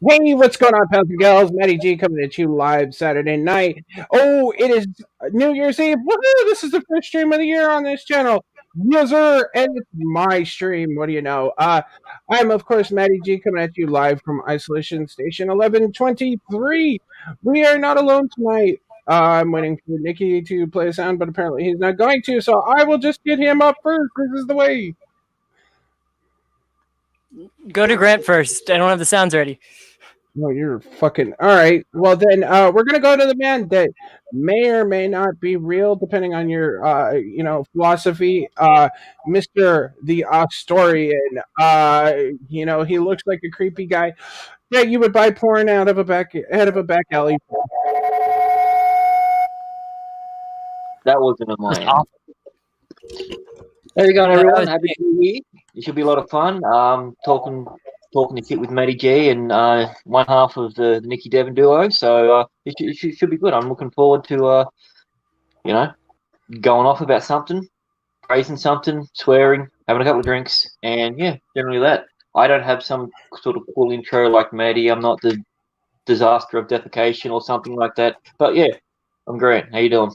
Hey, what's going on, pals and gals? Matty G coming at you live Saturday night. Oh, it is New Year's Eve. Woohoo! This is the first stream of the year on this channel. Yes, sir. And it's my stream. What do you know? I'm, of course, Matty G coming at you live from Isolation Station 1123. We are not alone tonight. I'm waiting for Nikki to play a sound, but apparently he's not going to, so I will just get him up first. This is the way. Go to Grant first. I don't have the sounds ready. No, you're fucking all right. Well, then we're gonna go to the man that may or may not be real, depending on your philosophy. Mister the Astorian. He looks like a creepy guy. Yeah, you would buy porn out of a back alley. That wasn't annoying. How you going, everyone? Happy New Year. It should be a lot of fun. Talking to shit with Matty G and one half of the Nicky Devon duo. So it should be good. I'm looking forward to going off about something, praising something, swearing, having a couple of drinks, and yeah, generally that. I don't have some sort of cool intro like Matty. I'm not the disaster of defecation or something like that. But yeah, I'm great. How you doing?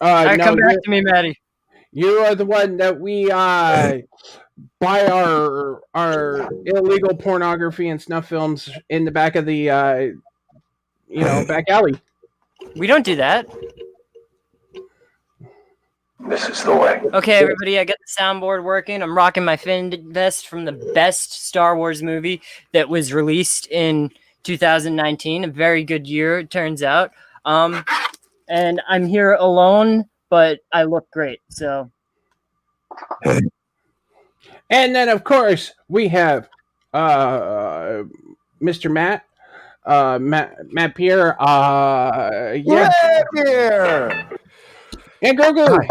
Come back to me, Matty. You are the one that we buy our illegal pornography and snuff films in the back of the back alley. We don't do that. This is the way. Okay, everybody, I got the soundboard working. I'm rocking my fin vest from the best Star Wars movie that was released in 2019. A very good year, it turns out. And I'm here alone, but I look great, so. And then, of course, we have Mr. Matt Pierre. Matt Pierre! And Grogu. Hi.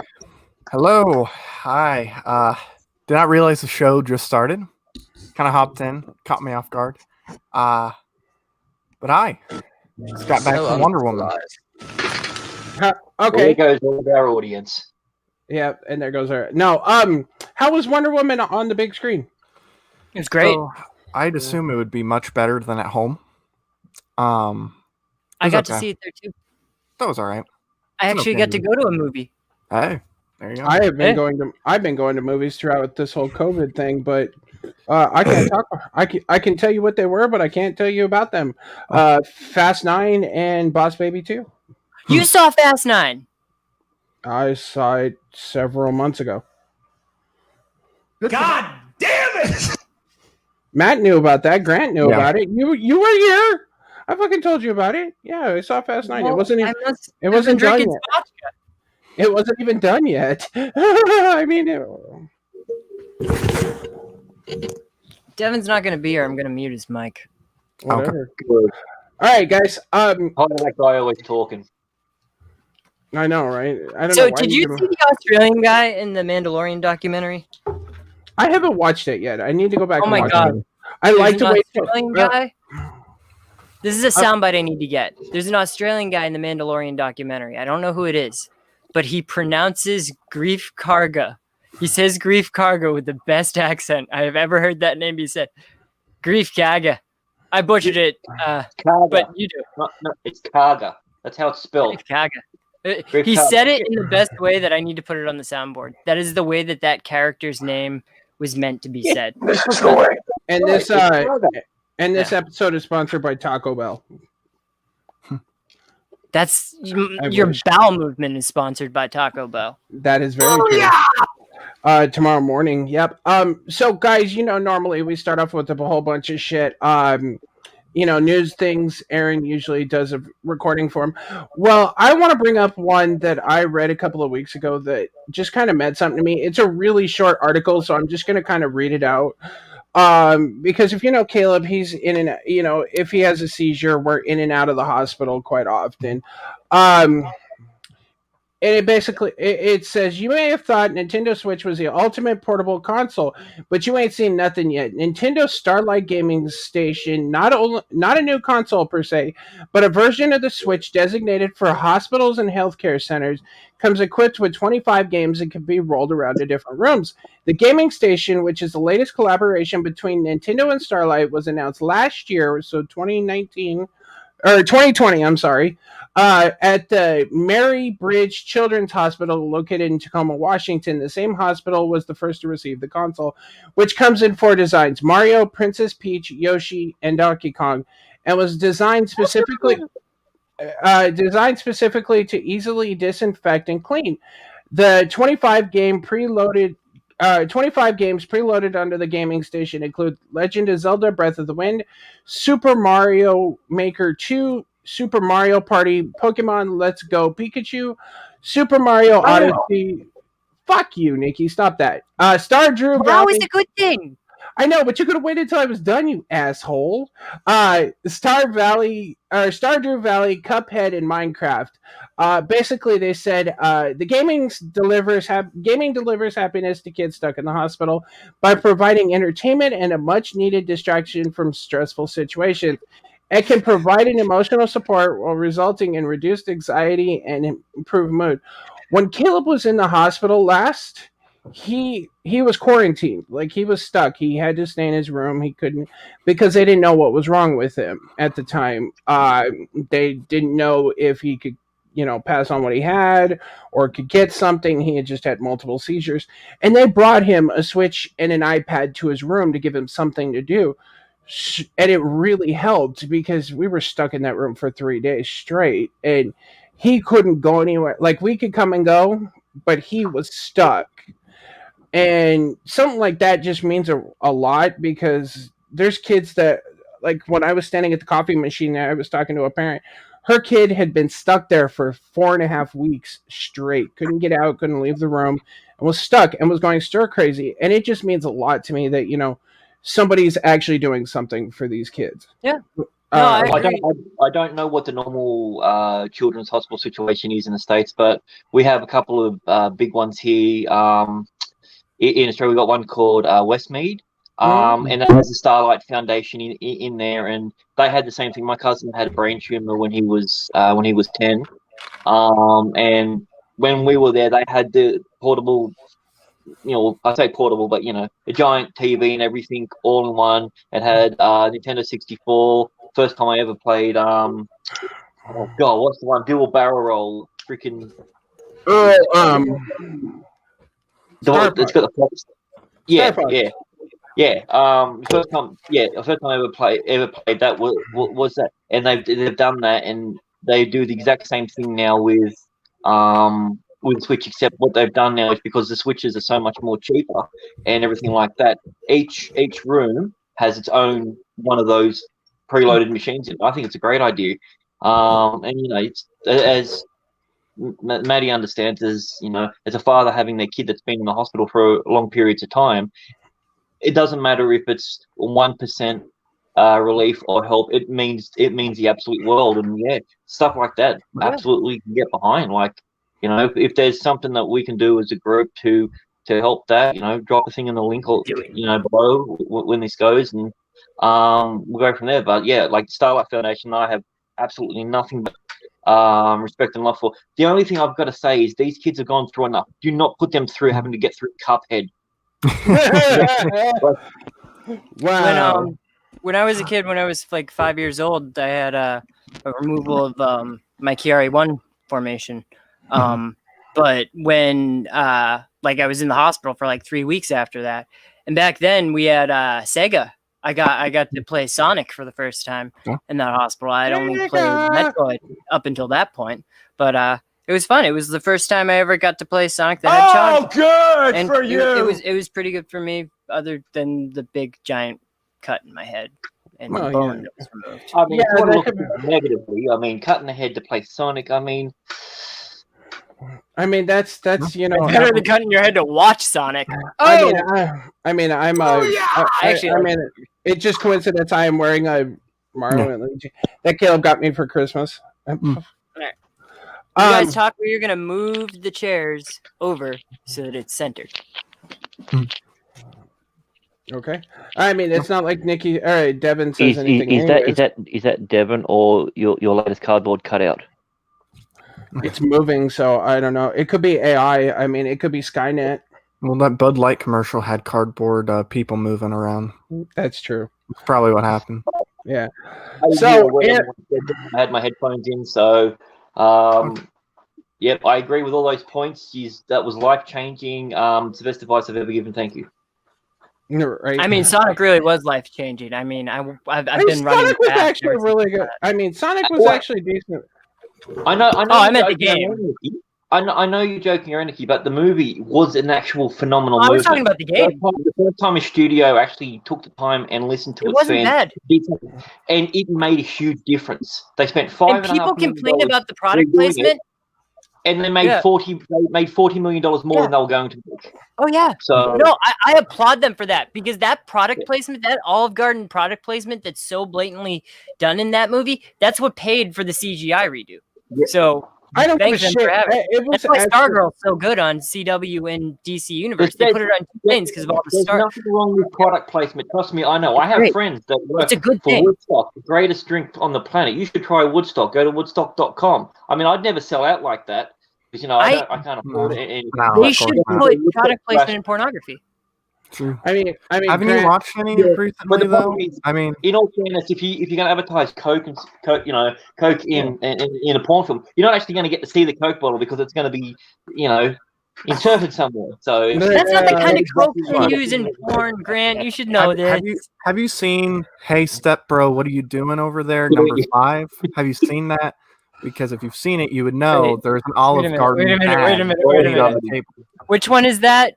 Hello. Hi. Did not realize the show just started. Kind of hopped in, caught me off guard. But hi. Just got back from Wonder Woman. Okay. There goes all of our audience. Yeah, and there goes our no. How was Wonder Woman on the big screen? It was great. So, I'd assume it would be much better than at home. I got to see it there too. That was all right. I actually got to go to a movie. Hey, there you go. I've been going to movies throughout this whole COVID thing, but I can't talk. I can tell you what they were, but I can't tell you about them. Fast 9 and Boss Baby 2. You saw Fast 9. I saw it several months ago. God damn it! Matt knew about that. Grant knew about it. You were here. I fucking told you about it. Yeah, I saw Fast 9. It wasn't. It wasn't done yet. Vodka. It wasn't even done yet. I mean, Devin's not going to be here. I'm going to mute his mic. whatever. Good. All right, guys. How that guy always talking? I know, right? I don't know. So, why did you see the Australian guy in the Mandalorian documentary? I haven't watched it yet. I need to go back. Oh and my watch God. it. I like to wait. Australian guy. This is a soundbite I need to get. There's an Australian guy in the Mandalorian documentary. I don't know who it is, but he pronounces Grief Karga. He says Grief Karga with the best accent I have ever heard that name be said. Grief Kaga. I butchered it, Karga. but you do. No, it's Karga. That's how it's spelled. Grief Kaga. Grief He Karga. said it in the best way that I need to put it on the soundboard. That is the way that character's name was meant to be said. This is the way. And this It's Karga. episode is sponsored by Taco Bell. That's I your wish. bowel movement is sponsored by Taco Bell. That is very true. Tomorrow morning. Yep. So guys, normally we start off with a whole bunch of shit. News things. Aaron usually does a recording for him. Well, I want to bring up one that I read a couple of weeks ago that just kind of meant something to me. It's a really short article, so I'm just going to kind of read it out. Because if you know Caleb, he's in and if he has a seizure, we're in and out of the hospital quite often. it basically it says you may have thought Nintendo Switch was the ultimate portable console, but you ain't seen nothing yet. Nintendo Starlight Gaming Station, not a new console per se, but a version of the Switch designated for hospitals and healthcare centers, comes equipped with 25 games and can be rolled around to different rooms. The gaming station, which is the latest collaboration between Nintendo and Starlight, was announced last year, so 2019 or 2020, I'm sorry, at the Mary Bridge Children's Hospital located in Tacoma, Washington. The same hospital was the first to receive the console, which comes in 4 designs: Mario, Princess Peach, Yoshi, and Donkey Kong, and was designed specifically to easily disinfect and clean. The 25 games preloaded under the gaming station include Legend of Zelda Breath of the Wind, Super Mario Maker 2, Super Mario Party, Pokemon Let's Go Pikachu, Super Mario Odyssey. Fuck you, Nikki. Stop that. Stardew Valley. That was a good thing. I know, but you could have waited until I was done, you asshole. Stardew Valley, Cuphead, and Minecraft. Basically, they said the gaming delivers happiness to kids stuck in the hospital by providing entertainment and a much-needed distraction from stressful situations. It can provide an emotional support while resulting in reduced anxiety and improved mood. When Caleb was in the hospital last, he was quarantined. Like, he was stuck. He had to stay in his room. He couldn't, because they didn't know what was wrong with him at the time. They didn't know if he could, pass on what he had or could get something. He had just had multiple seizures, and they brought him a Switch and an iPad to his room to give him something to do. And it really helped because we were stuck in that room for 3 days straight, and he couldn't go anywhere. Like, we could come and go, but he was stuck. And something like that just means a lot, because there's kids that, like, when I was standing at the coffee machine, I was talking to a parent. Her kid had been stuck there for 4.5 weeks straight. Couldn't get out, couldn't leave the room, and was stuck and was going stir crazy. And it just means a lot to me that, somebody's actually doing something for these kids. Yeah. I don't know what the normal children's hospital situation is in the States, but we have a couple of big ones here. In Australia, we got one called Westmead, and that has the Starlight Foundation in there, and they had the same thing. My cousin had a brain tumor when he was 10, and when we were there, they had the portable, I say portable, but a giant TV and everything all in one. It had Nintendo 64. First time I ever played. Oh God, what's the one? Dual barrel roll, freaking. It's got the pops. Yeah. First time I ever played that was that, and they've done that, and they do the exact same thing now with Switch, except what they've done now is, because the Switches are so much more cheaper and everything like that, each room has its own one of those preloaded machines. I think it's a great idea, and it's, as Maddie understands, as a father having their kid that's been in the hospital for long periods of time, it doesn't matter if it's 1% relief or help. It means the absolute world, and stuff like that absolutely can get behind. Like, if there's something that we can do as a group to help that, drop a thing in the link or below when this goes, and we'll go from there. But like the Starlight Foundation, I have absolutely nothing but respect and love for. The only thing I've got to say is these kids have gone through enough. Do not put them through having to get through Cuphead. Wow. When I was a kid, when I was like 5 years old, I had a removal of my KRA1 formation. But when like I was in the hospital for like 3 weeks after that, and back then we had Sega. I got to play Sonic for the first time in that hospital. I'd only played Metroid up until that point, but it was fun. It was the first time I ever got to play Sonic the Hedgehog. Oh, good and for you! It was pretty good for me, other than the big giant cut in my head and the bone that was removed. I mean, negatively. I mean, cutting the head to play Sonic. I mean, that's better than cutting your head to watch Sonic. It's just coincidence I am wearing a Mario and Luigi that Caleb got me for Christmas. You guys talk where you're gonna move the chairs over so that it's centered. Okay. I mean, it's not like Nikki or Devin says anything. Is that Devon or your latest cardboard cutout? It's moving, so I don't know. It could be AI. I mean, it could be Skynet. Well, that Bud Light commercial had cardboard people moving around. That's true. That's probably what happened. Yeah. So I had my headphones in, so yep, I agree with all those points. That was life changing. It's the best advice I've ever given. Thank you. Right. I mean, Sonic really was life changing. I mean, I've been running. Sonic was actually really good. I mean, Sonic was actually decent. I know. Oh, I meant the game. I know you're joking around, Nikki, but the movie was an actual phenomenal movie. I was talking about the game. The first time a studio actually took the time and listened to it its wasn't fans, bad. and it made a huge difference. They spent $5.5 million. People complain about the product placement, and they made $40 million more than they were going to make. Oh yeah. So no, I applaud them for that, because that product placement, that Olive Garden product placement that's so blatantly done in that movie, that's what paid for the CGI redo. Yeah. So I don't give a thanks them shit. for having it. It was That's why actually- Stargirl's so good on CW and DC Universe. They put it on two things because of all the There's stars. nothing wrong with product placement. Trust me, I know. I have Great. friends that work It's a good for thing. Woodstock, the greatest drink on the planet. You should try Woodstock. Go to woodstock.com. I mean, I'd never sell out like that because I can't afford it. And They should put product placement in pornography. True. I mean, haven't you watched any recently though? I mean, in all fairness, if you're going to advertise Coke and Coke in a porn film, you're not actually going to get to see the Coke bottle because it's going to be, inserted somewhere. So that's not the kind of Coke you use in porn, Grant. You should know this. Have you seen Hey Step Bro, What Are You Doing Over There? Number 5. Have you seen that? Because if you've seen it, you would know there's an Olive Garden. Wait a minute. Which one is that?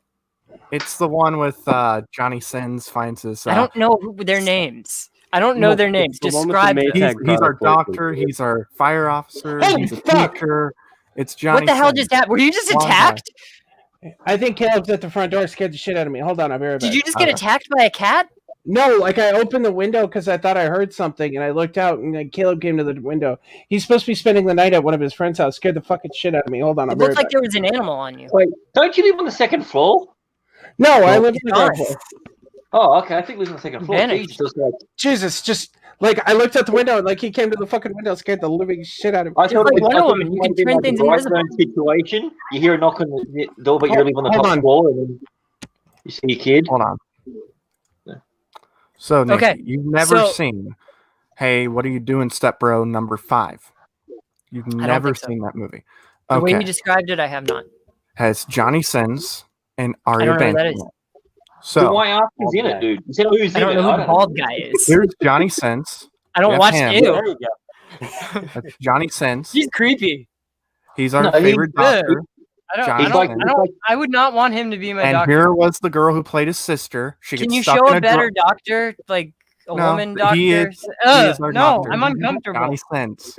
It's the one with Johnny Sins finds his. I don't know their names. I don't know their names. Describe them. He's our doctor. He's our fire officer. He's a teacher. It's Johnny. What the hell Sins. just happened? Were you just attacked? I think Caleb's at the front door, scared the shit out of me. Hold on, I'll be right back. Did you just get attacked by a cat? No, like I opened the window because I thought I heard something, and I looked out, and Caleb came to the window. He's supposed to be spending the night at one of his friend's house. Scared the fucking shit out of me. Hold on, It looked like there was an animal on you. Wait, don't you live on the second floor? No, I live on the ground floor. Oh, okay. I think we live on the second floor. Jesus, just like I looked out the window, and like he came to the fucking window, scared the living shit out of me. I thought like Wonder Woman. You can turn things invisible. Situation. You hear a knock on the door, but you live on the top floor, and then you see your kid. Hold on. So, Nick, you've never seen Hey, What Are You Doing, Step Bro, number 5. You've never seen that movie. The way you described it, I have not. Has Johnny Sins and Arya I don't know who Banks. that is. So why ask who's in it, dude? You know who's I don't know who the bald guy is. Here's Johnny Sins. I don't watch him. you. That's Johnny Sins. He's creepy. He's our favorite doctor. I would not want him to be my doctor. And here was the girl who played his sister. She Can gets you stuck show in a better doctor, like a woman doctor? He is our doctor. I'm uncomfortable. Johnny Sins.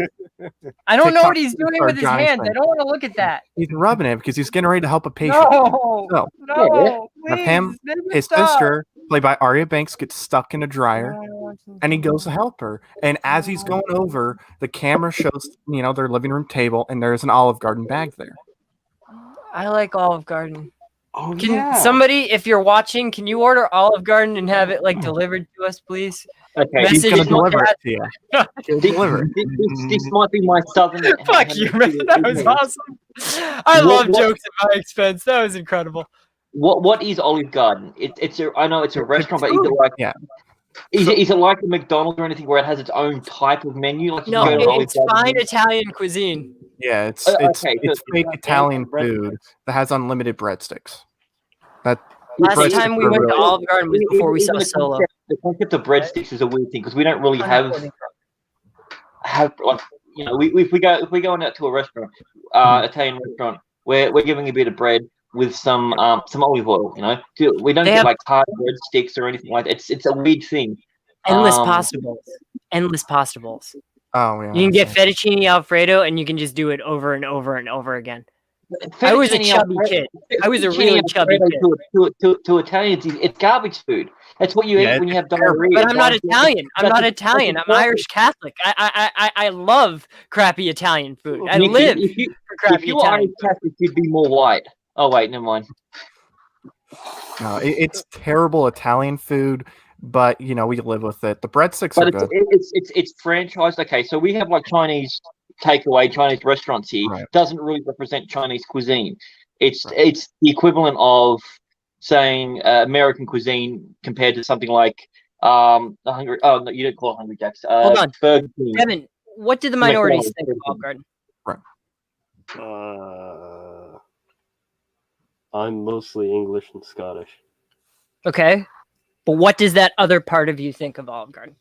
I don't know what he's doing with his hands. I don't want to look at that. He's rubbing it because he's getting ready to help a patient. No, of him, his sister, played by Arya Banks, gets stuck in a dryer, and he goes to help her. And as he's going over, the camera shows, their living room table, and there's an Olive Garden bag there. I like Olive Garden. Can somebody, if you're watching, can you order Olive Garden and have it delivered to us, please? Okay, he's gonna deliver it to you. He'll deliver it. This might be my southern. Fuck you, man! That was awesome. I love jokes at my expense. That was incredible. What is Olive Garden? I know it's a restaurant, but is it like is it like a McDonald's or anything where it has its own type of menu? Like no, it's fine Italian cuisine. Yeah, it's fake Italian food that has unlimited breadsticks. Last time we went to Olive Garden was before we saw Solo. The concept of breadsticks is a weird thing because we don't really have like if we go out to a restaurant, Italian restaurant, we're giving a bit of bread with some olive oil. We don't get like hard breadsticks or anything like that. It's a weird thing. Endless possibles. Oh yeah. You can get fettuccine Alfredo, and you can just do it over and over and over again. I was a fettuccine chubby Alfredo- kid. I was a fettuccine really chubby Alfredo kid. To Italians, it's garbage food. That's what you Yeah, eat when you have it's terrible. diarrhea. But I'm not Guys, Italian. I'm that's not a- Italian. that's I'm a Irish Catholic. I love crappy Italian food. I Nick, live if for crappy you were Irish Italian food. Catholic, you'd be more white. Oh wait, never mind. No, it's terrible Italian food, but we live with it. The breadsticks But are good. it's franchised. Okay, so we have like Chinese takeaway, Chinese restaurants here. Right. Doesn't really represent Chinese cuisine. It's the equivalent of saying American cuisine compared to something like the Hungry. Oh no, you don't call it Hungry Jack's. Hold on. Burger King. Kevin, what did the minorities think of McDonald's. Olive Garden? I'm mostly English and Scottish. Okay. But what does that other part of you think of Olive Garden?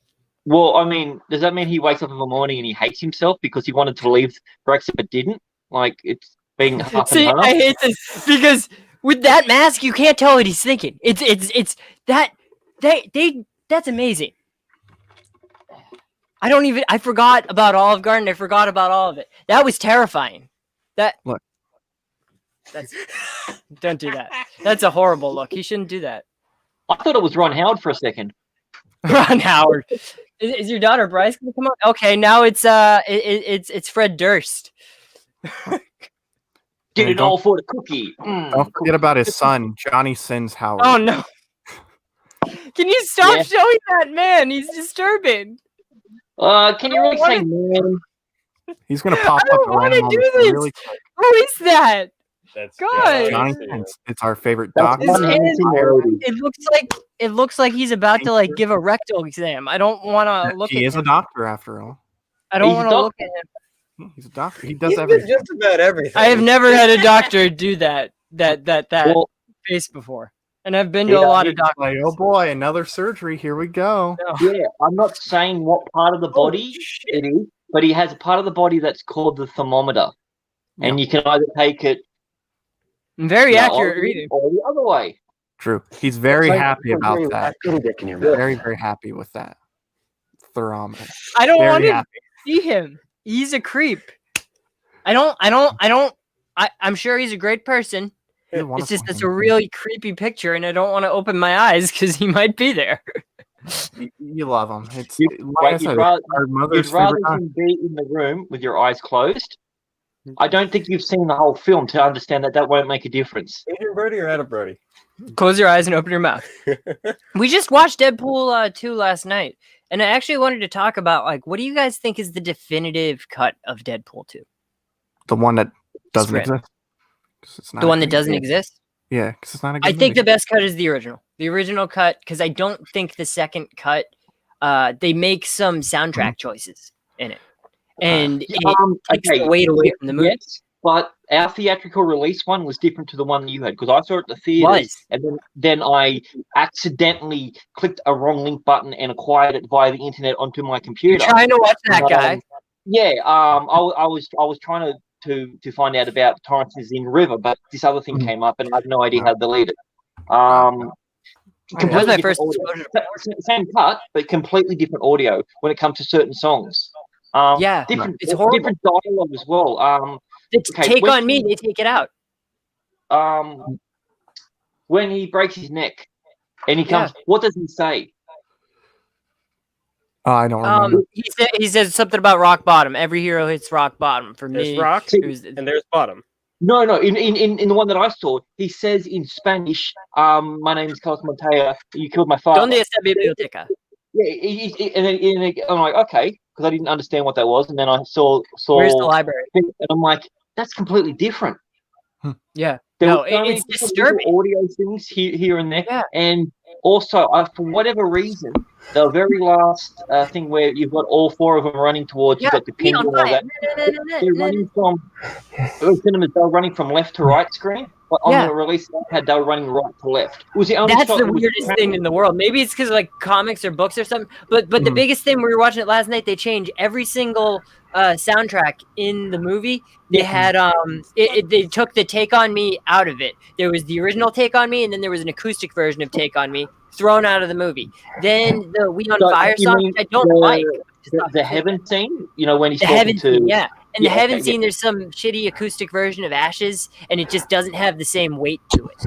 Well, I mean, does that mean he wakes up in the morning and he hates himself because he wanted to leave Brexit but didn't? Like, it's being half See, and half. I hate this because with that mask, you can't tell what he's thinking. It's that that's amazing. I forgot about Olive Garden. I forgot about all of it. That was terrifying. Look. Don't do that. That's a horrible look. You shouldn't do that. I thought it was Ron Howard for a second. Ron Howard. Is your daughter Bryce gonna come on? Okay, now it's Fred Durst. Did Hey, it all for the cookie. Don't forget about his son, Johnny Sins Howard. Oh no. Can you stop Yeah. showing that man? He's disturbing. Can you really say I man? He's gonna pop I don't up wanna around do on this. really Who is that? That's God. Johnny Sins. It's our favorite That's doctor. one His man seniority. It looks like he's about to like give a rectal exam. I don't want to look He at is a him. doctor after all. I don't He's a want to look at him. He's a doctor. He does everything. Just about everything. I have never had a doctor do that Well, face before, and I've been to a Yeah, lot of doctors. Like, oh boy, another surgery. Here we go. yeah, I'm not saying what part of the body it is, but he has a part of the body that's called the thermometer, and you can either take it Very the accurate other reading. or the other way. True. He's very Like, happy about I that. couldn't dick in your mouth. Very, very happy with that. Thermometer. I don't Very want to happy. see him. He's a creep. I'm sure he's a great person. He's a It's wonderful just it's a human really creepy picture, and I don't want to open my eyes because he might be there. being. You love him. It's You- like I Wait, said, you'd rather, it's our mother's you'd rather favorite doctor. him be in the room with your eyes closed. I don't think you've seen the whole film to understand that won't make a difference. Adrian Brody or Adam Brody? Close your eyes and open your mouth. We just watched Deadpool 2 last night, and I actually wanted to talk about like what do you guys think is the definitive cut of Deadpool 2? The one that doesn't Script. exist. 'Cause it's not The a one that good doesn't movie. exist? Yeah, because it's not a good I think the movie. best cut is the original. The original cut, because I don't think the second cut, they make some soundtrack choices in it. And it takes the weight away from the movie. Yes, but our theatrical release one was different to the one that you had because I saw it at the theaters, Was. and then I accidentally clicked a wrong link button and acquired it via the internet onto my You're computer. trying to watch that guy. Yeah, I was trying to find out about torrents in River, but this other thing came up and I had no idea how to delete it. That was Completely my different first audio. exposure. Same cut, but completely different audio when it comes to certain songs. Yeah, different, it's horrible. different dialogue as well. It's Okay, Take when- On Me, they take it out. When he breaks his neck and he comes, what does he say? Oh, I don't remember. He says something about rock bottom. Every hero hits rock bottom. For There's me, rock it was- and there's bottom. No, in the one that I saw, he says in Spanish, "My name is Carlos Montoya. You killed my father." Donde está mi biblioteca? Yeah, and then I'm like, okay, because I didn't understand what that was, and then I saw, Where's the library? and I'm like, that's completely different. Yeah. There No, were so many it's different disturbing. little audio things here and there, Yeah. and also for whatever reason, the very last thing where you've got all four of them running towards, you've got the me pin on and all fire. that. They're running from cinemas. They were running from left to right screen, but on Yeah. the release they were running right to left. It was the only That's shot the that was weirdest thing in the world. Maybe it's because like comics or books or something. But the biggest thing, we were watching it last night, they changed every single soundtrack in the movie. They had they took the Take On Me out of it. There was the original Take On Me, and then there was an acoustic version of Take On Me thrown out of the movie. Then the We on So, Fire you song, mean which I don't the- like. the heaven scene. You know when he's The talking heaven to scene, yeah. And Yeah, the Heaven okay, Scene, there's some shitty acoustic version of Ashes, and it just doesn't have the same weight to it.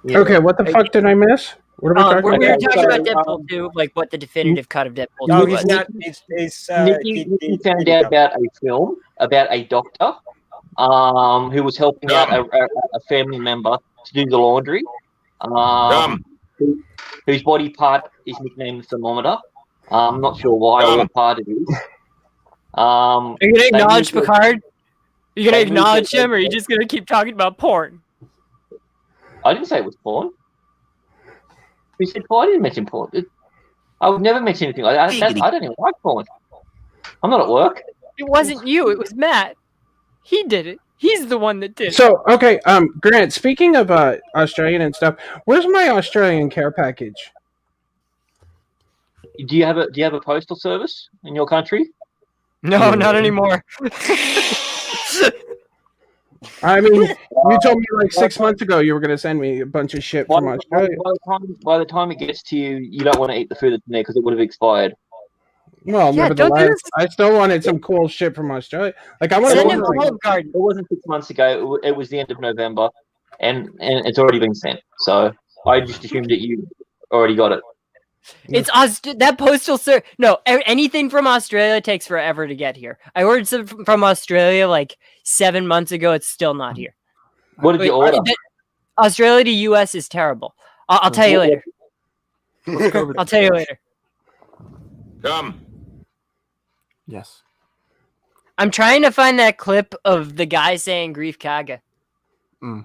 Yeah. Okay, what the fuck did I miss? What are we talking We about? were Okay, talking about so, Deadpool 2, like what the definitive cut of Deadpool 2 No, was. he's not. He's Nikki found out about a film about a doctor who was helping out a family member to do the laundry, whose body part is nicknamed the thermometer. I'm not sure why or what part it is. Are you gonna acknowledge moved it- Picard? Are you gonna they moved acknowledge it- him, or are you just gonna keep talking about porn? I didn't say it was porn. Who said porn? I didn't mention porn. I would never mention anything like that. I don't even like porn. I'm not at work. It wasn't you. It was Matt. He did it. He's the one that did it. So, okay, Grant, speaking of Australian and stuff, where's my Australian care package? Do you have a postal service in your country? No, not anymore. I mean, you told me like 6 months ago you were going to send me a bunch of shit from Australia. By the time it gets to you, you don't want to eat the food that's in there because it would have expired. Well, Yeah, don't do nevertheless, this. I still wanted some cool shit from Australia. Like, I want Send to him order. Olive Garden. It wasn't 6 months ago. It was the end of November, and it's already been sent. So I just assumed that you already got it. It's that postal service. No, anything from Australia takes forever to get here. I ordered some from Australia like 7 months ago. It's still not here. What did you order? Australia to US is terrible. I'll tell you later. I'll tell you later. Yes. I'm trying to find that clip of the guy saying "Grief Kaga." So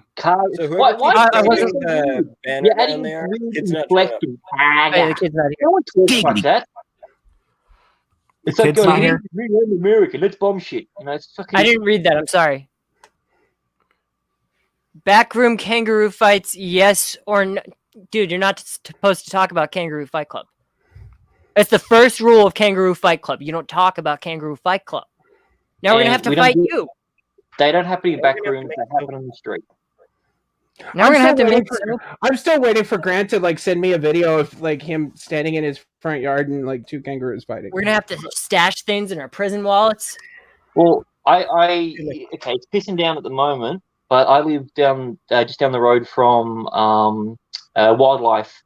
Why I wasn't- the banner You're down adding there. really It's not inflected. Hey, the kid's not here. No one talks like that. It's like kid's going, not we here? need to relearn America. Let's bomb shit. You know, it's fucking. I didn't read that. I'm sorry. Backroom kangaroo fights, yes or no? Dude, you're not supposed to talk about Kangaroo Fight Club. It's the first rule of Kangaroo Fight Club. You don't talk about Kangaroo Fight Club. Now we're gonna And have to we don't fight do- you. They don't happen in back rooms. They happen on the street. Now we're gonna have to make. I'm still waiting for Grant to like send me a video of like him standing in his front yard and like two kangaroos fighting. We're gonna have to stash things in our prison wallets. Well, okay, it's pissing down at the moment, but I live just down the road from a wildlife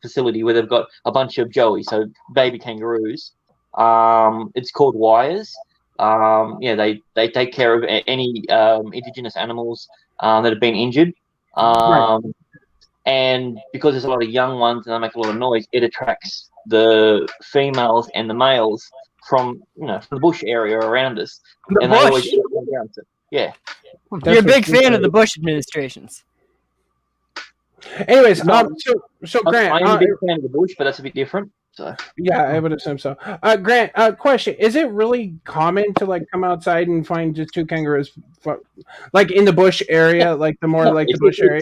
facility where they've got a bunch of joey, so baby kangaroos. It's called Wires. They take care of any indigenous animals that have been injured. And because there's a lot of young ones and they make a lot of noise, it attracts the females and the males from the bush area around us. The and they always bush. get them down to, yeah. You're a big fan of the Bush administrations. Anyways, so I Grant, am a big fan of the bush, but that's a bit different. So yeah, I would assume so. Grant, question: is it really common to like come outside and find just two kangaroos, like in the bush area, like the more like the bush area?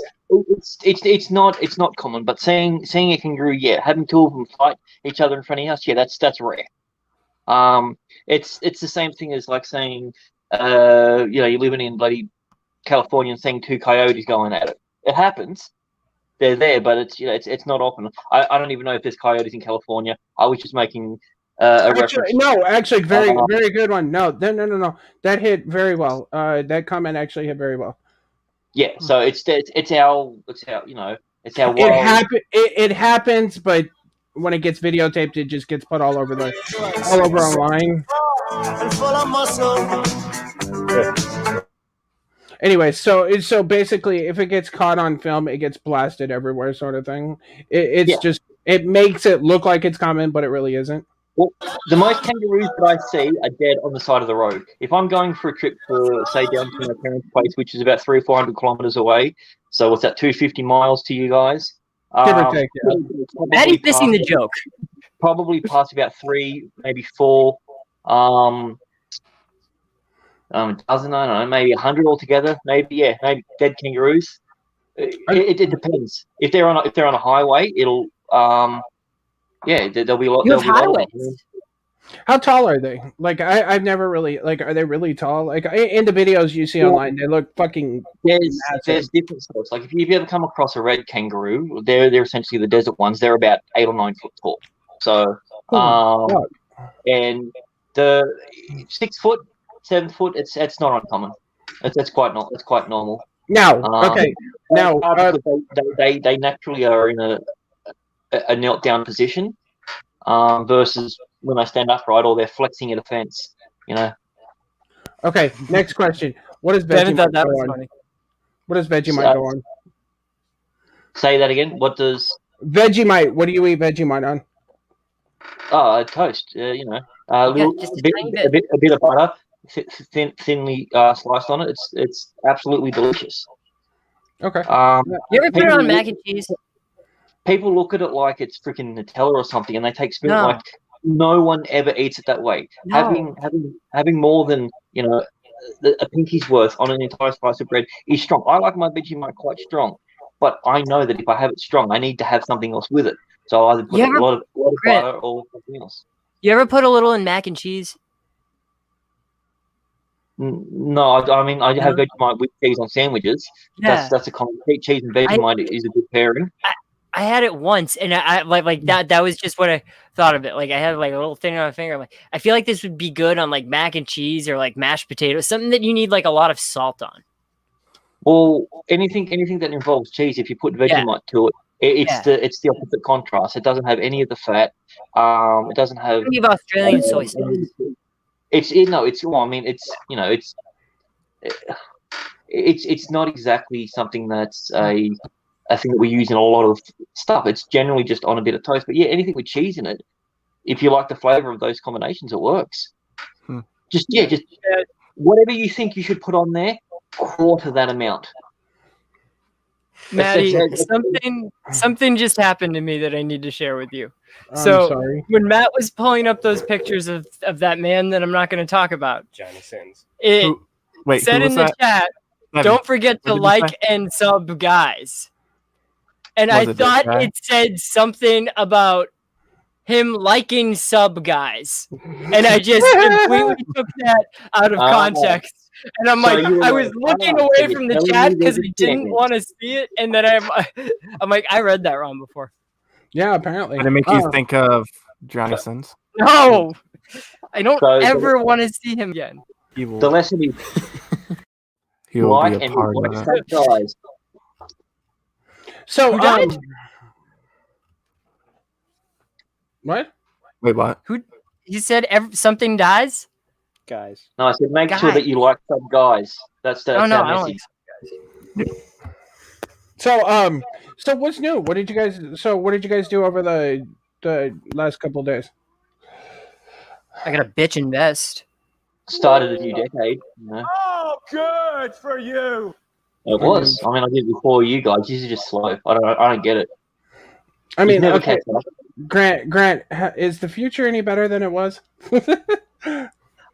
It's not common, but seeing a kangaroo, yeah, having two of them fight each other in front of your house, yeah, that's rare. It's the same thing as like saying, you're living in bloody California and seeing two coyotes going at it. It happens. They're there, but it's not often. I don't even know if there's coyotes in California. I was just making a reference. No, actually, very good one. No, that hit very well. That comment actually hit very well. Yeah, so it's our wild. It happens, but when it gets videotaped, it just gets put all over online. Anyway, so basically, if it gets caught on film, it gets blasted everywhere, sort of thing. It makes it look like it's common, but it really isn't. Well, the most kangaroos that I see are dead on the side of the road. If I'm going for a trip for, say, down to my parents' place, which is about 300 or 400 kilometers away, so what's that, 250 miles to you guys? Give or take, yeah. Maddie's missing the joke. Probably past about 3, maybe 4. Dozen, I don't know, maybe 100 altogether. Maybe dead kangaroos. It depends. If they're on a highway, it'll there'll be a lot. You have highways. How tall are they? Like I've never really are they really tall? Like in the videos you see online, they look fucking. There's different sorts. Like if you ever come across a red kangaroo, they're essentially the desert ones. They're about 8 or 9 foot tall. So and the 6 foot. 7 foot. It's not uncommon. It's quite normal. Now, okay. Now, because they naturally are in a knelt down position, versus when they stand upright or they're flexing at a fence. You know. okay. Next question. What does Devin Vegemite thought that go was on? funny. What does Vegemite go on? Say that again. What does Vegemite. What do you eat Vegemite on? toast? You know, a just a bit, tiny bit. a bit of butter, thinly sliced on it. It's absolutely delicious. Okay. You ever put it on mac and cheese? People look at it like it's freaking Nutella or something, and they take spoon. No. Like no one ever eats it that way. No. Having more than a pinky's worth on an entire slice of bread is strong. I like my Vegemite quite strong, but I know that if I have it strong, I need to have something else with it. So I either put a lot of butter or something else. You ever put a little in mac and cheese? No, I mean I have Vegemite with cheese on sandwiches. Yeah. That's a common cheese and Vegemite is a good pairing. I had it once, and I like that. That was just what I thought of it. Like I had like a little thing on my finger. I'm like, I feel like this would be good on like mac and cheese or like mashed potatoes, something that you need like a lot of salt on. Well, anything that involves cheese, if you put Vegemite to it, it's the opposite contrast. It doesn't have any of the fat. It doesn't have We have Australian soy sauce. It's not exactly something that's a thing that we use in a lot of stuff. It's generally just on a bit of toast. But yeah, anything with cheese in it, if you like the flavor of those combinations, it works. Just whatever you think you should put on there, quarter that amount. Maddie, something just happened to me that I need to share with you. I'm So sorry. when Matt was pulling up those pictures of that man that I'm not going to talk about, Johnny Sins. it said in the chat, don't forget to like and sub, guys. And I thought it said something about him liking sub guys. And I just completely took that out of context. And I'm like, I was looking away from the chat because I didn't want to see it. And then I'm like, I read that wrong before. Yeah, apparently. Did it make you think of Johnny Sins? No, I don't ever want to see him again. The lesson is he will be a part of that. Guys. So, Who died? What? Wait, what? Who? He said something dies? Guys. No, I said make sure that you like some guys. That's Oh, no, our I don't message. So what's new? What did you guys do over the last couple of days? I got a bitch invest. Started a new decade. You know. Oh, good for you. It was. I mean, I did it before you guys. You are just slow. I don't get it. I mean, never okay. catch up. Grant, is the future any better than it was?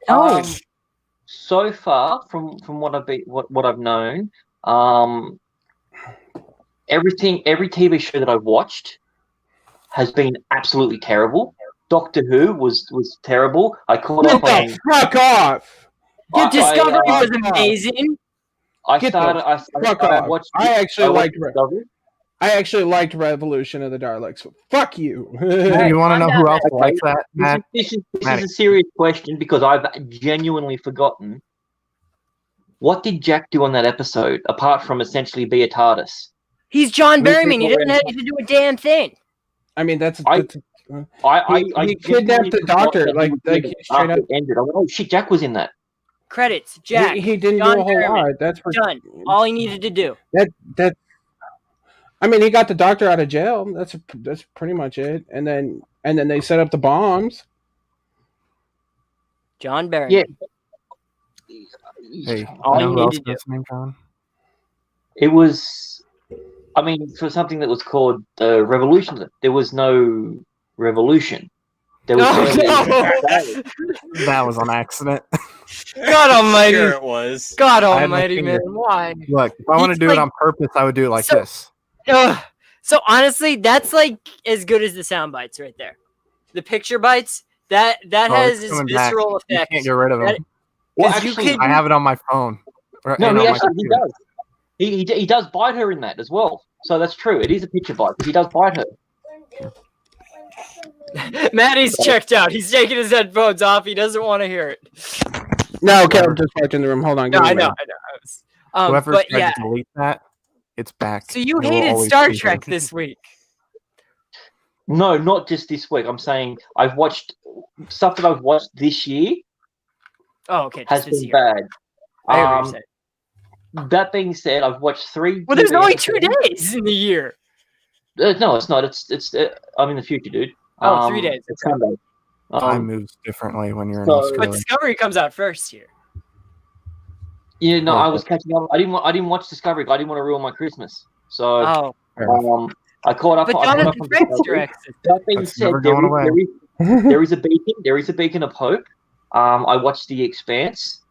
No. So far, from what I've known, every TV show that I've watched has been absolutely terrible. Doctor Who was terrible. I caught up on. Fuck off! Discovery was amazing. I actually liked Revolution of the Daleks. Fuck you. You want to know who else likes that, Matt? This is a serious question because I've genuinely forgotten. What did Jack do on that episode apart from essentially be a TARDIS? He's John Berryman. He doesn't have to do a damn thing. I mean, he genuinely kidnapped the doctor. forgot that Like he was straight up. ended. I went, oh shit, Jack was in that. Credits, Jack. He didn't John do a whole Berryman. lot. That's for Done. All he needed to do. That. I mean, he got the doctor out of jail. That's pretty much it. And then they set up the bombs. John Berryman. Yeah. Hey, All you who need else to do. is named John? It was, I mean, for something that was called Revolution, there was no revolution. There was That was on accident. God almighty. Sure it was. God I had my almighty, man. finger. Why? Look, if I want to He's do like- it on purpose, I would do it like So- this. So honestly, that's like as good as the sound bites right there. The picture bites, that has it's its coming back. visceral You effects. can't get rid of That- him. Well, 'Cause you actually, could- I have it on my phone. no, and on my he computer. does. He does bite her in that as well. So that's true. It is a picture bite because he does bite her. Maddie's checked out. He's taking his headphones off. He doesn't want to hear it. No, Caleb just walked in the room. Hold on. No, give me I a know. minute. I was, Whoever but tried yeah. to delete that, it's back. So you It will hated always Star be Trek there. this week. No, not just this week. I'm saying I've watched stuff that I've watched this year Oh, okay. has Just this been year. bad. I hear what you're saying. That being said, I've watched 3. Well, there's TV only 2 episodes. days in the year. No, it's not. It's. I'm in the future, dude. Oh, 3 days. It's Okay. Sunday. Time moves differently when you're in so- Australia. But Discovery comes out first here. Yeah, no, Oh, I was catching up. I didn't watch Discovery. 'Cause I didn't want to ruin my Christmas. So Oh, I caught up. but I caught up Jonathan on Frakes Discovery. directs it. That being That's said, never going away. there is a beacon. There is a beacon of hope. I watched The Expanse.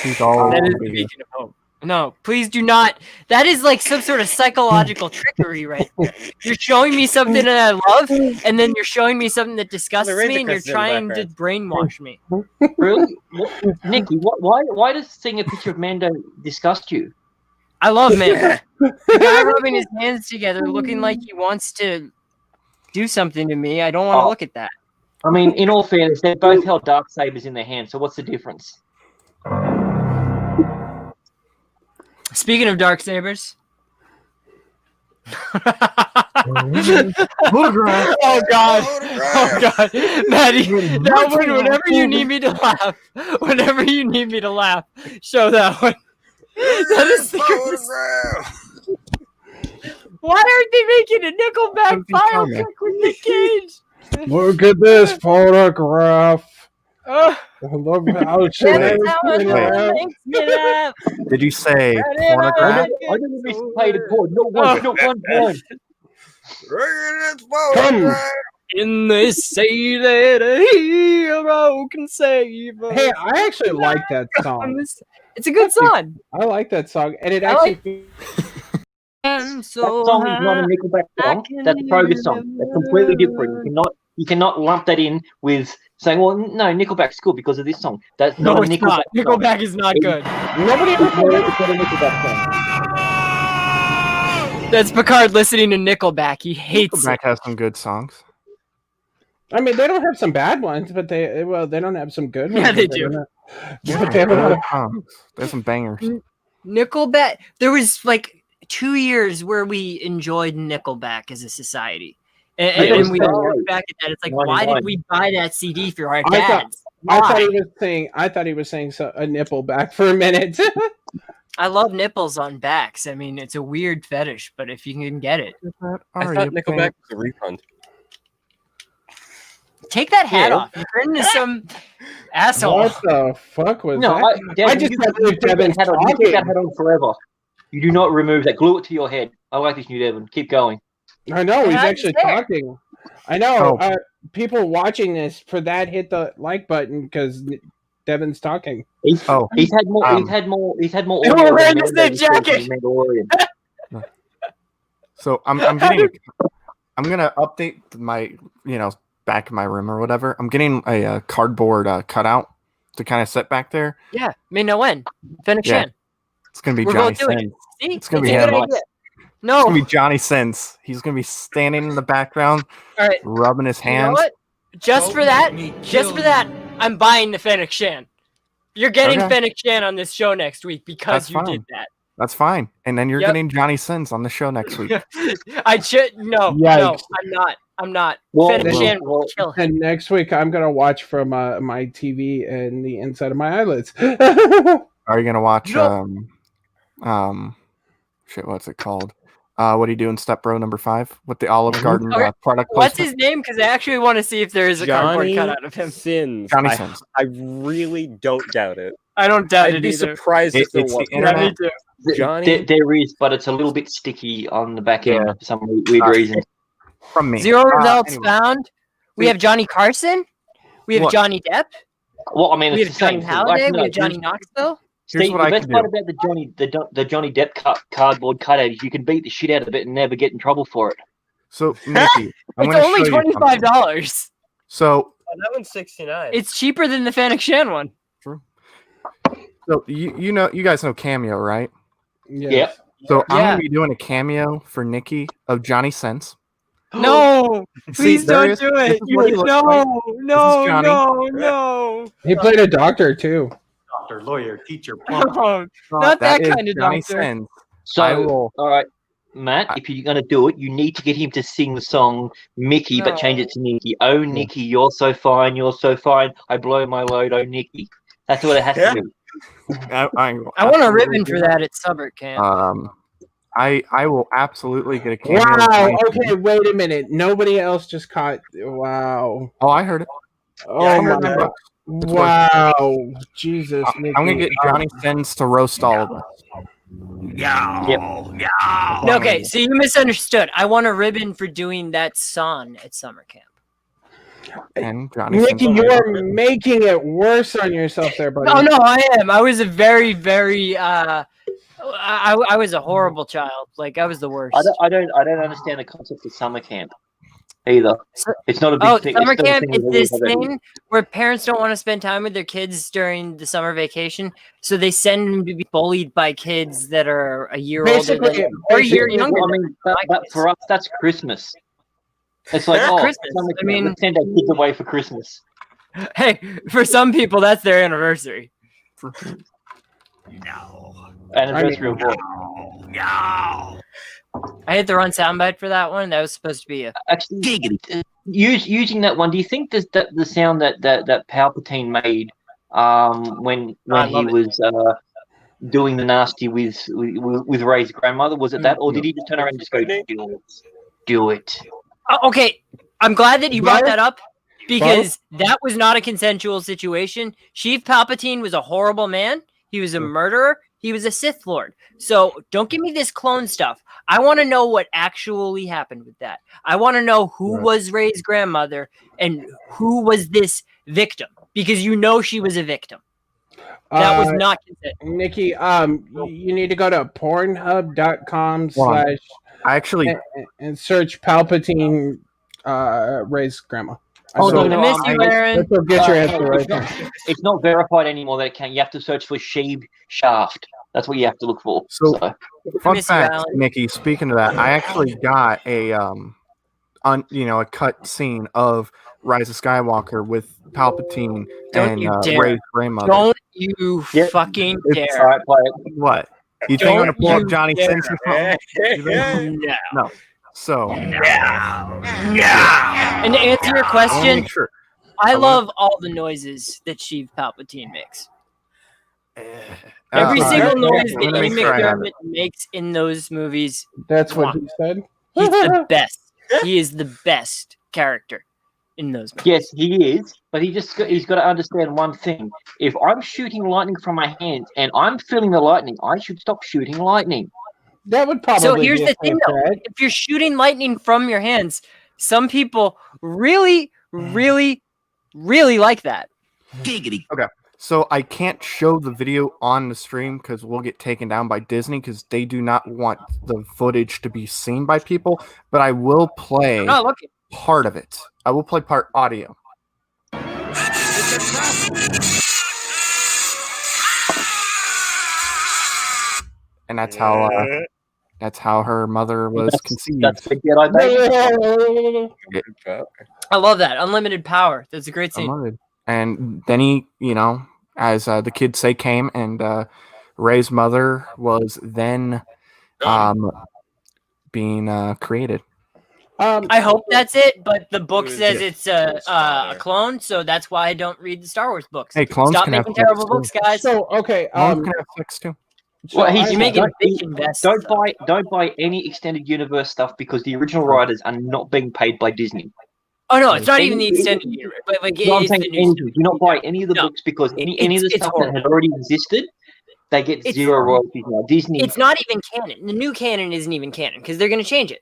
He's always That is gonna the be here. beacon of hope. No, please do not. That is like some sort of psychological trickery right there. You're showing me something that I love, and then you're showing me something that disgusts Razor me, and you're Crest in the trying to background. brainwash me. Really, Nikki? Why does seeing a picture of Mando disgust you? I love man. The guy rubbing his hands together, looking like he wants to do something to me. I don't want to Oh. look at that. I mean, in all fairness, they both held dark sabers in their hands. So what's the difference? Speaking of dark sabers. Photograph. Oh god! Oh god, Maddie! That one. Whenever you need me to laugh, show that one. That is serious. Why aren't they making a Nickelback Something tell me. biopic with Nick Cage? Look at this photograph. Oh, I love how she that's how wait. everyone makes it up. Did you say I I pornograph? never misplayed a chord. Not once. Not one time. Come. And they say that a hero can save us. Hey, I actually like that song. It's a good song. I like that song, and it I actually. I'm That so song is not a high. Nickelback song. I can That's a Kroger song. That's completely different. You cannot lump that in with saying, "Well, no, Nickelback's good because of this song." That's No, not a it's Nickelback not. song. Nickelback is not good. Nobody ever It's not a Nickelback song. That's Picard listening to Nickelback. He hates Nickelback it. has some good songs. I mean, they don't have some bad ones, but they don't have some good ones. Yeah, they but do. don't have- Yeah, but they have a lot of- songs. There's some bangers. Nickelback. There was like 2 years where we enjoyed Nickelback as a society. And, Yeah, and we it's look back at that. It's like, why did we buy that CD for our I thought- dads? I thought Why? he was saying a nipple back for a minute. I love nipples on backs. I mean, it's a weird fetish, but if you can get it, I thought Nickelback was a refund. take that hat Yeah. off. You turn into some asshole. What the fuck was No, that? Devin, I just you can't keep believe that Devin's hat on. You keep that talking. hat on forever. You do not remove that. Glue it to your head. I like this new Devin. Keep going. I know he's Yeah, actually it's there. talking. I know. Oh. People watching this for that hit the like button because Devin's talking. He's had more. He's had more. He's had more. They audio were wearing than the same Mando this week jacket. in Mandalorian. So I'm gonna update my back of my room or whatever. I'm getting a cardboard cutout to kind of sit back there. Yeah, me no when. Fennec Yeah. Shan. It's gonna be We're Johnny both doing Sins. it. See? It's gonna be a good him. idea. It's No. gonna be Johnny Sins. He's gonna be standing in the background, All right. rubbing his You know hands. what? Just for that, I'm buying the Fennec Shan. You're getting Okay. Fennec Shan on this show next week because That's you fine. did that. That's fine. And then you're Yep. getting Johnny Sins on the show next week. I should no, Yikes. I'm not. Well, Fennec well, Shan will kill him. And next week I'm gonna watch from my TV and the inside of my eyelids. Are you gonna watch No. what's it called? What do you do in Step Bro number 5 with the Olive Garden Okay. product What's placement? his name? Because I actually want to see if there is a cardboard Johnny cutout of him. Sins. Johnny I, Sins. I really don't doubt it. I don't doubt I'd it be either. surprised if there It's the was. Yeah, me internet. too. Johnny? There is, but it's a little bit sticky on the back end Yeah. for some weird reason. From me. Zero results Anyway. found. We have Johnny Carson. We have What? Johnny Depp. Well, I mean, We it's have the Johnny same thing. Halliday. Like, We no, have Johnny Knoxville. Here's Steve, what the I best can part do. about the Johnny Depp cardboard cutout is you can beat the shit out of it and never get in trouble for it. So Nikki, I'm It's gonna only show you something. $25. So Oh, that one's 69. It's cheaper than the Fennec Shan one. you guys know Cameo, right? Yes. So I'm Yeah. gonna be doing a cameo for Nikki of Johnny Sins. No, please there don't is- do this it. is what he looks like. No, Johnny. no. He played a doctor too. doctor, lawyer, teacher, plumber. Oh, not that is kind of Johnny doctor. Sins. So, I will. all right, Matt, if you're going to do it, you need to get him to sing the song Mickey, but change it to Nikki. Oh, Nikki, you're so fine. You're so fine. I blow my load. Oh, Nikki. That's what it has to do. I want a ribbon for that at summer camp. I will absolutely get a cameo. Wow. Okay, wait a minute. Nobody else just caught. Wow. Oh, I heard it. Oh Yeah, my $100. God. Wow. Jesus. I'm gonna get Johnny Sins to roast all of us. Okay, so you misunderstood. I want a ribbon for doing that song at summer camp. And Johnny Nikki, Sins. you are making it worse on yourself there, buddy. Oh no, I am. I was a very, very. I was a horrible child. Like I was the worst. I don't understand the concept of summer camp either. It's not a big thing. Summer It's not a camp thing is that this everybody- thing where parents don't want to spend time with their kids during the summer vacation, so they send them to be bullied by kids that are a year older than them, or a year younger. I mean, but for us, that's Christmas. It's like, Christmas. summer I mean, let's send our kids away for Christmas. Hey, for some people, that's their anniversary. Anniversary of what? I hit the wrong soundbite for that one. That was supposed to be a Actually, using that one, do you think that the sound that Palpatine made when he was doing the nasty with Rey's grandmother, was it that, or did he just turn around and just go, do it? Okay, I'm glad that you brought that up because that was not a consensual situation. Sheev Palpatine was a horrible man. He was a murderer. He was a Sith Lord. So don't give me this clone stuff. I want to know what actually happened with that. I want to know who was Rey's grandmother and who was this victim, because you know she was a victim. That was not consensual. Nikki, you need to go to pornhub.com/ and search Palpatine Rey's grandma. Oh, no, I miss you, Aaron. That'll get your answer right there. It's not verified anymore that it can. You have to search for Sheeb Shaft. That's what you have to look for. So, So, fun fact, Nikki. Speaking of that, I actually got a a cut scene of Rise of Skywalker with Palpatine Don't you and dare. Rey's grandmother. Don't you fucking It's- dare. all right, play it. What? You think I'm gonna pull Don't up Johnny you Sins or something? You think? No. No. So And to answer your I wanna question, make sure. I love all the noises that Sheev Palpatine makes. Every all single right. noise I'm that gonna Ian make sure I have McDermott makes in those movies, That's what he said. he's the best. He is the best character in those movies. Yes, he is, but he's got to understand one thing. If I'm shooting lightning from my hands and I'm feeling the lightning, I should stop shooting lightning. That would probably So here's be the a thing, though. threat. If you're shooting lightning from your hands, some people really, really, really like that. Okay. So I can't show the video on the stream because we'll get taken down by Disney because they do not want the footage to be seen by people. But I will play Oh, look. part of it. I will play part audio. And that's how her mother was conceived. That's the Jedi baby. I love that. Unlimited power. That's a great scene. Unlimited. And then he, as the kids say, came and Rey's mother was then being created. I hope that's it, but the book says it's a clone, so that's why I don't read the Star Wars books. Hey, clones Stop can have making terrible flicks, books, guys. So okay, Clones can have flicks too. so Well, he's You're making don't- big investments. Don't buy any extended universe stuff because the original writers are not being paid by Disney. Oh no, it's not even the extended universe, but like No, I'm it's saying the any, new. do not buy any of the No. books because any of the It's stuff that horrible. had already existed, they get It's zero horrible. royalties now. Disney. It's not even canon. The new canon isn't even canon because they're going to change it.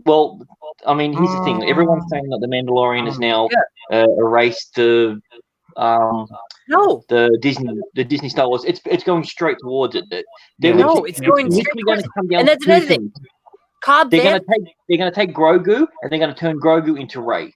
Well, I mean, here's the thing. Everyone's saying that the Mandalorian has now erased the No, Disney Star Wars. It's going straight towards it. No, it's going straight literally going to towards come down and that's to two another thing. things. Cobb They're Vanth. going to take Grogu and they're going to turn Grogu into Rey.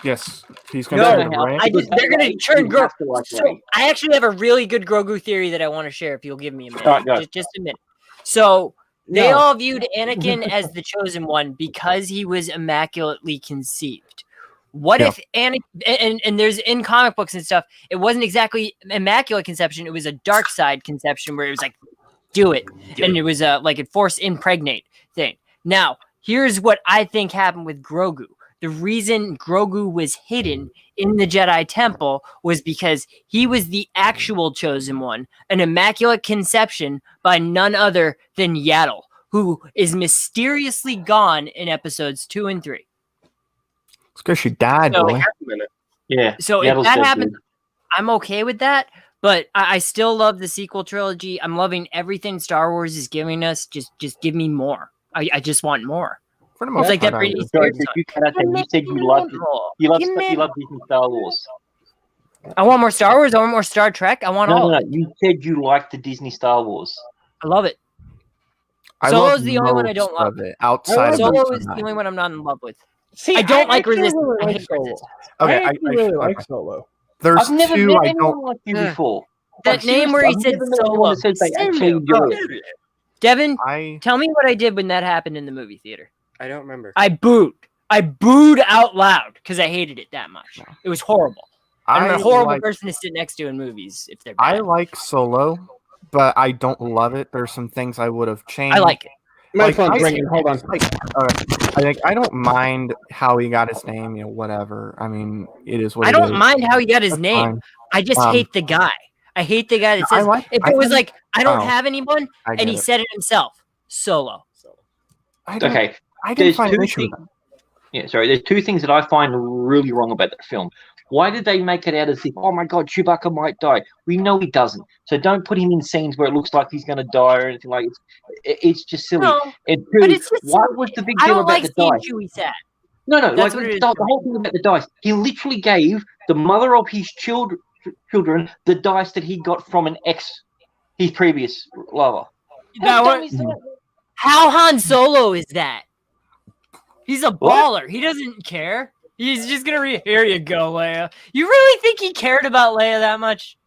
Yes, he's going No, to no, Rey. They're going to turn You have Grogu. to like So Rey. I actually have a really good Grogu theory that I want to share. If you'll give me a minute, All right, go. just a minute. So they No. all viewed Anakin as the chosen one because he was immaculately conceived. What if and there's in comic books and stuff, it wasn't exactly immaculate conception, it was a dark side conception where it was like, do it. And it was like a force impregnate thing. Now, here's what I think happened with Grogu. The reason Grogu was hidden in the Jedi Temple was because he was the actual chosen one, an immaculate conception by none other than Yaddle, who is mysteriously gone in episodes 2 and 3. It's because she died, So- boy. Yeah. So Yaddle's if that dead, happens, dude. I'm okay with that. But I still love the sequel trilogy. I'm loving everything Star Wars is giving us. Just give me more. I just want more. For the It's most like that part, I Britney do. Sorry, Spears you song. cut out that. You said you loved it. You love Disney Star Wars. I want more Star Wars. I want more Star Trek. I want all. No. of it. You said you liked the Disney Star Wars. I love it. I Solo's love the only one I don't most love. of it, outside of Solo Episode is the 9. only one I'm not in love with. See, I don't like actually Resistance. really I like hate Solo. Resistance. Okay, I actually really like okay. Solo. There's I've never two met I anyone don't. like you before. That name where he I've said never met anyone that Solo. says they actually Solo. enjoy it. Devin, I tell me what I did when that happened in the movie theater. I don't remember. I booed. I booed out loud because I hated it that much. It was horrible. I'm a horrible like, person to sit next to in movies if they're I bad. like Solo, but I don't love it. There's some things I would have changed. I like it. My Like, phone's I- ringing. Hold on. I don't mind how he got his name. Whatever. I mean, it is what I it don't is. mind how he got his That's name. fine. I just hate the guy. I hate the guy that I says, like- if I it was can- like, I don't oh, have anyone, I and get he it. said it himself, Solo. I don't, Okay, I didn't there's find an two issue with things. that. Yeah, sorry. There's two things that I find really wrong about that film. Why did they make it out as if, oh my God, Chewbacca might die? We know he doesn't. So don't put him in scenes where it looks like he's going to die or anything like it. It's just silly. No, And but two, it's just why was the big I deal don't about like the seeing dice? Chewie sad. No, That's like what it is the for me. whole thing about the dice. He literally gave the mother of his children the dice that he got from his previous lover. That How dumb was- is that? How Han Solo is that? He's a baller. He doesn't care. He's just gonna here you go, Leia. You really think he cared about Leia that much?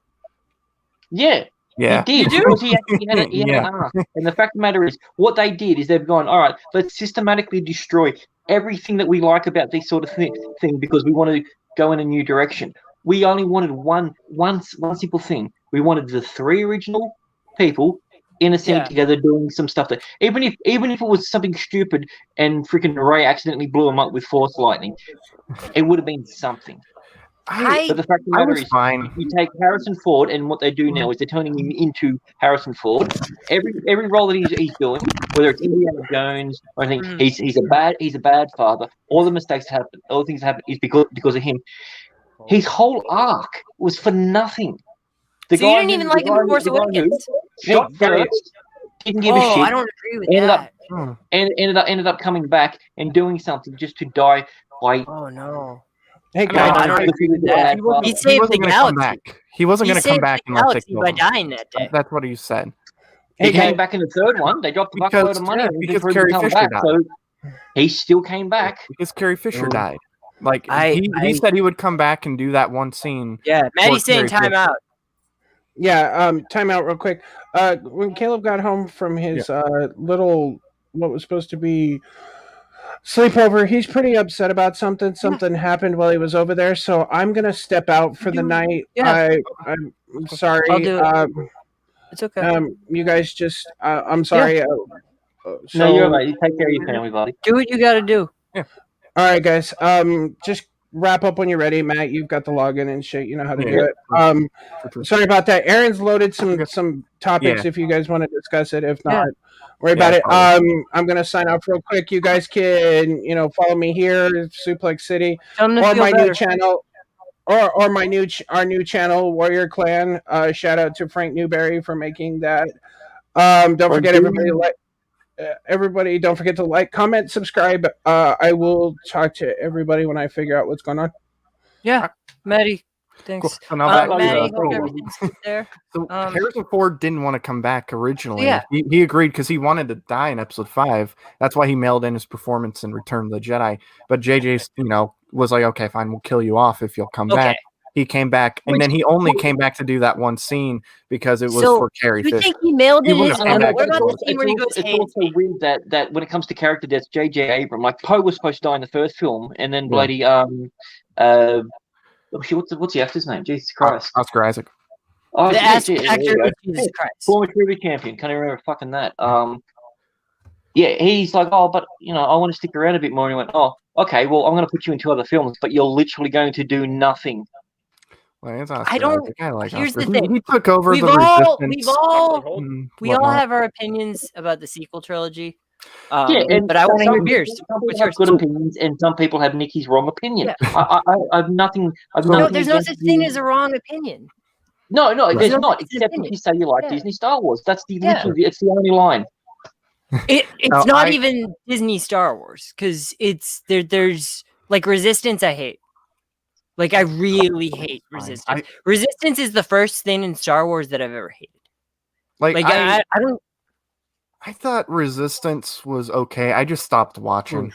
Yeah. Yeah. He did You do? because he had an arc. And the fact of the matter is, what they did is they've gone, all right, let's systematically destroy everything that we like about this sort of thing because we want to go in a new direction. We only wanted one simple thing. We wanted the 3 original people in a scene Yeah. together doing some stuff that even if it was something stupid and freaking Ray accidentally blew him up with force lightning, it would have been something. But the fact of the I matter was is, fine. you take Harrison Ford, and what they do now is they're turning him into Harrison Ford. Every role that he's doing, whether it's Indiana Jones or anything, Mhm. he's a bad father. All the mistakes happen, all the things that happen is because of him. His whole arc was for nothing. So you didn't even like him in Force Awakens? Shot Hey, first, didn't give a Oh, shit. I don't agree with Ended that. up and ended up coming back and doing something just to die by. Oh no. Hey I guys, don't agree with that. He He saved wasn't the gonna come galaxy. back. He wasn't He going to come saved back the unless they galaxy killed by him. dying that day. That's what he said. He Hey, came guys. back in the third one. They dropped a Because- buckload of money yeah, on him because for him to Carrie come Fisher back. died. So he still came back. Because Carrie Fisher Mm. died. Like I- he said he would come back and do that one scene. Yeah, Maddie's saying Carrie time out. Yeah, time out real quick. When Caleb got home from his little, what was supposed to be sleepover, he's pretty upset about something. Something happened while he was over there, so I'm gonna step out for the night. Yeah. I'm sorry. I'll do it. It's okay. You guys just, I'm sorry. So, No, you're right. You take care of your family, buddy. Do what you gotta do. all right, guys. Just wrap up when you're ready, Matt. You've got the login and shit. You know how to do it. Sorry about that. Aaron's loaded some topics if you guys want to discuss it. If not, worry about it. I'm gonna sign off real quick. You guys can follow me here, Suplex City, Tell them to or feel my better. new channel. Or our new channel, Warrior Clan. Shout out to Frank Newberry for making that. Don't forget everybody. Don't forget to like, comment, subscribe. I will talk to everybody when I figure out what's going on. Yeah, Maddie. Cool. Thanks. So now back to Maddie, the hope Solo. everything's good there. So Um, Harrison Ford didn't want to come back originally. Yeah. He agreed because he wanted to die in Episode 5. That's why he mailed in his performance in Return of the Jedi. But JJ, was like, okay, fine, we'll kill you off if you'll come Okay. back. he came back, and then he only came back to do that one scene because it was for Carrie You Fisher. think he mailed He it? wouldn't have And come back what to about do the scene where he goes, It's "Hey, also weird that when it comes to character deaths, J.J. Abrams, like Poe was supposed to die in the first film, and then bloody oh shit, what's the actor's name? Jesus Christ. Oscar Isaac. Oh, the yeah, actor there you go. of Jesus Christ." Former trivia champion. Can't even remember fucking that. Yeah, he's like, oh, but I want to stick around a bit more. And he went, oh, okay, well, I'm going to put you in 2 other films, but you're literally going to do nothing. Well, it's Oscar I don't. Isaac. I like Here's Oscar. the thing. He took over We've the all Resistance. we all have our opinions about the sequel trilogy. Yeah, but I want to hear yours. Some people have good opinions, and some people have Nikki's wrong opinion. Yeah. I have nothing. No, there's no such thing as a wrong opinion. No, there's no not. such Except opinion. if you say you like Yeah. Disney Star Wars. That's Yeah. it's the only line. It's not even Disney Star Wars because it's there's like Resistance. I hate. Like I really hate Resistance. Resistance is the first thing in Star Wars that I've ever hated. Like I don't. I thought Resistance was okay. I just stopped watching.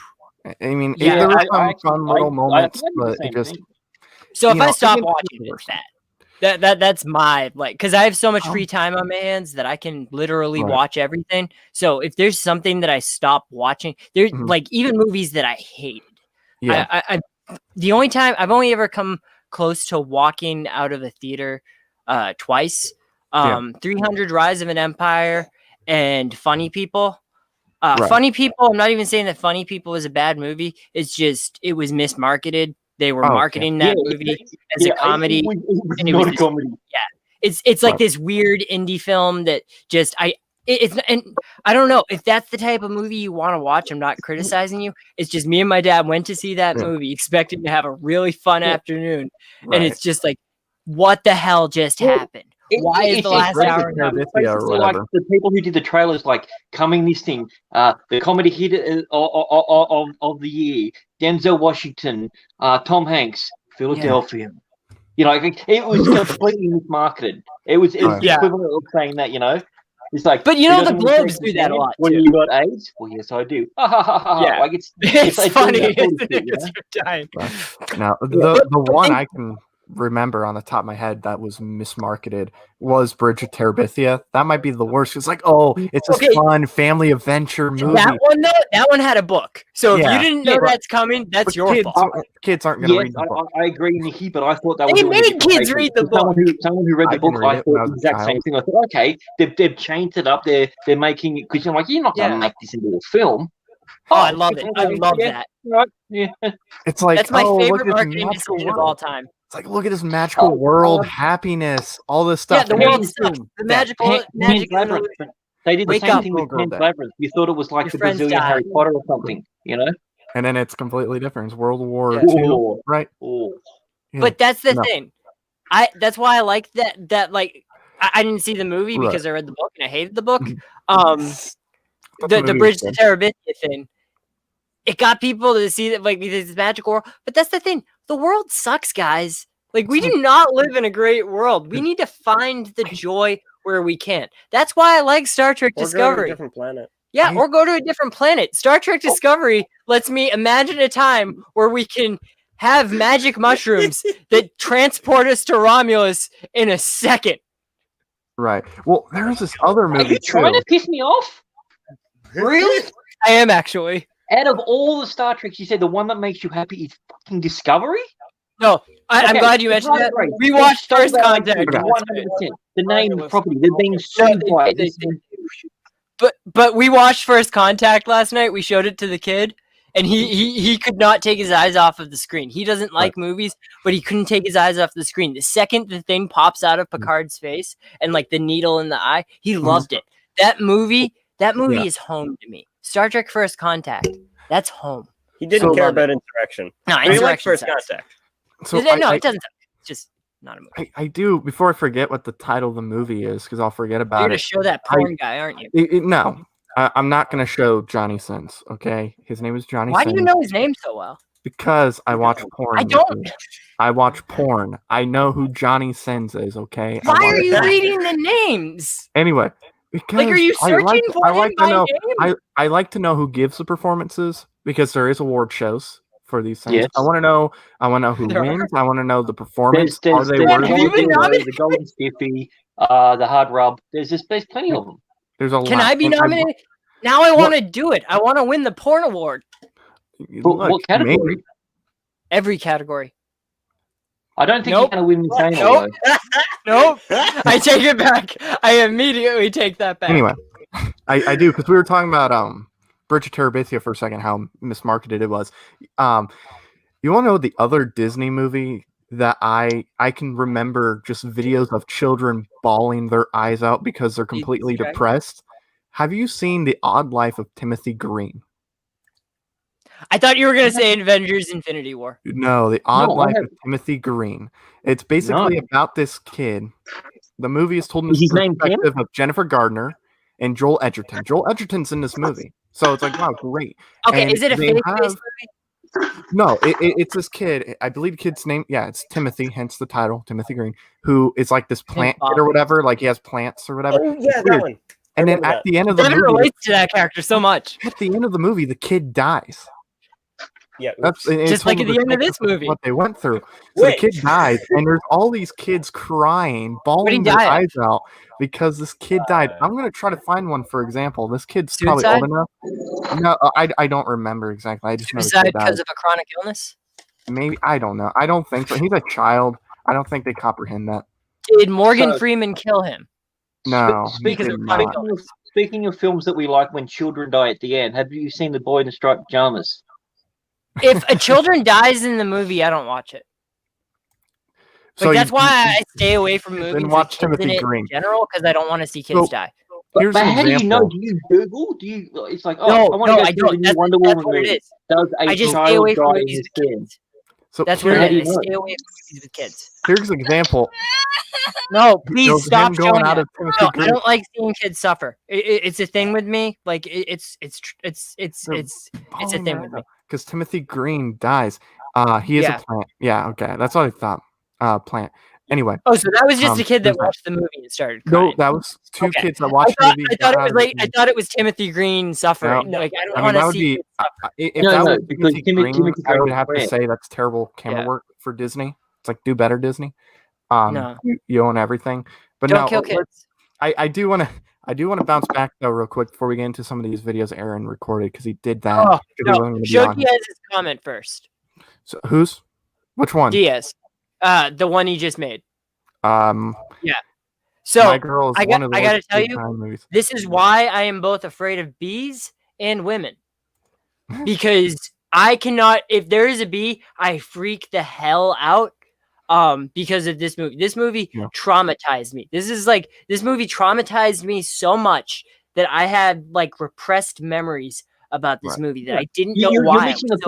I mean, Yeah, there were some fun little moments, but it just. So if I stop again, watching, it's bad. That's my because I have so much free time on my hands that I can literally watch everything. So if there's something that I stop watching, there's like even movies that I hated. Yeah. I the only time I've only ever come close to walking out of a theater twice. 300 Rise of an Empire and Funny People. Funny People, I'm not even saying that Funny People is a bad movie. It's just it was mismarketed. They were marketing that movie as a comedy. It was not a comedy. Yeah. It's like this weird indie film that just it's and I don't know if that's the type of movie you want to watch. I'm not criticizing you. It's just me and my dad went to see that movie expecting to have a really fun afternoon. And it's just like, what the hell just happened? Why is the last hour like the people who did the trailers like coming this thing, the comedy hit of the year, Denzel Washington, Tom Hanks, Philadelphia. It was completely mismarketed. It was the equivalent of saying that, It's like, but the Globes do that a lot. When you got AIDS, well, yes, I do. Yeah, like it's funny, isn't it? Now, the one I can remember on the top of my head that was mismarketed was Bridge of Terabithia. That might be the worst. It's like, it's a fun family adventure movie. That one though, that one had a book. So if you didn't know that's coming, that's your fault. Kids aren't going to read the book. I agree, Nikki, but I thought that was they made kids read the book. Someone who read the book, I thought the exact same thing. I thought, okay, they've changed it up. They're making it because you're like, you're not going to make this into a film. Oh, I love it. I love that. Right? Yeah. It's like that's my favorite marketing decision of all time. It's like, look at this magical world, happiness, all this stuff. Yeah, the world sucks. The magic. They did the same thing with Pan's Labyrinth. You thought it was like the Brazilian Harry Potter or something, And then it's completely different. It's World War II, right? Yeah. But that's the thing. That's why I like that. That like I didn't see the movie because I read the book and I hated the book. The Bridge to Terabithia thing. It got people to see that like this magical world. But that's the thing. The world sucks, guys. Like we do not live in a great world. We need to find the joy where we can. That's why I like Star Trek Discovery. Go to a different planet. Yeah, or go to a different planet. Star Trek Discovery lets me imagine a time where we can have magic mushrooms that transport us to Romulus in a second. Right. Well, there's this other movie. Are you trying to piss me off? Really? I am actually. Out of all the Star Treks, you said the one that makes you happy is fucking Discovery? No, I'm glad you mentioned that. We watched First Contact. 100%. The name of the property, they're being sued by it. But we watched First Contact last night. We showed it to the kid, and he could not take his eyes off of the screen. He doesn't like movies, but he couldn't take his eyes off the screen. The second the thing pops out of Picard's face and like the needle in the eye, he loved it. That movie is home to me. Star Trek First Contact. That's home. He didn't care about Insurrection. No, he liked First Contact. So it doesn't. It's just not a movie. I do. Before I forget what the title of the movie is, because I'll forget about You're going to show that porn guy, aren't you? No, I'm not going to show Johnny Sins. Okay, his name is Johnny. Why Sins. do you know his name so well? Because I watch porn. I don't. I watch porn. I know who Johnny Sins is. Okay. Why are you reading the names? Anyway. Because like, are you searching for him by name? I like to know who gives the performances because there is award shows. for these things. Yes. I want to know who There are. wins. I want to know the performance. There's Are they the worthy? Have you been nominated? the Golden Skippy, the Hard Rub. There's plenty of them. There's a Can lot. I be And nominated? Now I want to do it. I want to win the porn award. But what category? maybe. Every category. I don't think Nope. you're going to win the same. Nope. Nope. I take it back. I immediately take that back. Anyway, I do, because we were talking about Bridge of Terabithia for a second, how mismarketed it was. You want to know the other Disney movie that I can remember just videos of children bawling their eyes out because they're completely Dragon? depressed? Have you seen The Odd Life of Timothy Green? I thought you were going to say Avengers Infinity War. No, The Odd No, I Life have- of Timothy Green. It's basically about this kid. The movie is told in Is the his name Tim? perspective of Jennifer Gardner and Joel Edgerton. Joel Edgerton's in this movie. So it's like, wow, great. Okay, And is it a they faith-based have- movie? No, it's this kid. I believe the kid's name. Yeah, it's Timothy, hence the title, Timothy Green, who is like this plant kid or whatever. Like he has plants or whatever. Oh, yeah, It's that weird. one. And then remember at the end of the Devin movie, relates to that character so much. at the end of the movie, the kid dies. Yeah, That's oops. and it's Just like told at in the end of this perspective movie. what they went through. So Wait. the kid dies, and there's all these kids crying, bawling their die of? eyes out because this kid died. I'm gonna try to find one for example. This kid's probably Suicide? old enough. No, I don't remember exactly. I just know the Suicide kid died. because of a chronic illness? Maybe I don't know. I don't think so. He's a child. I don't think they comprehend that. Did Morgan So- Freeman kill him? No, he Speaking did of, not. speaking of films that we like when children die at the end, have you seen The Boy in the Striped Pajamas? If a children dies in the movie, I don't watch it. So Like, that's you- why I stay away from movies with watch kids Timothy in it Green. in general, because I don't want to see kids So- die. Here's But an how do you know? example. Do you Google? Do you? It's like, oh, No, I want no, to go I see don't. the new That's, Wonder that's Woman what it movie. is. Does a I just stay child away from die in movies this with film? kids. So That's what How it do you is. I know? stay away from movies with kids. here's an example. No, please Of stop him going showing out that. of Timothy No, I Green. don't like seeing kids suffer. It's a thing with me. Like it's a thing with me. Because Timothy Green dies. He is Yeah. a plant. Yeah, okay. That's what I thought. Plant. Anyway, Oh, so that was just a kid that who's that? watched the movie and started crying. no, that was two Okay. kids that watched the movie. I thought it got was out of like the I thought it was Timothy Green suffering. No. Like I don't I mean, want that to would see. be if No, that no, was because Timothy Timothy Green, I would Green have to ran. say that's terrible camera Yeah. work for Disney. It's like do better, Disney. No. You own everything, but Don't no, kill kids. I do want to bounce back though real quick before we get into some of these videos Aaron recorded because he did that. Oh, 'cause he no. wasn't gonna be Show on. Diaz's comment first. So which one? Diaz, the one he just made. So My Girl is I one of the gotta worst tell big you, time movies. this is why I am both afraid of bees and women. Because I cannot, if there is a bee, I freak the hell out because of this movie. This movie Yeah. traumatized me. This movie traumatized me so much that I had like repressed memories about this Right. movie that I didn't know You're why. missing the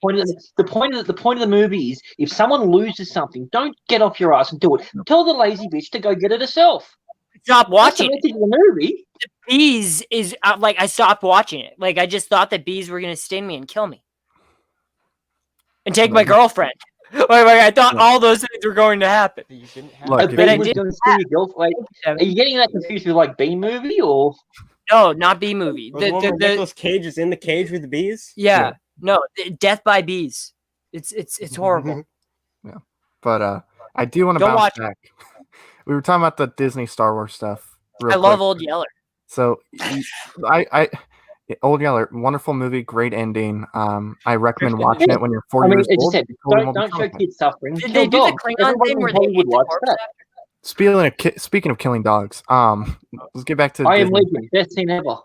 point of the point of the movie is if someone loses something, don't get off your ass and do it. Tell the lazy bitch to go get it herself. Stop watching That's it. the message of the movie. Bees is like I stopped watching it. Like I just thought that bees were gonna sting me and kill me, and take my girlfriend. Like I thought all those things were going to happen. You didn't have Look, A if bee I was did going to steal your girlfriend. Are you getting that confused with like Bee Movie or? No, not bee movie. the one where Nicolas Cage is in the cage with the bees. Yeah, no, Death by Bees. It's horrible. But I do want to Don't bounce watch it. back. We were talking about the Disney Star Wars stuff. real I love quick. Old Yeller. So, Old Yeller, wonderful movie, great ending. I recommend watching it when you're 40 I mean, years as you old. said, You totally won't be don't show confident. kids suffering. Did Kill they do the dogs. Klingon Everyone thing in where they Hollywood ate the likes corpse that. after? Speaking of killing dogs, let's get back to I Am Disney. Legend, best scene ever.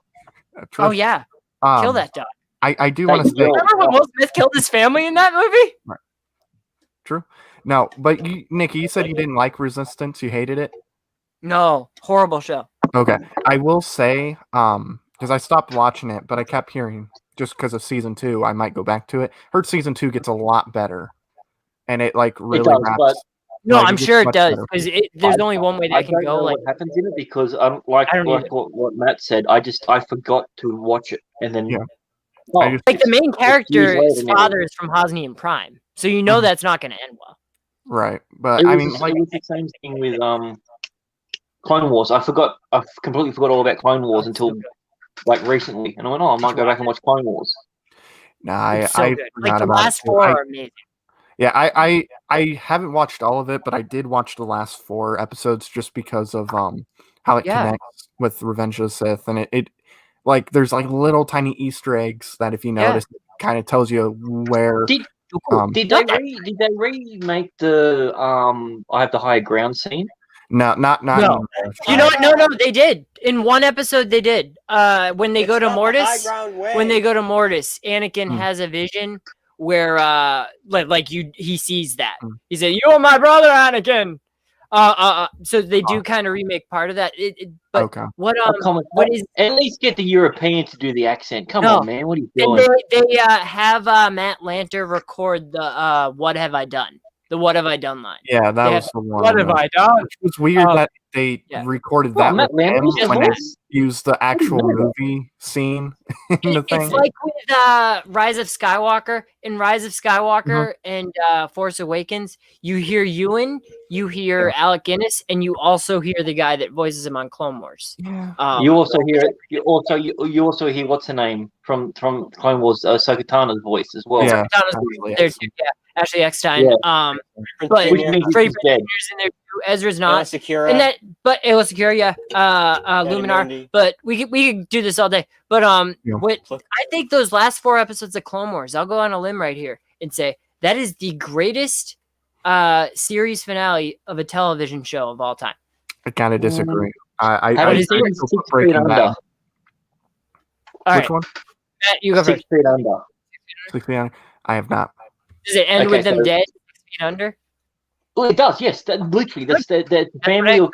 Oh yeah, kill that dog. I do want to Thank say you. Remember when Will Smith killed his family in that movie? true. No, but Nikki, you said you didn't like Resistance. You hated it. No, horrible show. Okay, I will say, because I stopped watching it, but I kept hearing just because of season 2, I might go back to it. Heard season 2 gets a lot better, and it like really does, wraps. but- No, Like, I'm it gets sure it much does better. because there's only one way I that can don't go. know Like what happens in it because like I don't either. what Matt said, I forgot to watch it and then Yeah. Oh, I just- like the main character's later, maybe. father is from Hosnian Prime, so you know that's not going to end well. Right, but it I was, mean, like, it was the same thing with Clone Wars. I completely forgot all about Clone Wars until like recently, and I went, oh, I might go back and watch Clone Wars. Nah, It's so I good. Like forgot the about it last too. 4 are amazing. Yeah, I haven't watched all of it, but I did watch the last 4 episodes just because of how it Yeah. connects with Revenge of the Sith, and it like there's like little tiny Easter eggs that if you Yeah. notice, it kind of tells you where. Did Did they remake the I have the higher ground scene? not No. anymore. You know what? No, they did. In one episode, they did. When they go to Mortis, Anakin has a vision where, he sees that. He said, "You are my brother, Anakin." So they do kind of remake part of that. But Okay. what is at least get the European to do the accent? Come No. on, man, what are you and doing? they have Matt Lanter record the "What have I done?" The "What have I done" line. Yeah, that They was have, the one. "What have I done?" It was weird that they yeah. recorded Well, that Matt with him Lanter's when they voice. used the actual Matter? movie scene in the thing. It's like with Rise of Skywalker. In Rise of Skywalker and Force Awakens, you hear Ewan, you hear Alec Guinness, and you also hear the guy that voices him on Clone Wars. Yeah. You also hear it. You also hear what's her name from Clone Wars, Ahsoka Tano's voice as well. Yeah. Thomas Absolutely. there too, yeah. Ashley Eckstein. Yeah. But Which means Freddie he's dead. Prinze's in there too. Ezra's not. Sakura. And that, but Ayla Secura, yeah. Luminar. Mindy. But we could do this all day. But Yeah. I think those last 4 episodes of Clone Wars, I'll go on a limb right here and say that is the greatest series finale of a television show of all time. I kind of disagree. I Haven't you seen still 6 put Breaking Feet Bad. Under? All Which right, one? Matt, you go 6 first. Feet Under. 6 Feet Under? I have not. Does it end Okay, with them so- dead? 6 feet under? Well, it does. Yes, literally. That's the family of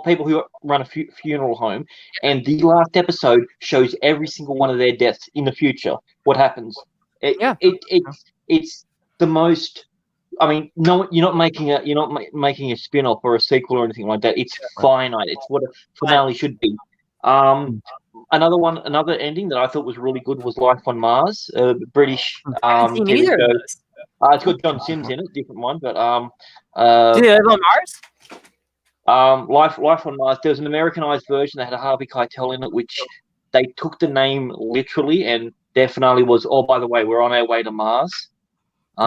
people who run a funeral home, and the last episode shows every single one of their deaths in the future. What happens? It's the most. I mean, no, you're not making a spin-off or a sequel or anything like that. It's finite. It's what a finale should be. Another ending that I thought was really good was Life on Mars, British I haven't seen TV either of show. those. It's got John Sims in it, different one, but Do they live on Mars? Life on Mars. There was an Americanized version that had a Harvey Keitel in it, which they took the name literally, and their finale was, "Oh, by the way, we're on our way to Mars." That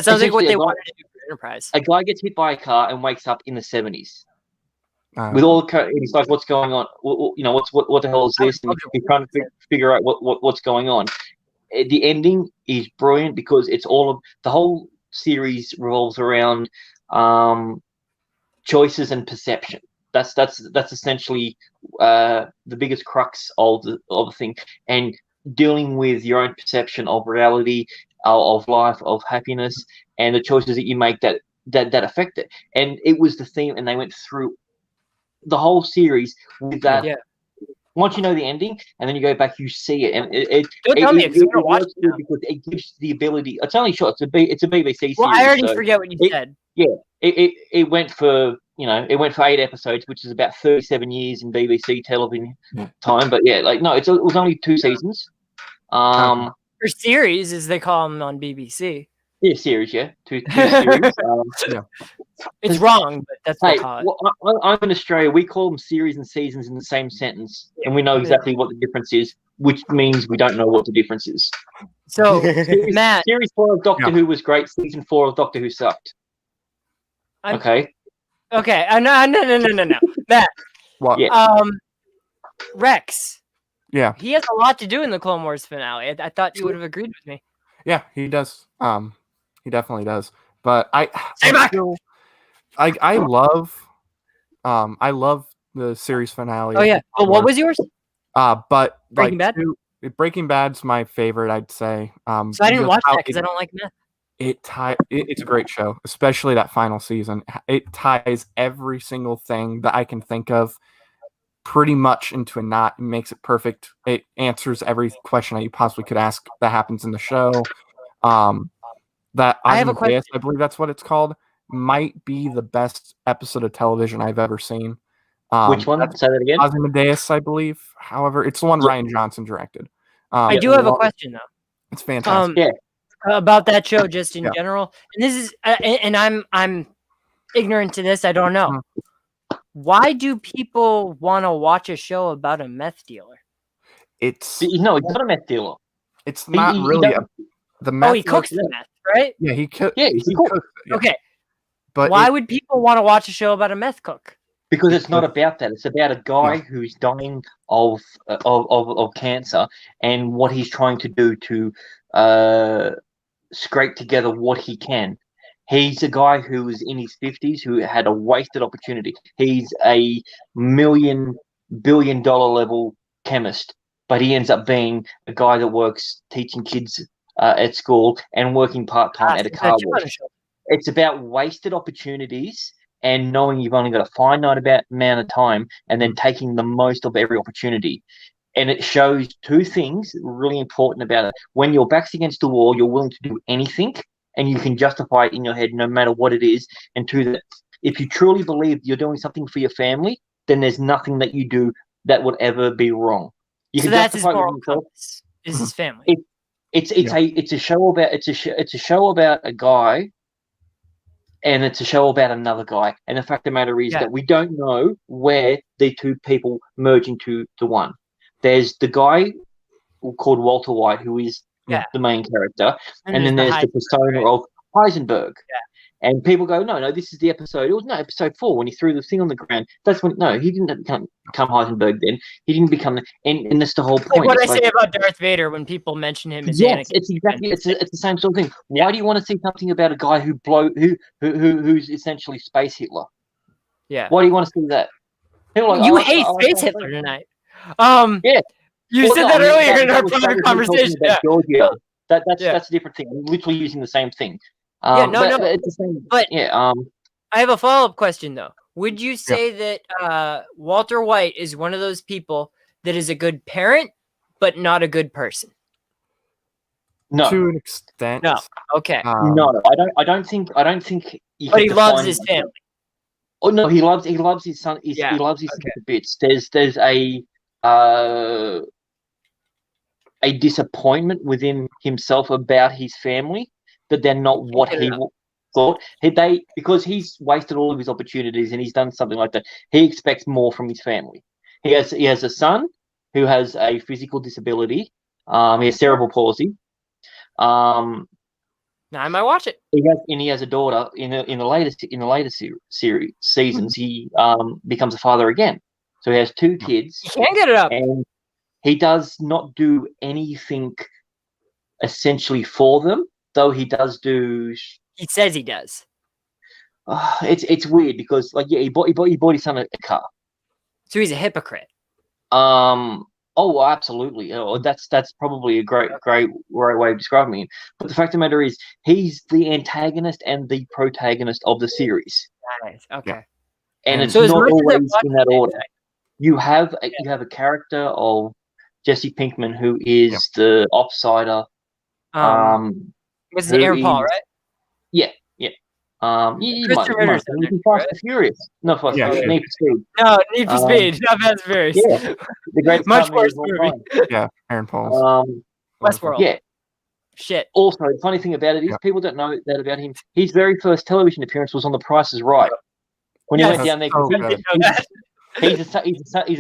sounds like what essentially, they wanted to do for Enterprise. A guy gets hit by a car and wakes up in the 70s. With all the he's like, "What's going on? What the hell is this?" And he's trying to figure out what's going on. The ending is brilliant because it's all of the whole series revolves around choices and perception. That's essentially the biggest crux of the thing, and dealing with your own perception of reality, of life, of happiness, and the choices that you make that affect it. And it was the theme, and they went through the whole series with that. Yeah. Once you know the ending, and then you go back, you see it, and Don't tell me, 'cause I'm gonna watch works good because it gives the ability. It's only short. It's a BBC series. Well, I already so forget what you said. it went for 8 episodes, which is about 37 years in BBC television time. But yeah, it was only 2 seasons. Or series, as they call them on BBC. Yeah, series. Yeah, two series. Yeah. It's wrong, but that's what Hey, they call it. well, I'm in Australia. We call them series and seasons in the same sentence, and we know exactly what the difference is, which means we don't know what the difference is. So, Matt, Series 4 of Doctor Who was great. Season 4 of Doctor Who sucked. Okay. Okay, no. Matt, What? Yeah. Rex. Yeah. He has a lot to do in the Clone Wars finale. I thought you would have agreed with me. Yeah, he does. He definitely does. But I love the series finale. Oh yeah. But what was yours? But Breaking Bad? Breaking Bad's my favorite, I'd say. So I didn't just watch how that because I don't like math. It's a great show, especially that final season. It ties every single thing that I can think of pretty much into a knot and makes it perfect. It answers every question that you possibly could ask that happens in the show. That I have a question. I believe that's what it's called, might be the best episode of television I've ever seen. Which one? Say that again. Ozymandias, I believe. However, it's the one Ryan Johnson directed. I do have a question though. It's fantastic. About that show, just in general, and this is, and I'm ignorant to this. I don't know. Why do people want to watch a show about a meth dealer? It's not a meth dealer. It's not he really does- the meth. Oh, he cooks the meth, right? Yeah, he cooks. Yeah, he's a cook. Yeah. Okay. But Why would people want to watch a show about a meth cook? Because it's not about that. It's about a guy who's dying of cancer and what he's trying to do to scrape together what he can. He's a guy who was in his 50s who had a wasted opportunity. He's a billion-dollar level chemist, but he ends up being a guy that works teaching kids at school and working part-time at a car wash. It's about wasted opportunities and knowing you've only got a finite amount of time and then taking the most of every opportunity. And it shows two things really important about it. When your back's against the wall, you're willing to do anything and you can justify it in your head no matter what it is. And two, that if you truly believe you're doing something for your family, then there's nothing that you do that would ever be wrong. You So can that's his justify it moral with yourself. compass. Is his family. It's a show about a guy, and it's a show about another guy. And the fact of the matter is that we don't know where the two people merge into the one. There's the guy called Walter White, who is the main character, and then there's the persona of Heisenberg. Yeah. And people go, no, this is the episode. It was episode 4 when he threw the thing on the ground. That's when he didn't become Heisenberg then. He didn't become, and that's the whole point. Like what I say about Darth Vader when people mention him as Anakin. It's exactly it's the same sort of thing. Why do you want to see something about a guy who's essentially space Hitler? Yeah. Why do you want to see that? You hate space Hitler tonight. Yeah. You said that earlier in our private conversation. Yeah. That's a different thing. I'm literally using the same thing. It's the same. But I have a follow-up question though. Would you say that Walter White is one of those people that is a good parent, but not a good person? No. To an extent. No. Okay. No. I don't think. You but can he loves define his it. family. Oh no, he loves his son. He loves his son to bits. There's a disappointment within himself about his family that they're not what he thought. Because he's wasted all of his opportunities and he's done something like that. He expects more from his family. He has a son who has a physical disability. He has cerebral palsy. Now I might watch it. He has a daughter. In the later seasons, he becomes a father again. So he has 2 kids. You can't get it up. And he does not do anything essentially for them, though he does do. He says he does. It's weird because he bought his son a car. So he's a hypocrite. Oh, absolutely. That's probably a great way of describing him. But the fact of the matter is, he's the antagonist and the protagonist of the series. Nice. Okay. And it's so not always in that order. You have a character of Jesse Pinkman who is the offsider. Was it Aaron Paul, right? Yeah. You might be Fast and Furious. No, Fast and Furious. Need for Speed. No, Need for Speed. Not Fast and Furious. Yeah, the greatest much worse movie. Yeah, Aaron Paul. Westworld. Yeah. Shit. Also, the funny thing about it is people don't know that about him. His very first television appearance was on The Price is Right. When he went down there, he's a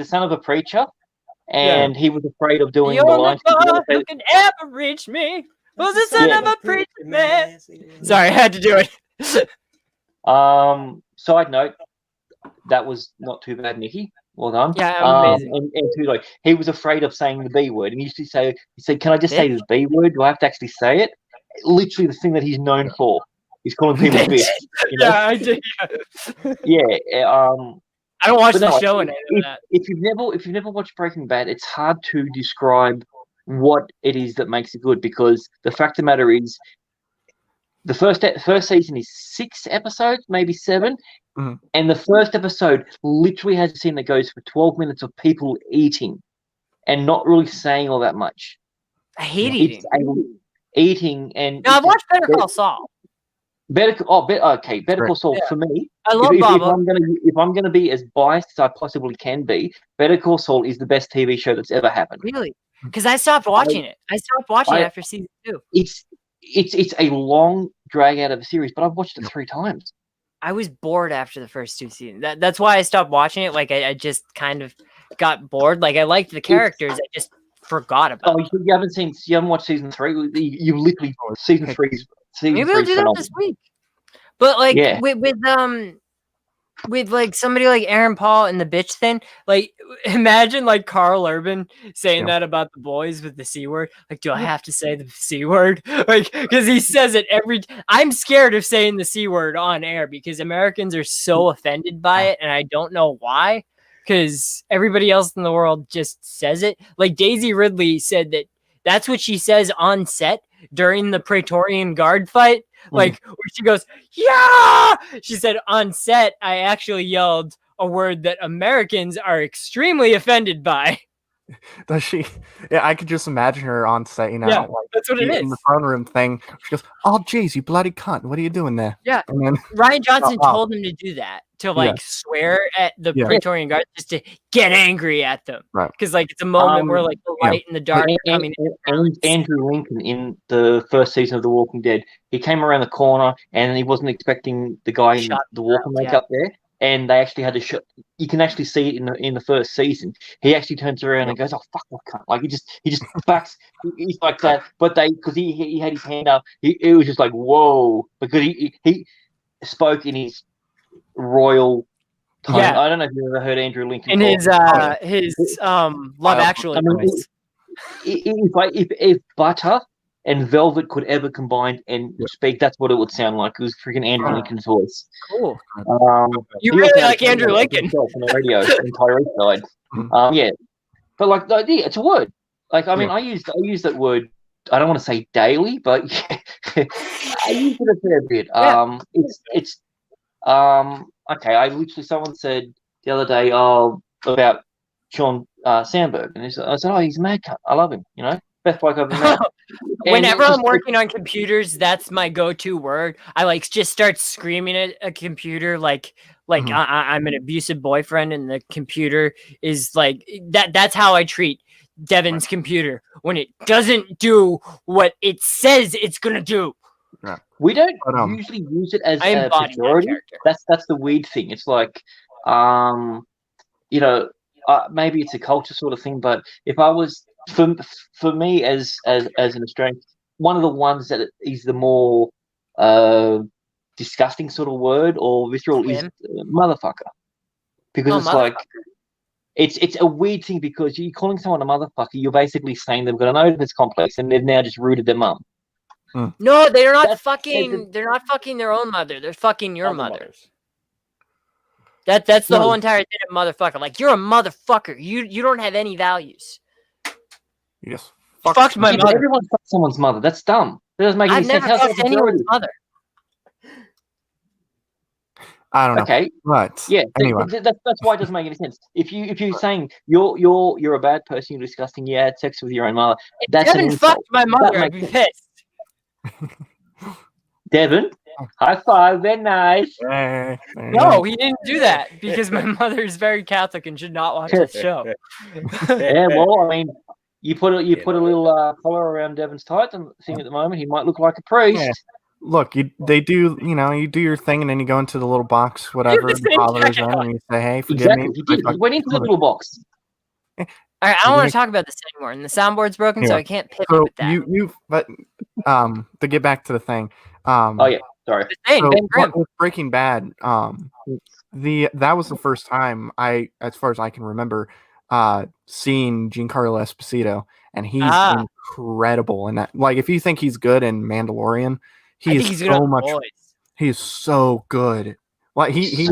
son of a preacher, and he was afraid of doing the line. You can ever reach me. Was the son of a preacher man. Sorry, I had to do it. Side note, that was not too bad, Nikki. Well done. Yeah, amazing. And too, he was afraid of saying the B word, and he used to say, "Can I just say the B word? Do I have to actually say it?" Literally, the thing that he's known for is calling people bitch. Yeah, I did. Yeah. I don't watch the show and that. If you've never watched Breaking Bad, it's hard to describe what it is that makes it good, because the fact of the matter is, the first season is 6 episodes, maybe 7, and the first episode literally has a scene that goes for 12 minutes of people eating and not really saying all that much. I hate eating. Eating and. No, I've watched Better Call Saul. Better Call Saul for me. I love Bob. If I'm gonna be as biased as I possibly can be, Better Call Saul is the best TV show that's ever happened. Really? Because I stopped watching it. I stopped watching it after season 2. It's a long drag out of the series, but I've watched it 3 times. I was bored after the first 2 seasons. That's why I stopped watching it. I just kind of got bored. I liked the characters. I just forgot about. Oh, you haven't watched season 3? You literally season 3 is Maybe I'll do that phenomenal. this week. But like Yeah. with like somebody like Aaron Paul and the bitch thing, like imagine like Carl Urban saying that about the boys with the C word. Like, do I have to say the C word? Like, because he says it I'm scared of saying the C word on air because Americans are so offended by it, and I don't know why. Because everybody else in the world just says it. Like Daisy Ridley said that's what she says on set during the Praetorian Guard fight. Like where she goes, yeah! She said on set, I actually yelled a word that Americans are extremely offended by. Does she? Yeah, I could just imagine her on set, like that's what it in is. the throne room thing. She goes, "Oh, jeez, you bloody cunt! What are you doing there?" Yeah, and then Ryan Johnson told him to do that, to like swear at the Praetorian Guard, just to get angry at them, right? Because like it's a moment where like the light and the dark are coming. Andrew Lincoln in the first season of The Walking Dead, he came around the corner and he wasn't expecting the guy in the walking makeup there. And they actually had to show. You can actually see it in the first season. He actually turns around and goes, "Oh fuck that cunt!" Like he just backs. He's like that. But because he had his hand up, it was just like whoa, because he spoke in his royal tone. Yeah. I don't know if you ever heard Andrew Lincoln in talk. his Love Actually. If if Butter and Velvet could ever combine and speak, that's what it would sound like. It was freaking Andrew Lincoln's voice. Cool. You really like Andrew Lincoln on the radio and Tyrese side. Yeah, but like it's a word. Like I mean, I use that word. I don't want to say daily, but I use it a fair bit. It's okay. Someone said the other day, about Sean Sandberg, and I said, "Oh, he's a mad cunt. I love him. Best bloke I've ever met." Whenever I'm working on computers, that's my go-to word. I like just start screaming at a computer like I'm an abusive boyfriend, and the computer is like that. That's how I treat Devin's computer when it doesn't do what it says it's gonna do. Right. We don't usually use it as a pejorative. That's the weird thing. It's like, maybe it's a culture sort of thing. But if I was for me as an Australian, one of the ones that is the more disgusting sort of word or visceral is motherfucker, because it's like it's a weird thing because you're calling someone a motherfucker. You're basically saying they've got an Oedipus complex and they've now just rooted their mum. No, they're not fucking. They're not fucking their own mother. They're fucking your mother. That's the whole entire thing of motherfucker. Like you're a motherfucker. You don't have any values. You just fucked my mother. Everyone fucks someone's mother. That's dumb. That doesn't make any sense. I've never fucked anyone's mother. I don't know. Okay, but anyway, that's why it doesn't make any sense. If you're saying you're a bad person, you're disgusting, you had sex with your own mother. That's an insult. Fucked my mother. I'd be pissed. Devin, high five. Very nice. No, he didn't do that because my mother is very Catholic and should not watch this show. Yeah, well, I mean, you put a little collar around Devin's tights and thing at the moment. He might look like a priest. Yeah. Look, you do your thing, and then you go into the little box, whatever, the father's in, and you say, "Hey, forgive me." He went into the little box. All right, I don't want to talk about this anymore, and the soundboard's broken, so I can't pivot with that. But to get back to the thing. Sorry. With Breaking Bad, that was the first time as far as I can remember, seeing Giancarlo Esposito, and he's incredible in that. Like, if you think he's good in Mandalorian, he's so much. He's so good. Like he's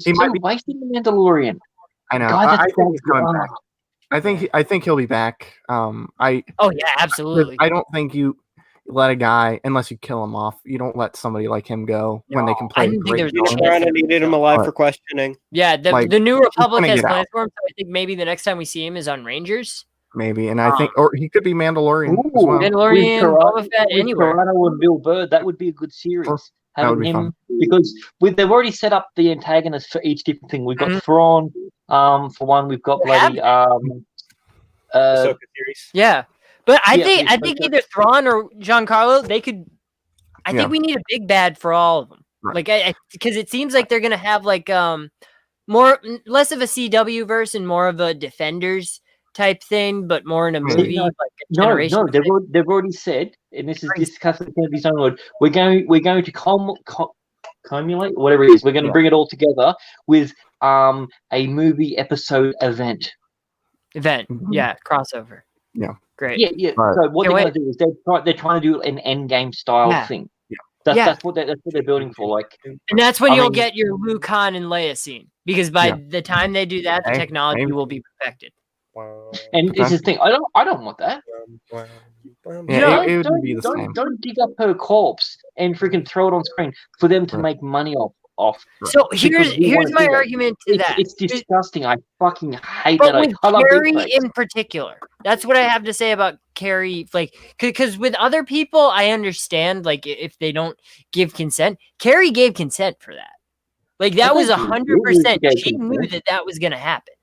might be wasting the Mandalorian. I know. I think he's coming back. I think he'll be back. Absolutely. I don't think you let a guy, unless you kill him off, you don't let somebody like him go when they can play. You needed him alive for questioning. Yeah, the New Republic has plans for him, so I think maybe the next time we see him is on Rangers. Maybe, and I think, or he could be Mandalorian as well. Mandalorian, Boba Fett, anywhere. Toronto and Bill Burr, that would be a good series. Having him, because they've already set up the antagonists for each different thing. We've got Thrawn, for one. We've got bloody series. Yeah, but I think either Thrawn or Giancarlo, they could. I think we need a big bad for all of them. Right. Like, because it seems like they're gonna have like less of a CW verse and more of a Defenders type thing, but more in a No, movie, no, like a No, generation. they've already said, and this is Crazy. discussed in his own word. We're going to cumulate whatever it is. We're going to bring it all together with a movie episode event. Crossover. Yeah. Great. Yeah. Right. So what Can't they're going to do is they're trying to do an Endgame style Yeah. thing. Yeah. That's what they're building for. Like, And that's when I you'll mean- get your Luke, Han, and Leia scene. Because by the time they do that, the Hey, technology maybe. will be perfected. and this is the thing. I don't want that. Yeah, it would be the same. Don't dig up her corpse and freaking throw it on screen for them to make money off. So Because we here's wanna my do that. argument to that. It's disgusting. I fucking hate But that. with I love Carrie deepfakes. in particular, that's what I have to say about Carrie. Like, because with other people, I understand, like, if they don't give consent. Carrie gave consent for that. Like, that was 100%. She knew that was going to happen.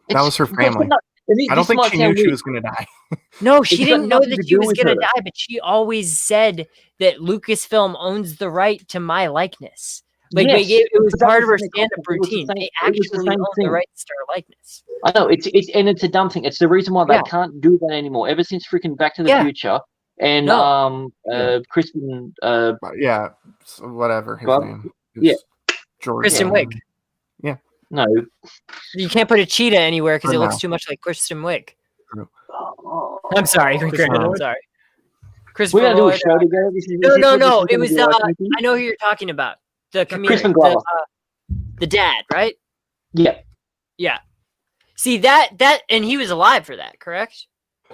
That was her family. I don't think she knew she was going to die. No, she It's got didn't know nothing that to she do was with going to her. die, but she always said that Lucasfilm owns the right to my likeness. Like, Yes, it was but that part of her wasn't the stand-up concept. It was the routine. same- They it was the actually same own thing. the right to her likeness. I know it's a dumb thing. It's the reason why they Yeah. can't do that anymore. Ever since freaking Back to the Yeah. Future and Kristen Yeah, so whatever his Bob? name. Yeah. George. Kristen Wiig. no. You can't put a cheetah anywhere because Or it looks no. too much like Kristen Wiig. True. I'm sorry, Grant. I'm Lloyd? sorry. We're Christopher gonna do a Lloyd. show together. This is, No. this is what It we're gonna was. do, right, Timothy? I know who you're talking about. The Crispin comedian. Glover. The dad, right? Yeah. Yeah. See that, and he was alive for that, correct?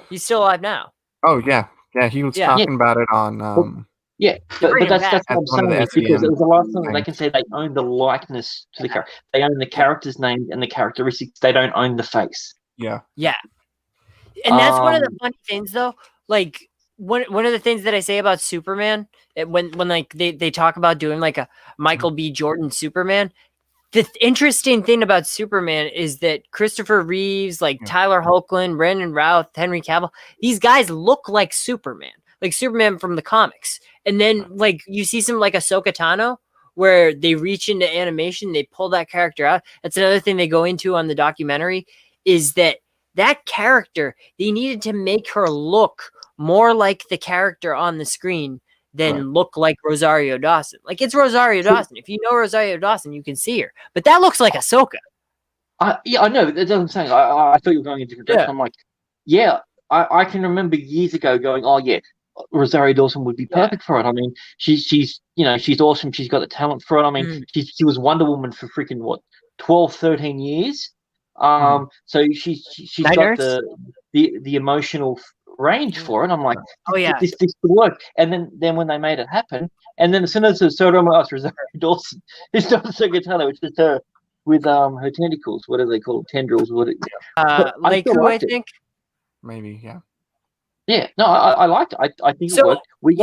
He's still alive now. Oh yeah, he was Yeah. talking about it on. Yeah, bring but him that's back. what I'm That's one of saying. the Is because it was the last thing they things. can say they own the likeness to the character. They own the character's name and the characteristics. They don't own the face. Yeah. And that's one of the funny things, though. Like one of the things that I say about Superman, when like they talk about doing like a Michael B. Jordan Superman. The interesting thing about Superman is that Christopher Reeves, like Tyler Hoechlin, Brandon Routh, Henry Cavill, these guys look like Superman from the comics. And then like you see some like Ahsoka Tano, where they reach into animation, they pull that character out. That's another thing they go into on the documentary is that character, they needed to make her look more like the character on the screen than look like Rosario Dawson. Like, it's Rosario Dawson. If you know Rosario Dawson, you can see her. But that looks like Ahsoka. Yeah, I know. That's what I'm saying. I thought you were going in a different direction. Yeah. I'm like, yeah, I can remember years ago going, oh yeah, Rosario Dawson would be perfect for it. I mean, she's awesome. She's got the talent for it. I mean, she was Wonder Woman for freaking 12, 13 years. So she's got the emotional range for it. I'm like, this could work. And then when they made it happen, and then as soon as it's Rosario Dawson, it's not Secretano, it's just her with her tentacles. What do they call them? Tendrils? Like who I think? Maybe, yeah. Yeah, no, I liked it. I think it worked. We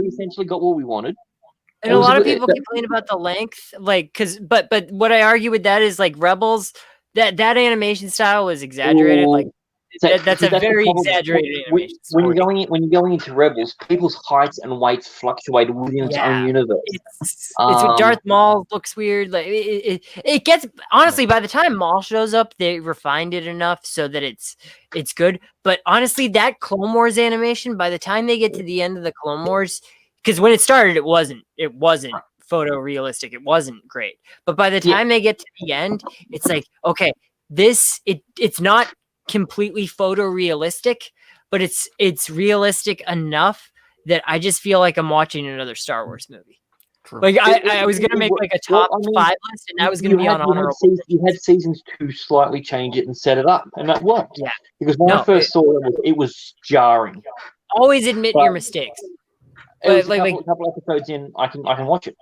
essentially got what we wanted. And a lot of people complain about the length, like, but what I argue with that is like Rebels, that animation style was exaggerated. Like that's a very exaggerated animation. When you're going into Rebels, people's heights and weights fluctuate within its own universe. It's with Darth Maul looks weird. Like it gets, honestly, by the time Maul shows up, they refined it enough so that it's good. But honestly, that Clone Wars animation, by the time they get to the end of the Clone Wars, because when it started, it wasn't photorealistic. It wasn't great. But by the time they get to the end, it's like, okay, it's not completely photorealistic, but it's realistic enough that I just feel like I'm watching another Star Wars movie. True. Like I was gonna make like a top 5 list, and that was gonna be on honorable. You had seasons to slightly change it and set it up, and that worked. Yeah, because when I first saw it was jarring. Always admit your mistakes. But a couple episodes in, I can watch it.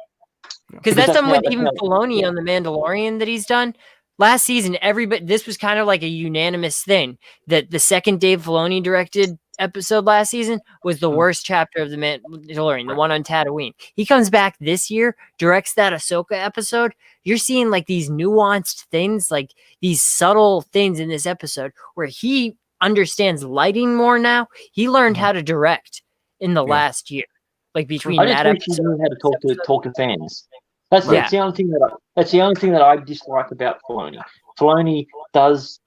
Because that's done with even Filoni on The Mandalorian that he's done. Last season, this was kind of like a unanimous thing that the second Dave Filoni directed episode last season was the worst chapter of The Mandalorian, the one on Tatooine. He comes back this year, directs that Ahsoka episode. You're seeing like these nuanced things, like these subtle things in this episode where he understands lighting more now. He learned how to direct in the last year, like between that episode. He knew how to talk to fans. That's the only thing that I dislike about Filoni. Filoni does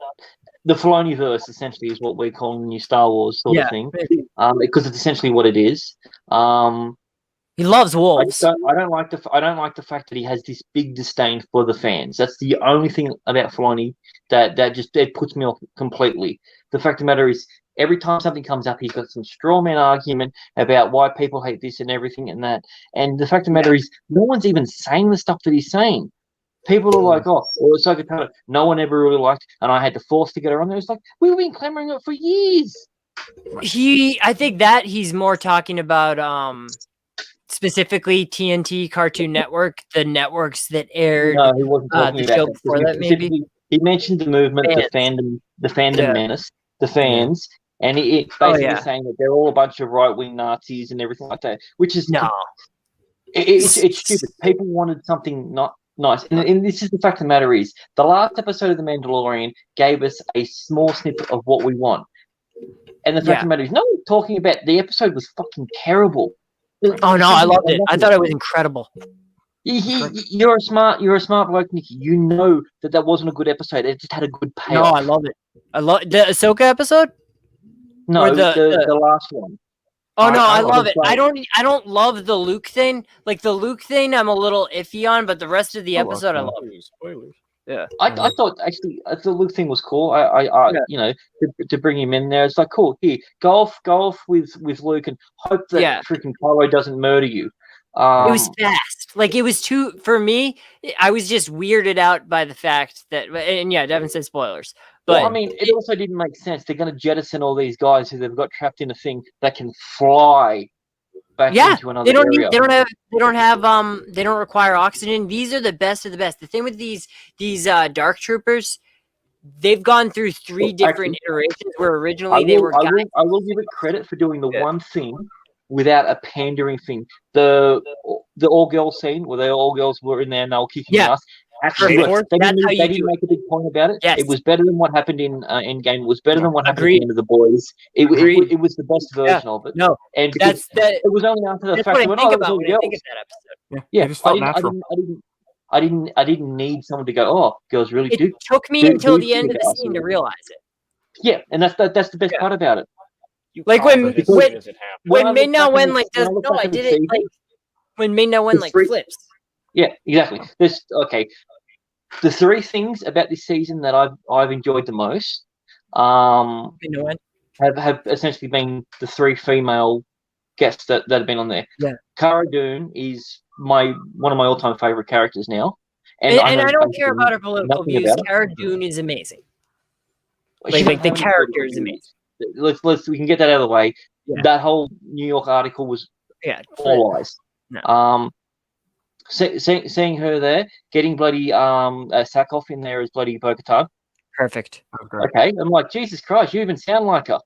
the Filoniverse essentially is what we're calling the new Star Wars sort of thing, maybe. because it's essentially what it is. He loves wolves. I don't like the fact that he has this big disdain for the fans. That's the only thing about Filoni that just it puts me off completely. The fact of the matter is, every time something comes up, he's got some straw man argument about why people hate this and everything and that. And the fact of the matter is, no one's even saying the stuff that he's saying. People are like, oh, well, it's Ahsoka Tano. No one ever really liked, and I had to force to get her on there. It's like, we've been clamoring it for years. I think that he's more talking about specifically TNT Cartoon Network, the networks that aired No, he wasn't talking the about show that. before that, maybe. He mentioned the movement, Fans. the fandom menace, the fans, and it basically saying that they're all a bunch of right-wing Nazis and everything like that, which is it's stupid. People wanted something not nice, and this is the fact of the matter is, the last episode of The Mandalorian gave us a small snippet of what we want, and the fact of the matter is, no one's talking about the episode was fucking terrible. Oh no, I loved it. I thought it was incredible. You're a smart bloke, Nicky. You know that wasn't a good episode. It just had a good payoff. No, I love it. I love the Ahsoka episode. No, or the last one. Oh no, I love it. I don't love the Luke thing. Like the Luke thing, I'm a little iffy on, but the rest of the episode, I love it. Spoilers. Yeah, I thought actually the Luke thing was cool. I you know, to bring him in there, it's like cool. Here, golf with Luke, and hope that freaking Kylo doesn't murder you. It was fast. Like it was too for me. I was just weirded out by the fact that, and Devin said spoilers. But well, I mean, it also didn't make sense. They're going to jettison all these guys who they've got trapped in a thing that can fly back into another area. They don't require oxygen. These are the best of the best. The thing with these dark troopers, they've gone through three different iterations where originally they were. I will give it credit for doing the one thing without a pandering thing. The all girls scene where the all girls were in there and they were kicking ass. Actually, they didn't make a big point about it. Yes. It was better than what happened in Endgame. It was better than what happened at the end of The Boys. It was the best version of it. No, and it was only after the fact when I think about that episode. Yeah, just felt natural. I didn't need someone to go, oh, girls really do. It took me until the end of the scene to realize it. Yeah, and that's the best part about it. Like when Ming-Na Wen like does no, I did it like when Ming-Na Wen like flips. Yeah, exactly. The three things about this season that I've enjoyed the most have essentially been the three female guests that have been on there. Yeah. Cara Dune is one of my all-time favorite characters now. And I don't care about her political views. Cara Dune is amazing. Like the character is amazing. We can get that out of the way. Yeah. That whole New York article was all lies. No. Seeing her there, getting bloody Sackhoff in there as bloody Bo-Katan. Perfect. Okay, I'm like, Jesus Christ, you even sound like her.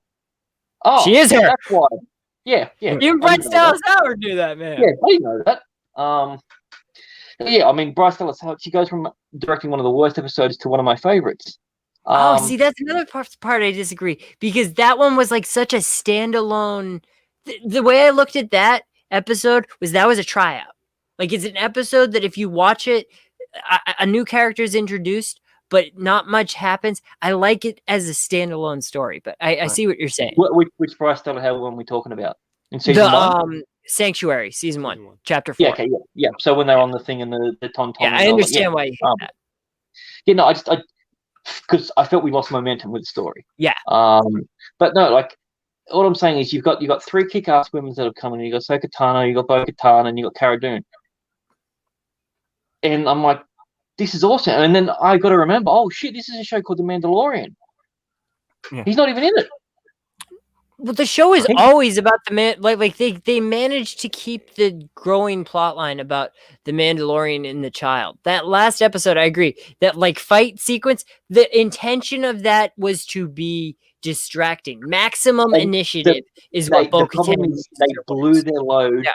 Oh, she is her. That's why. Yeah. Even Bryce Dallas Howard knew that, man. Yeah, I didn't know that. Yeah, I mean, Bryce Dallas Howard, she goes from directing one of the worst episodes to one of my favorites. See, that's another part I disagree, because that one was like such a standalone. The way I looked at that episode was a tryout. Like it's an episode that if you watch it, a new character is introduced, but not much happens. I like it as a standalone story, but I see what you're saying. Which Bryce Dallas Howard one are we talking about? In season 1? Sanctuary, season 1, chapter 4. Yeah, okay, yeah. So when they're on the thing and the Tom. Yeah, I understand why you hate that. Yeah, no, I because I felt we lost momentum with the story. Yeah. But no, like what I'm saying is you've got three kick-ass women that have come in. You got Ahsoka Tano, you got Bo-Katan, and you got Cara Dune. And I'm like, this is awesome. And then I got to remember, oh shit, this is a show called The Mandalorian. Yeah. He's not even in it. Well, the show is always about the man. Like they managed to keep the growing plot line about the Mandalorian and the child. That last episode, I agree. That like fight sequence, the intention of that was to be distracting. Maximum initiative is what Bo-Katan. They blew their load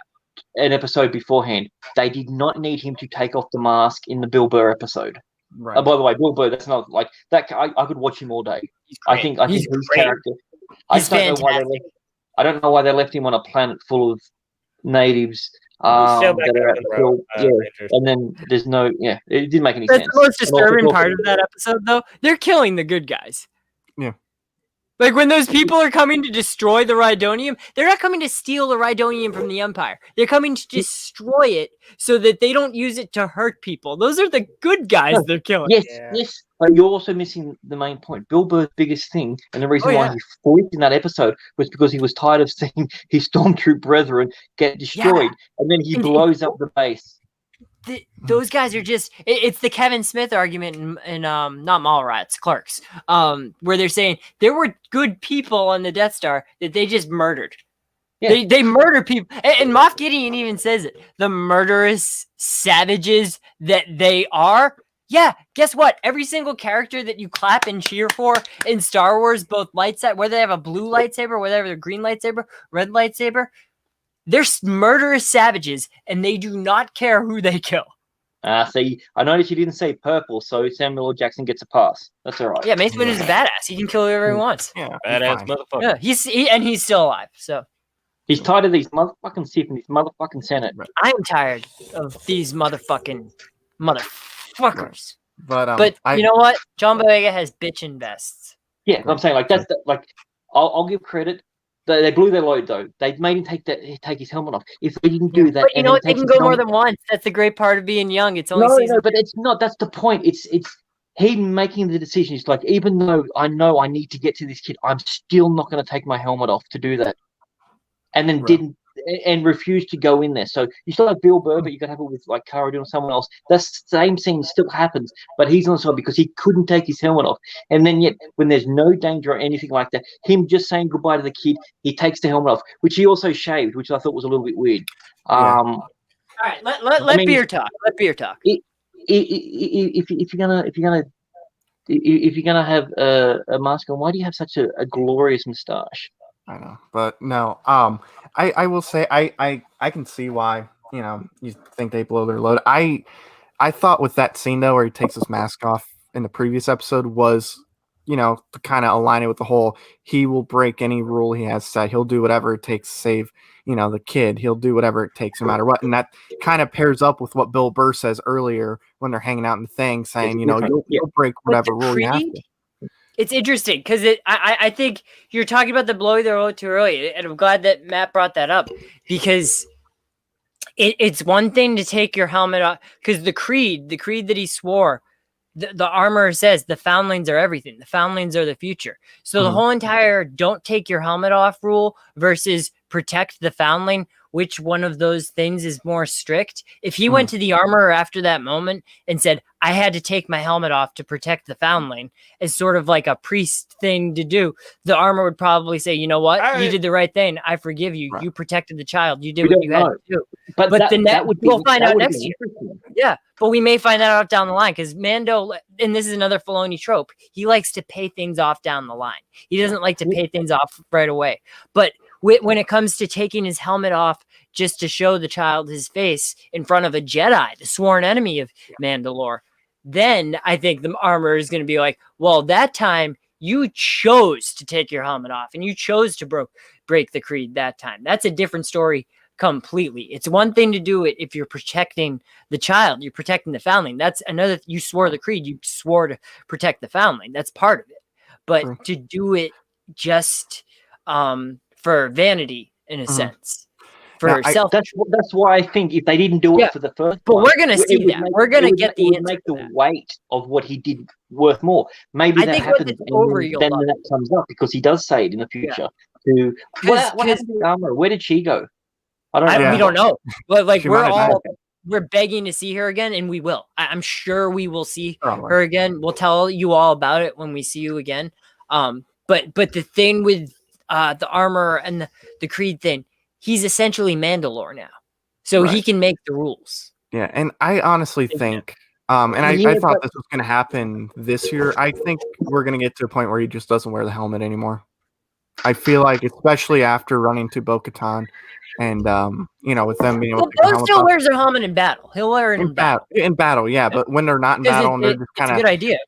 an episode beforehand. They did not need him to take off the mask in the Bill Burr episode. Right. By the way, Bill Burr, that's not like that. I could watch him all day. I think his character. I don't know why they left him on a planet full of natives. And then there's it didn't make any sense. That's the most disturbing part of that episode, though. They're killing the good guys. Like when those people are coming to destroy the Rhydonium, they're not coming to steal the Rhydonium from the Empire. They're coming to destroy it so that they don't use it to hurt people. Those are the good guys they're killing. Yes, yes. But you're also missing the main point. Bill Burr's biggest thing, and the reason why he fought in that episode was because he was tired of seeing his stormtroop brethren get destroyed, and then he blows up the base. Those guys are just—it's the Kevin Smith argument in not Mallrats, Clerks, where they're saying there were good people on the Death Star that they just murdered. Yeah. They murder people, and Moff Gideon even says it: the murderous savages that they are. Yeah, guess what? Every single character that you clap and cheer for in Star Wars, both lightsaber, whether they have a blue lightsaber, whether they have a green lightsaber, red lightsaber. They're murderous savages, and they do not care who they kill. See, I noticed you didn't say purple, so Samuel L. Jackson gets a pass. That's all right. Yeah, Mace Windu's a badass. He can kill whoever he wants. Yeah, badass motherfucker. Yeah, he's still alive. So he's tired of these motherfucking Sith and this motherfucking Senate. I'm tired of these motherfuckers. But you know what? John Boyega has bitchin' vests. Yeah, I'm saying I'll give credit. They blew their load though. They made him take his helmet off. If they didn't do that, but you know what? They can go more than once. That's the great part of being young. It's only no, but it's not. That's the point. It's him making the decision. It's like, even though I know I need to get to this kid, I'm still not going to take my helmet off to do that. And then refused to go in there. So you still have Bill Burr, but you got to have it with like Cara Dune or someone else. That same scene still happens, but he's on the side because he couldn't take his helmet off. And then yet, when there's no danger or anything like that, him just saying goodbye to the kid, he takes the helmet off, which he also shaved, which I thought was a little bit weird. All right, let beer talk. Let beer talk. If you're gonna have a mask on, why do you have such a glorious moustache? I know, but no. I will say I can see why you think they blow their load. I thought with that scene though where he takes his mask off in the previous episode was to kind of align it with the whole he will break any rule he has set. He'll do whatever it takes to save the kid. He'll do whatever it takes no matter what, and that kind of pairs up with what Bill Burr says earlier when they're hanging out in the thing, saying you'll break whatever rule you have to. It's interesting because I think you're talking about the blowing their load too early, and I'm glad that Matt brought that up because it's one thing to take your helmet off because the creed that he swore, the armor says the foundlings are everything. The foundlings are the future. So the whole entire don't take your helmet off rule versus protect the foundling, which one of those things is more strict? If he went to the armorer after that moment and said, I had to take my helmet off to protect the foundling, as sort of like a priest thing to do, the armorer would probably say, you know what? You did the right thing. I forgive you. Right. You protected the child. You did what you had to do. But we'll find out next year. Yeah, but we may find that out down the line because Mando, and this is another Filoni trope, he likes to pay things off down the line. He doesn't like to pay things off right away. But when it comes to taking his helmet off just to show the child his face in front of a Jedi, the sworn enemy of Mandalore, then I think the armor is going to be like, well, that time you chose to take your helmet off and you chose to break the creed that time. That's a different story completely. It's one thing to do it if you're protecting the child, you're protecting the foundling. That's another, you swore the creed, you swore to protect the foundling. That's part of it. But to do it just for vanity, in a sense, for self. That's why I think if they didn't do it for the first, but we're gonna see that. We're gonna get the answer. Make the weight of what he did worth more. Maybe that happens, and then that comes up because he does say it in the future. What happened to the armor? Where did she go? I don't know. We don't know. But like we're begging to see her again, and we will. I'm sure we will see her again. We'll tell you all about it when we see you again. But the thing with the armor and the creed thing, he's essentially Mandalore now, so he can make the rules. Yeah, and I honestly think, and I thought this was going to happen this year. I think we're going to get to a point where he just doesn't wear the helmet anymore. I feel like, especially after running to Bo-Katan, and with them being able to Bo still wears their helmet in battle. He'll wear it in battle. In battle, yeah, but when they're not in battle, and they're just kind of. It's a good idea.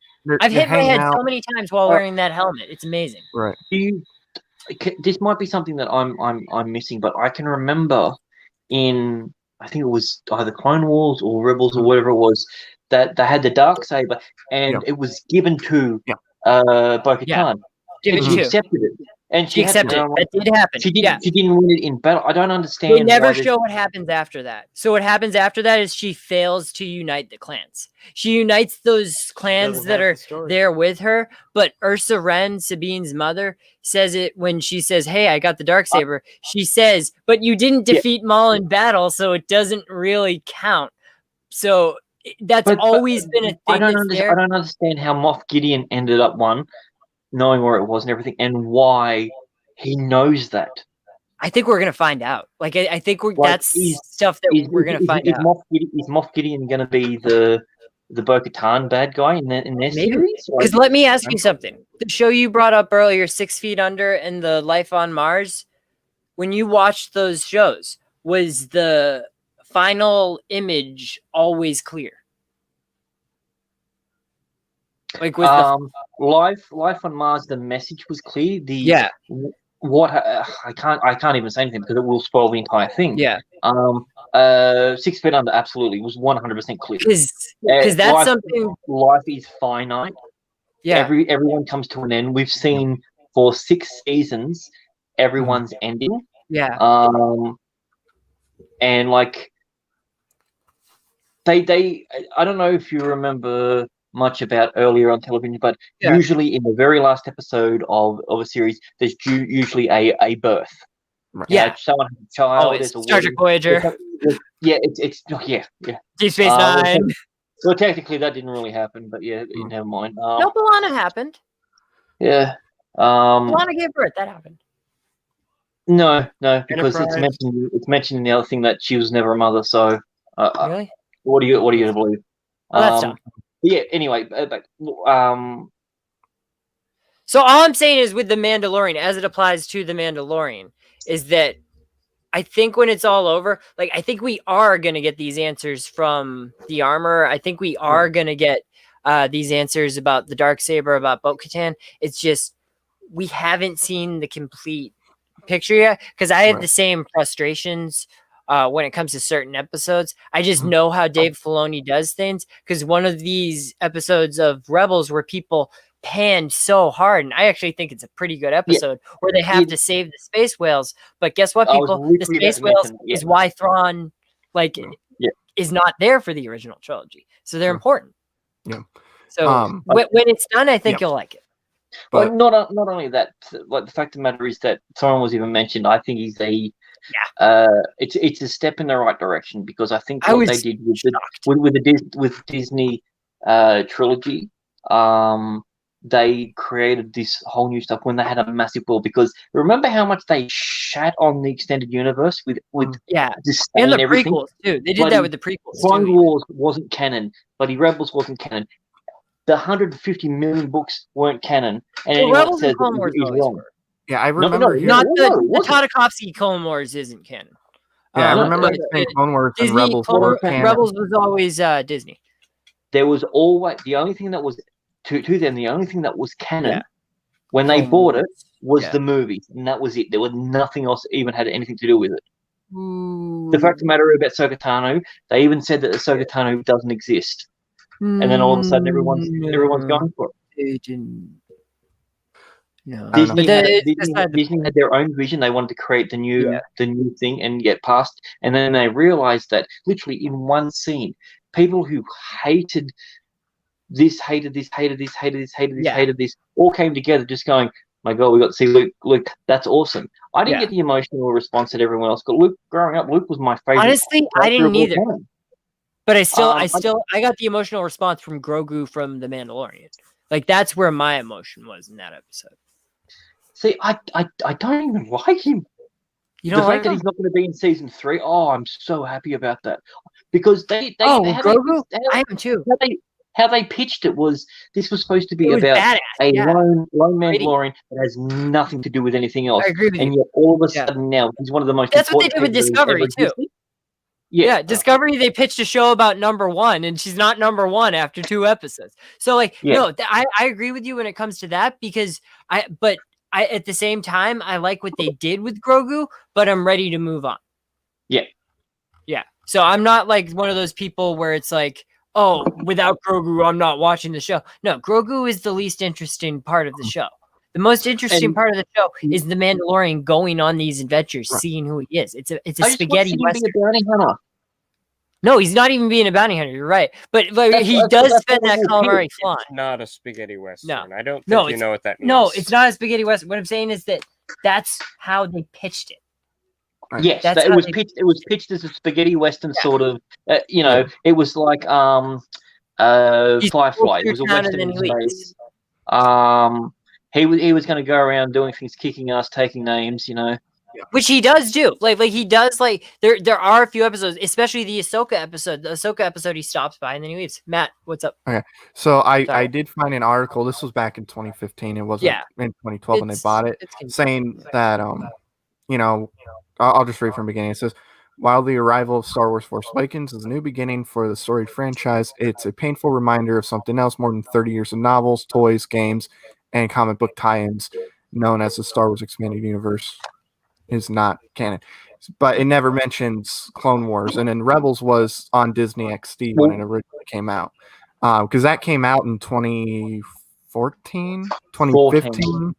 I've hit my head so many times while wearing that helmet. It's amazing. Right. This might be something that I'm missing, but I can remember in, I think it was either Clone Wars or Rebels or whatever it was, that they had the Darksaber and it was given to Bo-Katan. she accepted it, and She accepted it. That did happen. She didn't. Yeah. She didn't win it in battle. I don't understand. They never why show what happens after that. So what happens after that is she fails to unite the clans. She unites those clans that are there with her, but Ursa Wren, Sabine's mother, says it when she says, "Hey, I got the Darksaber." She says, "But you didn't defeat Maul in battle, so it doesn't really count." So that's always been a thing. I don't understand how Moff Gideon ended up one, knowing where it was and everything, and why he knows that. I think we're gonna find out. Like I think that's stuff that we're gonna find out. Is Moff Gideon gonna be the Bo-Katan bad guy in their series? Because let me ask you something. The show you brought up earlier, 6 Feet Under and the Life on Mars. When you watched those shows, was the final image always clear? Like was Life on Mars, the message was clear. I can't even say anything because it will spoil the entire thing. Yeah. 6 Feet Under absolutely was 100% clear. Because that's something. Life is finite. Yeah. Everyone comes to an end. We've seen for 6 seasons, everyone's ending. Yeah. And like they I don't know if you remember much about earlier on television, but usually in the very last episode of a series, there's usually a birth. Yeah, someone has a child. Oh, it's Star Trek Voyager. It's Deep Space Nine. So technically that didn't really happen, but never mind. No, B'Elanna happened. Yeah. B'Elanna gave birth. That happened. No, because it's mentioned in the other thing that she was never a mother. So really, what are you gonna believe? That's tough. Yeah. Anyway, So all I'm saying is with the Mandalorian, as it applies to the Mandalorian, is that I think when it's all over, like I think we are gonna get these answers from the armor. I think we are gonna get these answers about the Darksaber, about Bo-Katan. It's just we haven't seen the complete picture yet, because I had the same frustrations when it comes to certain episodes. I just know how Dave Filoni does things, because one of these episodes of Rebels where people panned so hard, and I actually think it's a pretty good episode, where they have to save the space whales. But guess what, people? The space whales is why Thrawn is not there for the original trilogy. So they're important. Yeah. So when it's done, I think you'll like it. But not only that, like the fact of the matter is that someone was even mentioned. I think he's it's a step in the right direction, because I think what they did with Disney trilogy, they created this whole new stuff when they had a massive world. Because remember how much they shat on the extended universe with and the prequels too. They did that with the prequels. Clone Wars wasn't canon, Bloody Rebels wasn't canon. The 150 million books weren't canon, and anyone says that he's wrong. Yeah, I remember. Not the Tartakovsky Clone Wars isn't canon. Yeah, I remember saying Clone Wars and Rebels were canon. Rebels was always Disney. There was always the only thing that was to them. The only thing that was canon when they bought it was the movies, and that was it. There was nothing else that even had anything to do with it. The fact of the matter about Ahsoka Tano, they even said that Ahsoka Tano doesn't exist. And then all of a sudden, everyone's going for it. No, Disney had their own vision. They wanted to create the new thing and get past. And then they realized that literally in one scene, people who hated this, all came together, just going, "My God, we got to see Luke. Luke, that's awesome." I didn't get the emotional response that everyone else got. Luke, growing up, Luke was my favorite. Honestly, I didn't either. But I got the emotional response from Grogu from The Mandalorian. Like that's where my emotion was in that episode. See, I don't even like him. You don't like that he's not going to be in season 3. Oh, I'm so happy about that, because Grogu. I am too. How they pitched it was this was supposed to be about a lone Mandalorian that has nothing to do with anything else. I agree with you. And yet all of a sudden now he's one of the most. That's what they did with Discovery too. Yeah, Discovery, they pitched a show about number 1, and she's not number 1 after 2 episodes. So, I agree with you when it comes to that, because I at the same time, I like what they did with Grogu, but I'm ready to move on. Yeah. Yeah. So I'm not like one of those people where it's like, oh, without Grogu, I'm not watching the show. No, Grogu is the least interesting part of the show. The most interesting part of the show is the Mandalorian going on these adventures, seeing who he is. It's a spaghetti western. Be a bounty hunter. No, he's not even being a bounty hunter. You're right, but he does spend that calamari flan. Not a spaghetti western. No. I don't think you know what that means. No, it's not a spaghetti western. What I'm saying is that's how they pitched it. Yes, it was pitched. It was pitched as a spaghetti western sort of. It was like Firefly. It was a western in space. He was going to go around doing things, kicking ass, taking names. Which he does do. Like he does. Like there are a few episodes, especially the Ahsoka episode. The Ahsoka episode, he stops by and then he leaves. Matt, what's up? Okay, so I did find an article. This was back in 2015. It wasn't in 2012 when they bought it, saying that I'll just read from the beginning. It says, while the arrival of Star Wars Force Awakens is a new beginning for the storied franchise, it's a painful reminder of something else more than 30 years of novels, toys, games, and comic book tie-ins known as the Star Wars Expanded Universe is not canon. But it never mentions Clone Wars. And then Rebels was on Disney XD when it originally came out. Because that came out in 2014, 2015.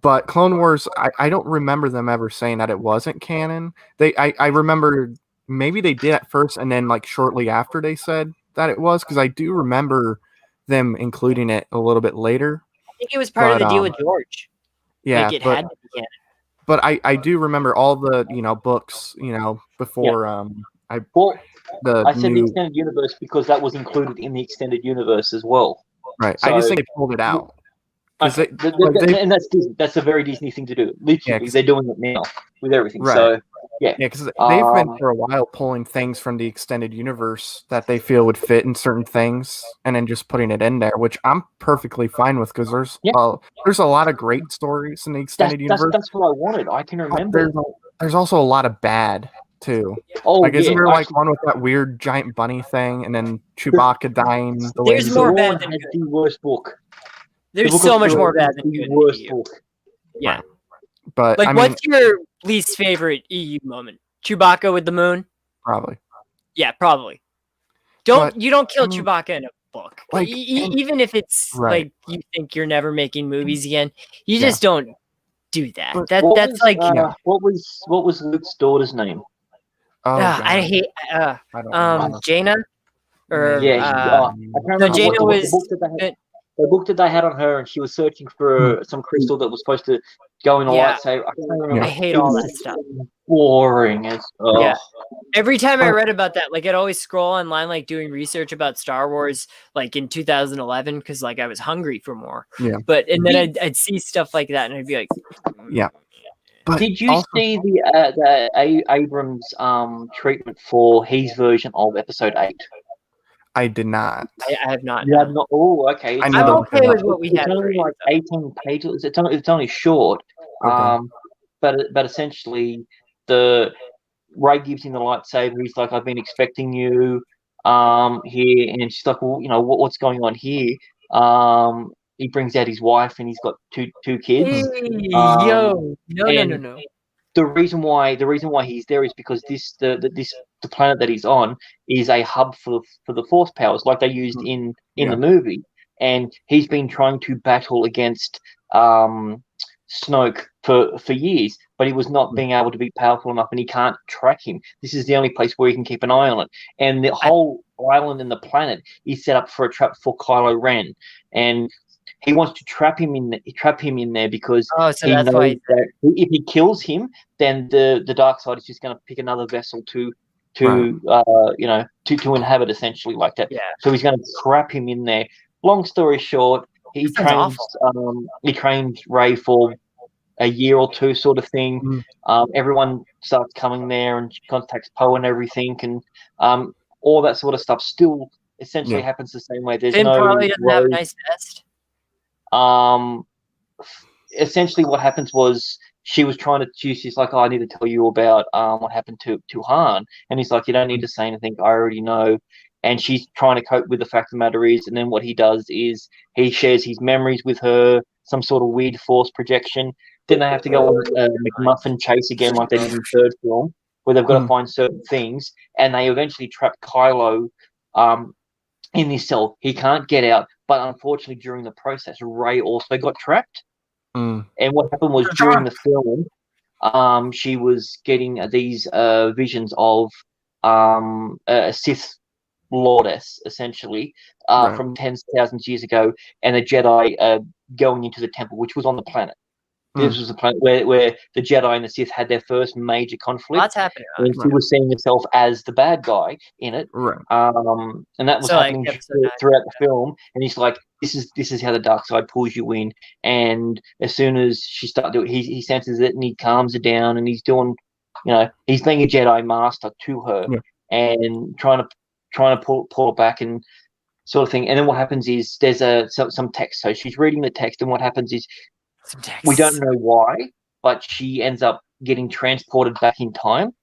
But Clone Wars, I don't remember them ever saying that it wasn't canon. I remember maybe they did at first, and then like shortly after they said that it was, because I do remember them including it a little bit later. I think it was part of the deal with George. Yeah, like it had to be canon. But I do remember all the books before I said the extended universe because that was included in the extended universe as well. Right. So, I just think they pulled it out. And that's Disney. That's a very Disney thing to do. Literally, they're doing it now with everything. Right. So because they've been for a while pulling things from the extended universe that they feel would fit in certain things, and then just putting it in there, which I'm perfectly fine with because there's a lot of great stories in the extended universe. That's what I wanted. I can remember. There's also a lot of bad too. Isn't there like one with that weird giant bunny thing, and then Chewbacca dying? There's more bad than the worst book. There's so much more bad than good. Worst book. Yeah. Right. But what's your least favorite EU moment? Chewbacca with the moon? Probably. Yeah, probably. You don't kill Chewbacca in a book. Even if it's like you think you're never making movies again, you just don't do that. What was Luke's daughter's name? I hate Jaina or Jaina was the book that they had on her, and she was searching for some crystal that was supposed to go in a lightsaber. I hate all that stuff. Boring Every time I read about that, like I'd always scroll online, like doing research about Star Wars, like in 2011, because like I was hungry for more. Yeah. And then I'd see stuff like that, and I'd be like, yeah. But did you see the Abrams treatment for his version of Episode 8? I did not. I have not. You have not. Oh, okay. I'm okay with what we had. It's only like 18 pages. It's only short. Okay. But essentially, Ray gives him the lightsaber. He's like, "I've been expecting you here," and she's like, "Well, what's going on here?" He brings out his wife, and he's got two kids. No. The reason why he's there is because the planet that he's on is a hub for the Force powers, like they used in the movie, and he's been trying to battle against Snoke for years, but he was not being able to be powerful enough, and he can't track him. This is the only place where he can keep an eye on it, and the whole island and the planet is set up for a trap for Kylo Ren, and he wants to trap him in there because he knows that if he kills him, then the dark side is just going to pick another vessel to inhabit, essentially, like that. Yeah. So he's going to trap him in there. Long story short, he trains Rey for a year or two, sort of thing. Everyone starts coming there and contacts Poe and everything, and all that sort of stuff still essentially happens the same way. There's Finn probably doesn't have a nice vest. Essentially what happens was she's like, I need to tell you about what happened to Han, and he's like, you don't need to say anything, I already know. And she's trying to cope with the fact of the matter is, and then what he does is he shares his memories with her, some sort of weird force projection. Then they have to go on a McMuffin chase again, like they did in the third film, where they've got to find certain things, and they eventually trap Kylo in this cell. He can't get out, but unfortunately during the process, Rey also got trapped. Mm. And what happened was during the film, she was getting these visions of a Sith Lordess, essentially, Right. from tens of thousands of years ago, and the Jedi going into the temple, which was on the planet. This was a planet where the Jedi and the Sith had their first major conflict. Lots happening. And she was seeing herself as the bad guy in it. Right. And that was So, like, happening episode 9. throughout the film. And he's like, this is how the dark side pulls you in. And as soon as she starts doing it, he senses it and he calms her down and he's doing, he's being a Jedi master to her and trying to pull it back and sort of thing. And then what happens is there's some text. So she's reading the text, and what happens is we don't know why, but she ends up getting transported back in time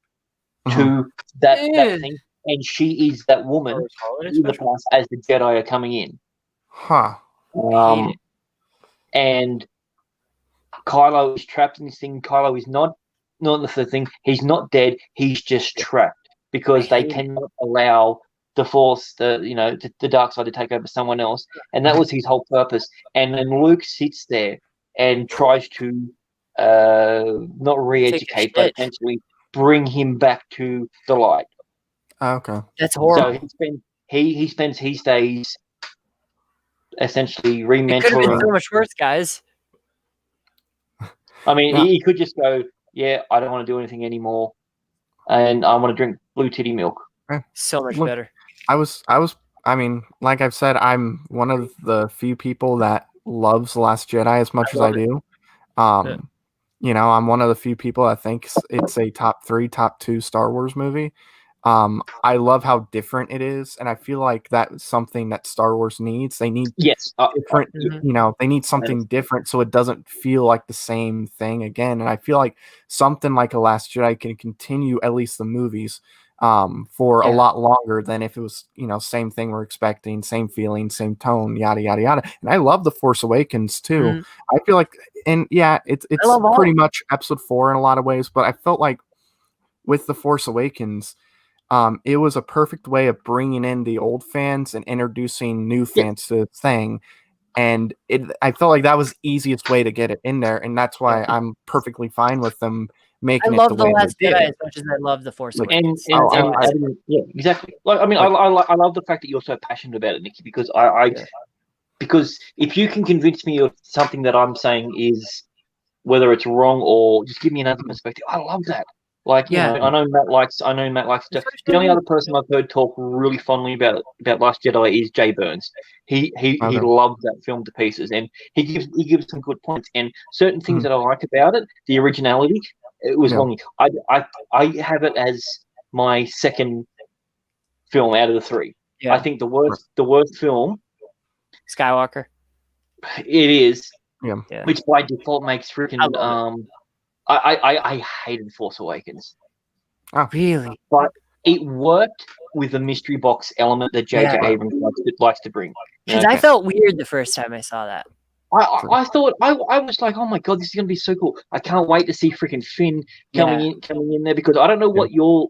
to that thing, and she is that woman in the past as the Jedi are coming in. Huh. And Kylo is trapped in this thing. Kylo is not the thing. He's not dead. He's just trapped because they cannot allow the Force, the dark side to take over someone else, and that was his whole purpose. And then Luke sits there and tries to not re-educate, but essentially bring him back to the light. Okay, that's horrible. So he spends his days essentially re-mentoring. It could have been so much worse, guys. I mean, he could just go, "Yeah, I don't want to do anything anymore, and I want to drink blue titty milk." So much better. I mean, like I've said, I'm one of the few people that loves The Last Jedi as much as I do. I'm one of the few people that thinks it's a top 3, top 2 Star Wars movie. I love how different it is, and I feel like that's something that Star Wars needs. They need different, they need something different so it doesn't feel like the same thing again. And I feel like something like A Last Jedi can continue, at least the movies, for a lot longer than if it was, same thing we're expecting, same feeling, same tone, yada yada yada. And I love The Force Awakens too. I feel like, and it's pretty much episode 4 in a lot of ways, but I felt like with The Force Awakens, it was a perfect way of bringing in the old fans and introducing new fans to the thing. And I felt like that was the easiest way to get it in there. And that's why I'm perfectly fine with them making it the way they did. As much as I love The Force Awakens. Yeah, exactly. Like, I mean, I love the fact that you're so passionate about it, Nikki, because because if you can convince me of something that I'm saying is, whether it's wrong or just give me another perspective, I love that. Like, I know Matt likes stuff. The only other person I've heard talk really fondly about Last Jedi is Jay Burns. He loves that film to pieces, and he gives some good points and certain things that I like about it. The originality, it was long. I have it as my second film out of the 3. Yeah. I think the worst film, Skywalker. It is. Yeah. Which by default makes freaking I hated Force Awakens. Oh, really? But it worked with the mystery box element that J.J. Abrams likes to bring. Because I felt weird the first time I saw that. I thought I was like, oh my god, this is gonna be so cool. I can't wait to see freaking Finn coming in there, because I don't know what your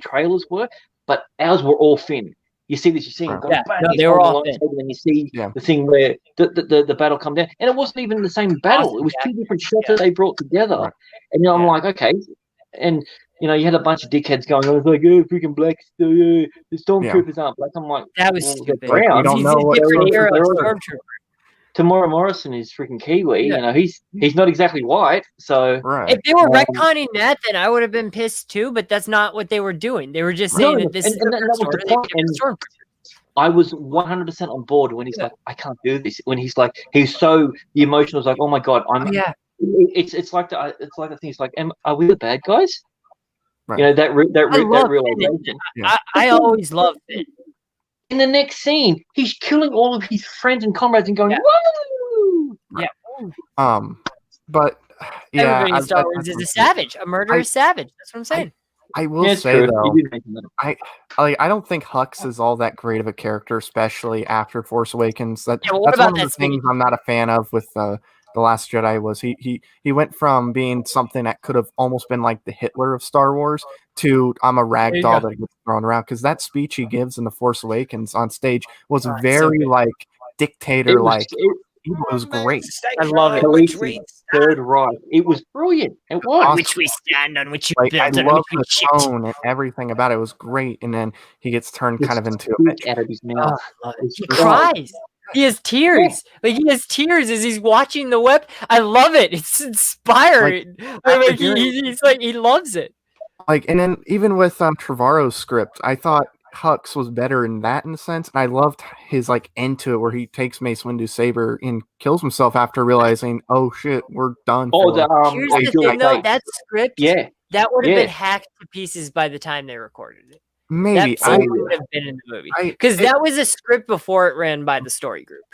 trailers were, but ours were all Finn. You see this, you see him go bang, they were all Finn. And you see the thing where the battle come down, and it wasn't even the same battle. It was 2 different shots that they brought together. And I'm like, okay, and you had a bunch of dickheads going on. It's like, oh, freaking black, the stormtroopers aren't black. I'm like, that was stupid. Brown. You don't know what stormtrooper. Tamora Morrison is freaking Kiwi. He's not exactly white. So if they were retconning that, then I would have been pissed too. But that's not what they were doing. They were just saying that this is the point. I was 100% on board when he's like, I can't do this. When he's like, the emotion was like, oh my god, It's like the thing. It's like, are we the bad guys? Right. That realization. I always loved it. In the next scene, he's killing all of his friends and comrades and going, woo! Yeah. But everybody in Star Wars is a savage, a murderous savage. That's what I'm saying. I will say though, I don't think Hux is all that great of a character, especially after Force Awakens. That's one of the things I'm not a fan of with The Last Jedi. Was he went from being something that could have almost been like the Hitler of Star Wars to I'm a rag doll that gets thrown around, because that speech he gives in The Force Awakens on stage was very like dictator like. Evil was great. I love it. Khaleesi's Third Reich. It was brilliant. It was. Awesome. Which we stand on, which you Like I built on, love which we the shipped. tone and everything about it. It was great, and then he gets turned kind of into a Spit bitch. out of his Oh, mouth. I love it. He Oh. cries. He has tears. Like he has tears as he's watching the web. I love it. It's inspiring. Like, he's like he loves it. Like, and then even with Trevorrow's script, I thought Hux was better in that in a sense, and I loved his like end to it where he takes Mace Windu's saber and kills himself after realizing, oh shit, we're done. Oh, Here's the thing, though. That script, that would have been hacked to pieces by the time they recorded it. Maybe that scene would have been in the movie because that was a script before it ran by the story group.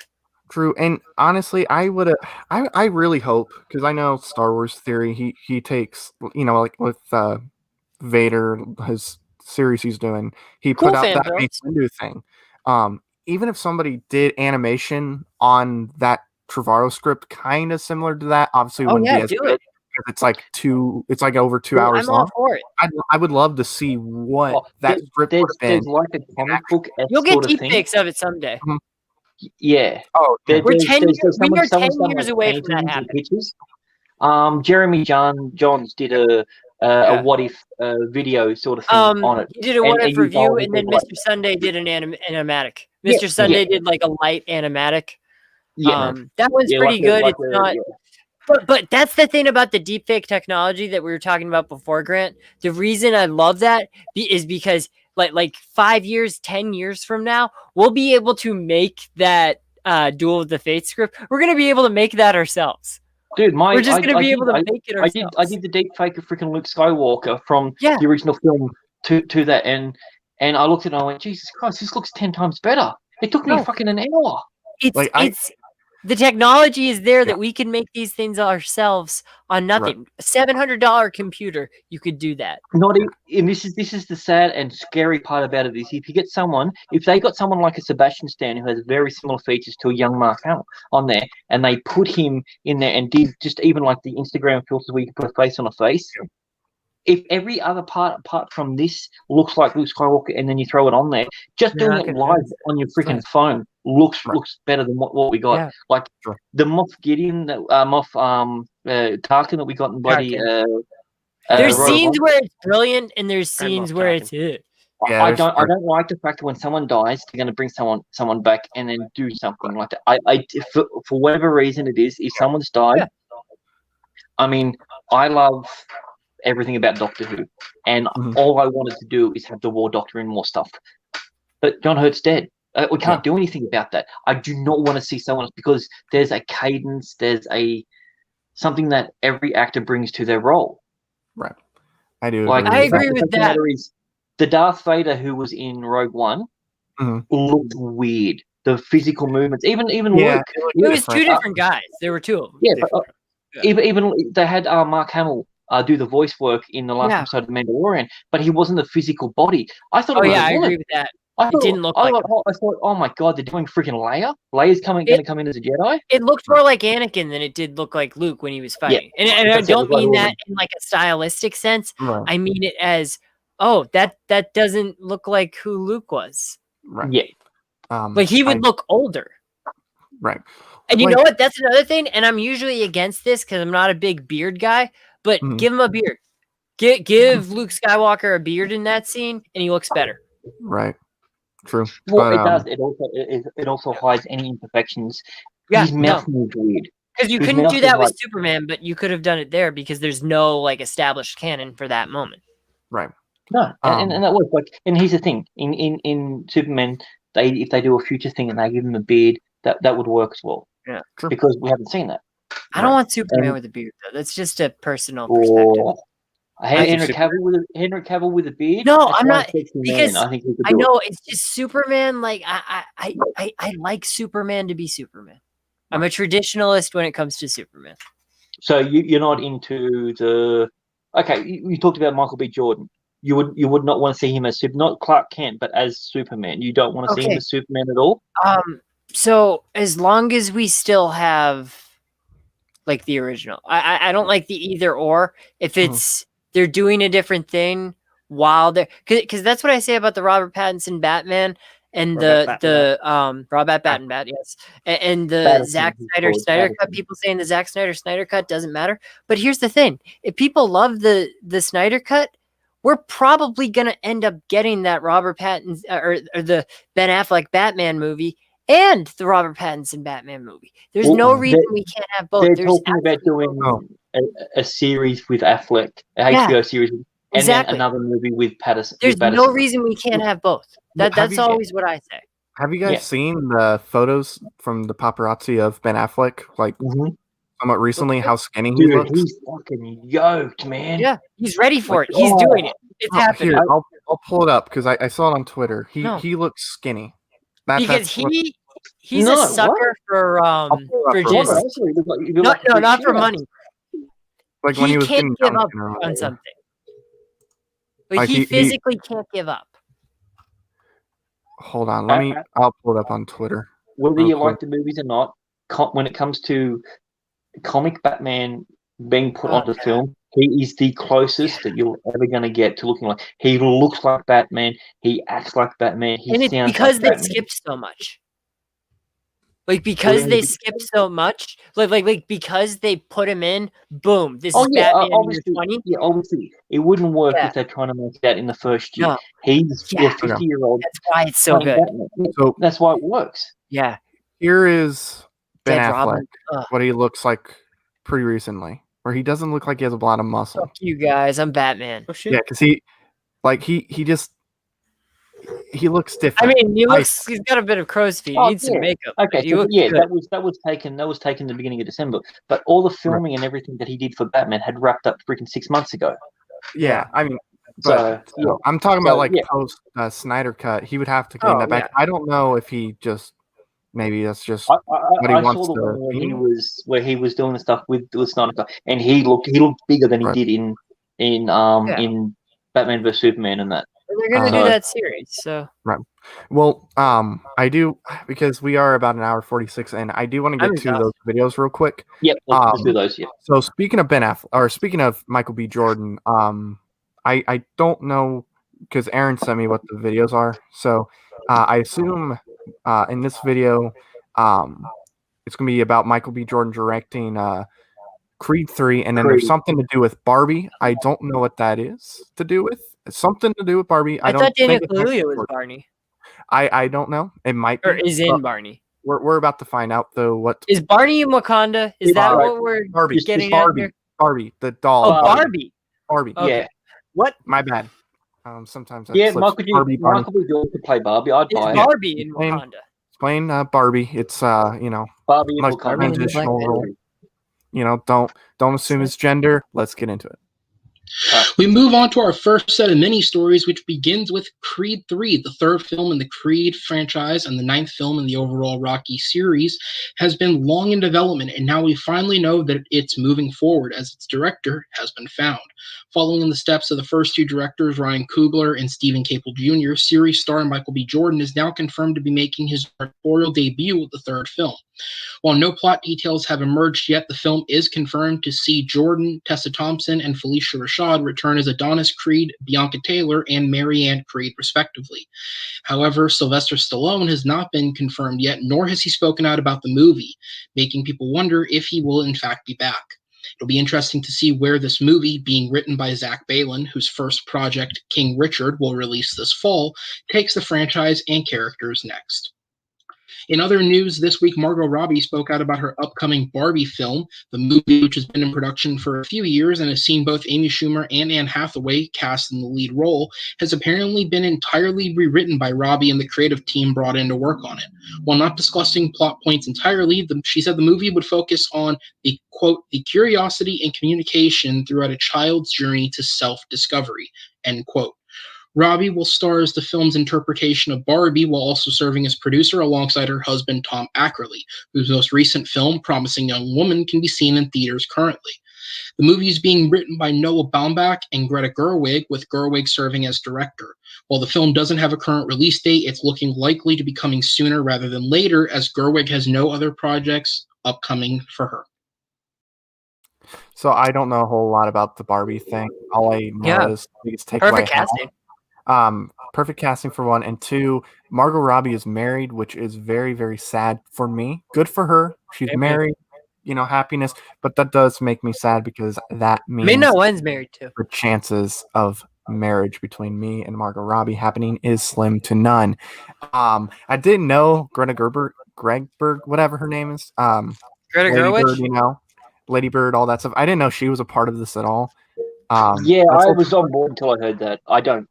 True, and honestly, I would have. I really hope, because I know Star Wars theory. He takes, like with Vader, his series he's doing. He put out that Mace Windu thing. Even if somebody did animation on that Trevorrow script, kind of similar to that, obviously wouldn't be as good. It's like over 2 hours long. I'm all for it. I would love to see what that script would have been. There's like a comic book. You'll get deep fakes of it someday. Mm-hmm. Yeah. Oh, we're 10 years away from that happening. Jeremy Johns did a what if video sort of thing on it. He did a what if review, and then Mr. Sunday did an animatic. Mr. Sunday did like a light animatic. That was pretty good. It's not. But that's the thing about the deepfake technology that we were talking about before, Grant. The reason I love that is because like 5 years, 10 years from now, we'll be able to make that Duel of the Fates script. We're going to be able to make that ourselves. Dude, we're just going to be able to make it ourselves. I did the deepfake of freaking Luke Skywalker from the original film to that, and I looked at it and I went, Jesus Christ, this looks 10 times better. It took me fucking an hour. It's the technology is there that we can make these things ourselves on nothing. A $700 computer, you could do that. And this is the sad and scary part about it is if they got someone like a Sebastian Stan who has very similar features to a young Mark Hamill on there, and they put him in there and did just even like the Instagram filters where you can put a face on a face. If every other part apart from this looks like Luke Skywalker and then you throw it on there, just doing it live on your freaking phone looks better than what we got. Yeah. Like the Moff Gideon, Moff Tarkin that we got in bloody. There's scenes where it's brilliant and there's scenes where it's it. Yeah, I don't like the fact that when someone dies, they're going to bring someone back and then do something like that. For whatever reason it is, if someone's died, I mean, I love everything about Doctor Who, and all I wanted to do is have the War Doctor in more stuff. But John Hurt's dead. We can't do anything about that. I do not want to see someone else because there's a cadence, there's something that every actor brings to their role. Right. I do. I agree with that. The Darth Vader who was in Rogue One looked weird. The physical movements, even Luke. It was two different guys. There were two of them. Yeah, but, even they had Mark Hamill do the voice work in the last episode of Mandalorian, but he wasn't the physical body. I thought. I agree with that. It didn't look like. I thought, oh my god, they're doing freaking Leia. Leia's going to come in as a Jedi. It looked more like Anakin than it did look like Luke when he was fighting. Yeah, and I don't mean that in like a stylistic sense. Right. I mean it as, that doesn't look like who Luke was. Right. Yeah. Like he would look older. Right. And you know what? That's another thing. And I'm usually against this because I'm not a big beard guy. But give him a beard. Give Luke Skywalker a beard in that scene, and he looks better. Right. True. Well, it does. It also hides any imperfections. Yeah, his mouth moves weird. Because you couldn't do that with Superman, but you could have done it there because there's no like established canon for that moment. Right. No, and that was like. And here's the thing: in Superman, if they do a future thing and they give him a beard, that would work as well. Yeah. True. Because we haven't seen that. I don't want Superman with a beard though. That's just a personal perspective. Henry Cavill with a beard. No, I'm not because I know it's just Superman. Like I like Superman to be Superman. I'm a traditionalist when it comes to Superman. So you're not into the you talked about Michael B. Jordan. You would not want to see him as not Clark Kent, but as Superman. You don't want to see him as Superman at all. So as long as we still have like the original, I don't like the either or. If it's they're doing a different thing while they're because that's what I say about the Robert Pattinson Batman and Robert the Robert Battenbat, yes, and the Pattinson, Zack he's Snyder called Snyder cut. Pattinson. People saying the Zack Snyder cut doesn't matter, but here's the thing: if people love the Snyder cut, we're probably gonna end up getting that Robert Pattinson or the Ben Affleck Batman movie and the Robert Pattinson Batman movie. There's Well, no reason we can't have both. They're There's talking about doing a series with Affleck, a HBO series, and exactly. then another movie with Patterson. There's with Patterson. no reason we can't have both. That's always what I say. Have you guys seen the photos from the paparazzi of Ben Affleck, like somewhat recently? How skinny he looks. He's fucking yoked, man. Yeah, he's ready for it. He's doing it. It's happening. Here, I'll pull it up because I saw it on Twitter. He looks skinny. Because he's a sucker for just not for money. Like when he was can't give up earlier. on something. Like he physically can't give up. Hold on, I'll pull it up on Twitter. Whether you like the movies or not, when it comes to comic Batman being put onto film, he is the closest that you're ever going to get to looking like. He looks like Batman. He acts like Batman. He and sounds because like they skipped so much. Like because they skipped so much, like because they put him in, boom, this is Batman in year 20. Yeah, obviously it wouldn't work if they're trying to make that in the first year. No. He's a 50-year-old. That's why it's so good. So that's why it works. Yeah. Here is Ben Dead Affleck, Robin. what he looks like pretty recently, where he doesn't look like he has a lot of muscle. Fuck you guys, I'm Batman. Oh shit. Yeah, because he looks different. I mean, he's got a bit of crow's feet. He needs some makeup. Okay, so, that was taken in the beginning of December. But all the filming and everything that he did for Batman had wrapped up freaking 6 months ago. Yeah, I mean, but I'm talking about post Snyder cut. He would have to gain that back. I don't know if he just maybe that's just what he wants saw the to. one where he was doing the stuff with Snyder cut, and he looked bigger than he did in Batman vs Superman and that. They're gonna do that series, so right. Well, I do because we are about an hour 46, and I do want to get to those videos real quick. Yep, let's do those. Yeah. So speaking of Ben Affleck, or speaking of Michael B. Jordan, I don't know because Aaron sent me what the videos are. So I assume in this video, it's gonna be about Michael B. Jordan directing Creed 3, and then there's something to do with Barbie. I don't know what that is to do with. It's something to do with Barbie. I thought Daniel Kaluuya was Barney. I don't know. It might be. Or is in Barney. We're about to find out though. What is Barney in Wakanda? Is that what we're getting at here? Barbie, the doll. Oh, Barbie. Okay. Yeah. What? My bad. Sometimes Michael B. Jordan could play Barbie. I'd buy it. Barbie in Wakanda. It's playing Barbie. It's Barbie in Wakanda. Transitional role. Don't assume his gender. Let's get into it. We move on to our first set of mini-stories, which begins with Creed 3, the third film in the Creed franchise and the ninth film in the overall Rocky series, has been long in development, and now we finally know that it's moving forward as its director has been found. Following in the steps of the first two directors, Ryan Coogler and Stephen Caple Jr., series star Michael B. Jordan is now confirmed to be making his directorial debut with the third film. While no plot details have emerged yet, the film is confirmed to see Jordan, Tessa Thompson, and Felicia Rashad return as Adonis Creed, Bianca Taylor, and Marianne Creed, respectively. However, Sylvester Stallone has not been confirmed yet, nor has he spoken out about the movie, making people wonder if he will in fact be back. It'll be interesting to see where this movie, being written by Zach Balan, whose first project, King Richard, will release this fall, takes the franchise and characters next. In other news, this week, Margot Robbie spoke out about her upcoming Barbie film. The movie, which has been in production for a few years and has seen both Amy Schumer and Anne Hathaway cast in the lead role, has apparently been entirely rewritten by Robbie and the creative team brought in to work on it. While not discussing plot points entirely, she said the movie would focus on the, quote, the curiosity and communication throughout a child's journey to self-discovery, end quote. Robbie will star as the film's interpretation of Barbie while also serving as producer alongside her husband, Tom Ackerley, whose most recent film, Promising Young Woman, can be seen in theaters currently. The movie is being written by Noah Baumbach and Greta Gerwig, with Gerwig serving as director. While the film doesn't have a current release date, it's looking likely to be coming sooner rather than later, as Gerwig has no other projects upcoming for her. So I don't know a whole lot about the Barbie thing. All I know is it's taken perfect casting. perfect casting for one, and two, Margot Robbie is married, which is very, very sad for me. Good for her. She's married, happiness, but that does make me sad because that means One's married too. the chances of marriage between me and Margot Robbie happening is slim to none. I didn't know Greta Gregberg, whatever her name is. Greta Lady Gerwig? Bird, Lady Bird, all that stuff. I didn't know she was a part of this at all. I was on board until I heard that. I don't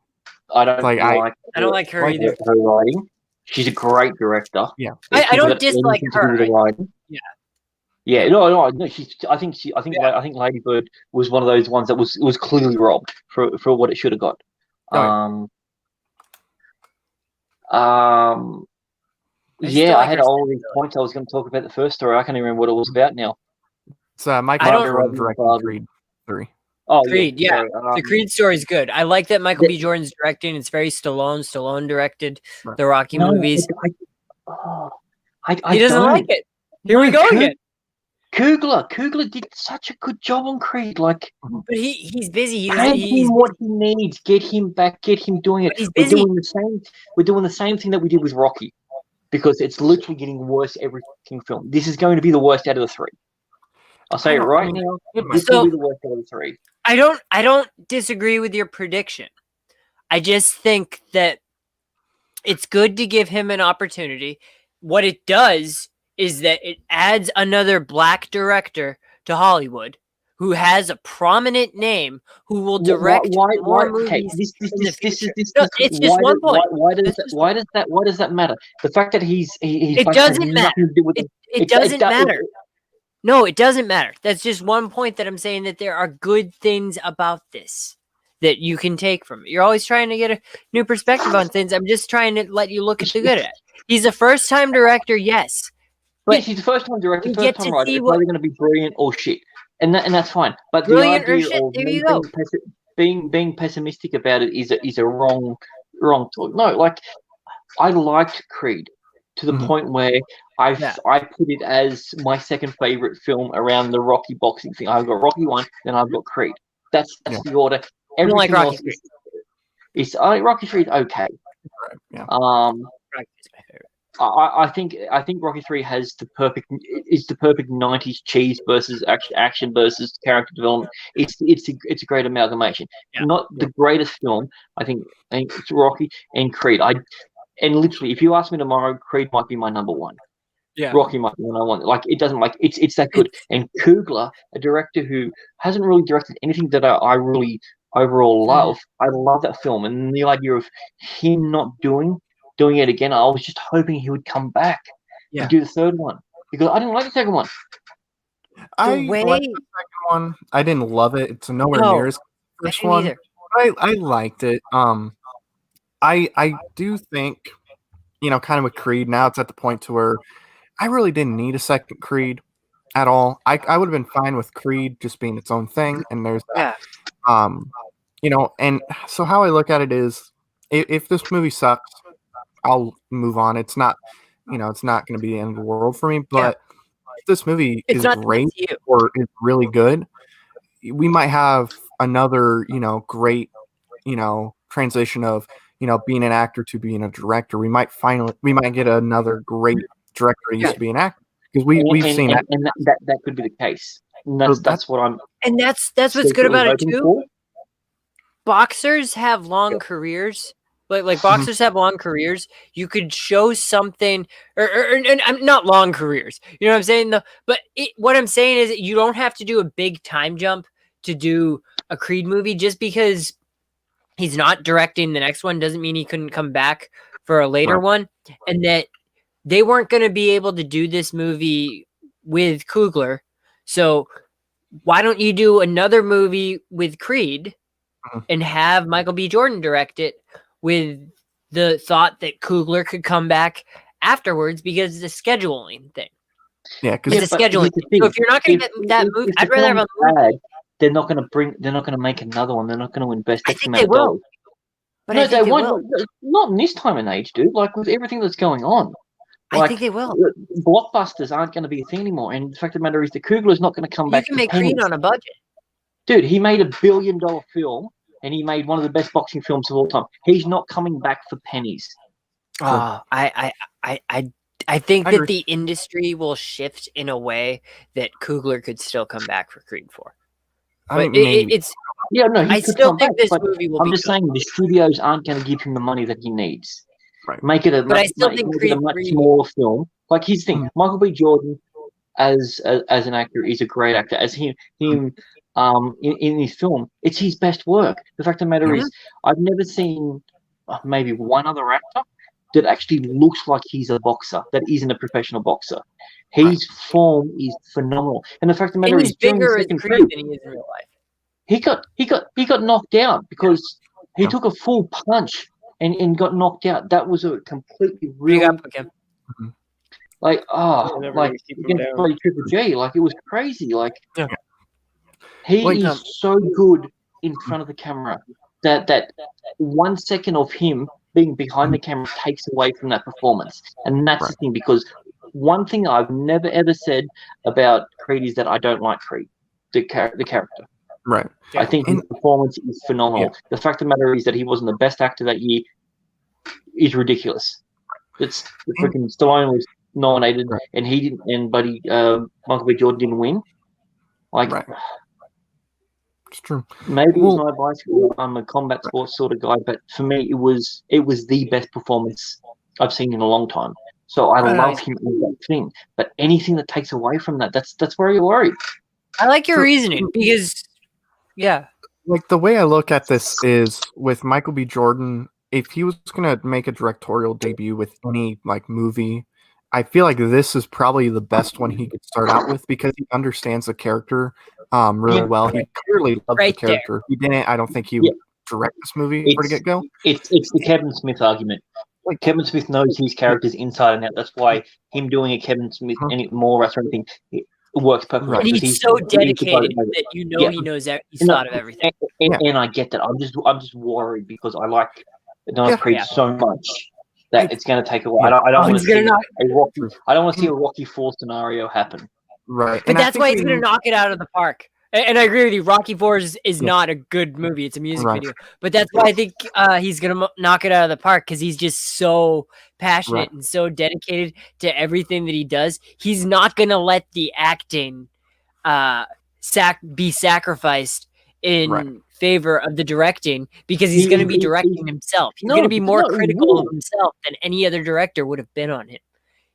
like her either. Her writing. She's a great director. Yeah, I don't dislike her. Yeah, no. I think Lady Bird was one of those ones that was clearly robbed for what it should have got. I had all these points I was going to talk about the first story. I can't even remember what it was about now. It's Michael B. Jordan directing Creed 3. Oh, Creed, yeah. The Creed story is good. I like that Michael B. Jordan's directing. It's very Stallone. Stallone directed the Rocky movies. He doesn't like it. Here we go again. Coogler did such a good job on Creed. But he's busy. He's what he needs. Get him back. Get him doing it. We're doing the same thing that we did with Rocky, because it's literally getting worse every film. This is going to be the worst out of the three. I'll say it right now. This will be the worst out of the three. I don't disagree with your prediction. I just think that it's good to give him an opportunity. What it does is that it adds another black director to Hollywood who has a prominent name, who will direct more movies in the future. It's just one point. Why does that matter? The fact that it doesn't matter. It doesn't matter. No, it doesn't matter. That's just one point that I'm saying, that there are good things about this that you can take from it. You're always trying to get a new perspective on things. I'm just trying to let you look at the good at it. He's a first-time director, yes. But he's a first-time director, first-time writer. It's either going to be brilliant or shit. And that's fine. But the idea of being pessimistic about it is a wrong talk. No, I liked Creed to the point where I put it as my second favorite film around the Rocky boxing thing. I've got Rocky 1, then I've got Creed. That's the order. Everything like Rocky 3. Is Rocky 3 okay? Yeah. Rocky's my favorite. I think Rocky 3 has the perfect 90s cheese versus action versus character development. It's a great amalgamation. Yeah. Not the greatest film. I think it's Rocky and Creed. And literally, if you ask me tomorrow, Creed might be my number one. Yeah. Rocky might be my number one. It doesn't it's that good. And Coogler, a director who hasn't really directed anything that I really overall love. I love that film, and the idea of him not doing it again, I was just hoping he would come back and do the third one, because I didn't like the second one. I liked the second one. I didn't love it. It's nowhere near as the first one. I liked it. I do think, kind of with Creed, now it's at the point to where I really didn't need a second Creed at all. I would have been fine with Creed just being its own thing, and there's that. And so how I look at it is, if this movie sucks, I'll move on. It's not, it's not going to be the end of the world for me. But if this movie is great or is really good, we might have another, great, transition of, being an actor to being a director. We might get another great director who used to be an actor, because we've seen that. And that could be the case. And that's what I'm. And that's what's good about it too. Boxers have long careers. Like boxers have long careers. You could show something, or not long careers. You know what I'm saying? Though, but what I'm saying is, you don't have to do a big time jump to do a Creed movie. Just because he's not directing the next one doesn't mean he couldn't come back for a later one. And that they weren't going to be able to do this movie with Coogler. So why don't you do another movie with Creed and have Michael B. Jordan direct it, with the thought that Coogler could come back afterwards, because it's a scheduling thing. Yeah, because it's a scheduling thing. So if you're not going to get that movie, I'd rather have a movie. They're not going to make another one. They're not going to invest. I think they will. But no, they won't. Not in this time and age, dude. With everything that's going on. I think they will. Blockbusters aren't going to be a thing anymore. And the fact of the matter is, the Coogler's not going to come back. You can make Creed on a budget. Dude, he made $1 billion film. and he made one of the best boxing films of all time. He's not coming back for pennies. I think that the industry will shift in a way that Coogler could still come back for Creed 4. I mean, I still think this movie will be. I'm just saying the studios aren't going to give him the money that he needs. Right. Make it a much smaller film. Like his thing, Michael B. Jordan as an actor is a great actor. As him in his film, it's his best work. The fact of the matter is, I've never seen maybe one other actor that actually looks like he's a boxer, that isn't a professional boxer. His form is phenomenal, and the fact of the matter is, bigger in Creed than he is in real life. He got knocked out because he took a full punch and got knocked out. That was a completely real. Against Triple G, like it was crazy. Like he is so good in front of the camera that 1 second of him being behind the camera takes away from that performance, and that's the thing. Because one thing I've never ever said about Creed is that I don't like Creed, the character. Right. I think his performance is phenomenal. The fact of the matter is that he wasn't the best actor that year is ridiculous. It's freaking Stallone was nominated and he didn't, and Michael B. Jordan didn't win. Like, it's true. Maybe it's my advice. I'm a combat sports sort of guy, but for me, it was the best performance I've seen in a long time. So I love him in that thing. But anything that takes away from that, that's where you worry. I like your reasoning because. Yeah. Like the way I look at this is with Michael B. Jordan, if he was going to make a directorial debut with any like movie, I feel like this is probably the best one he could start out with because he understands the character really well. He clearly loves the character. He didn't, I don't think he would direct this movie from the get-go. It's the Kevin Smith argument. Like Kevin Smith knows his characters inside and out. That's why him doing a Kevin Smith any more or anything works perfectly. And he's so dedicated that he knows he's thought of everything. And I get that. I'm just worried because I like Donald Creed so much that it's going to take away. I don't want to see a Rocky IV scenario happen. Right. But that's why he's going to knock it out of the park. And I agree with you. Rocky IV is not a good movie. It's a music video. But that's why I think he's going to knock it out of the park because he's just so passionate and so dedicated to everything that he does. He's not going to let the acting be sacrificed in favor of the directing because he's going to be directing himself. He's going to be more critical of himself than any other director would have been on him.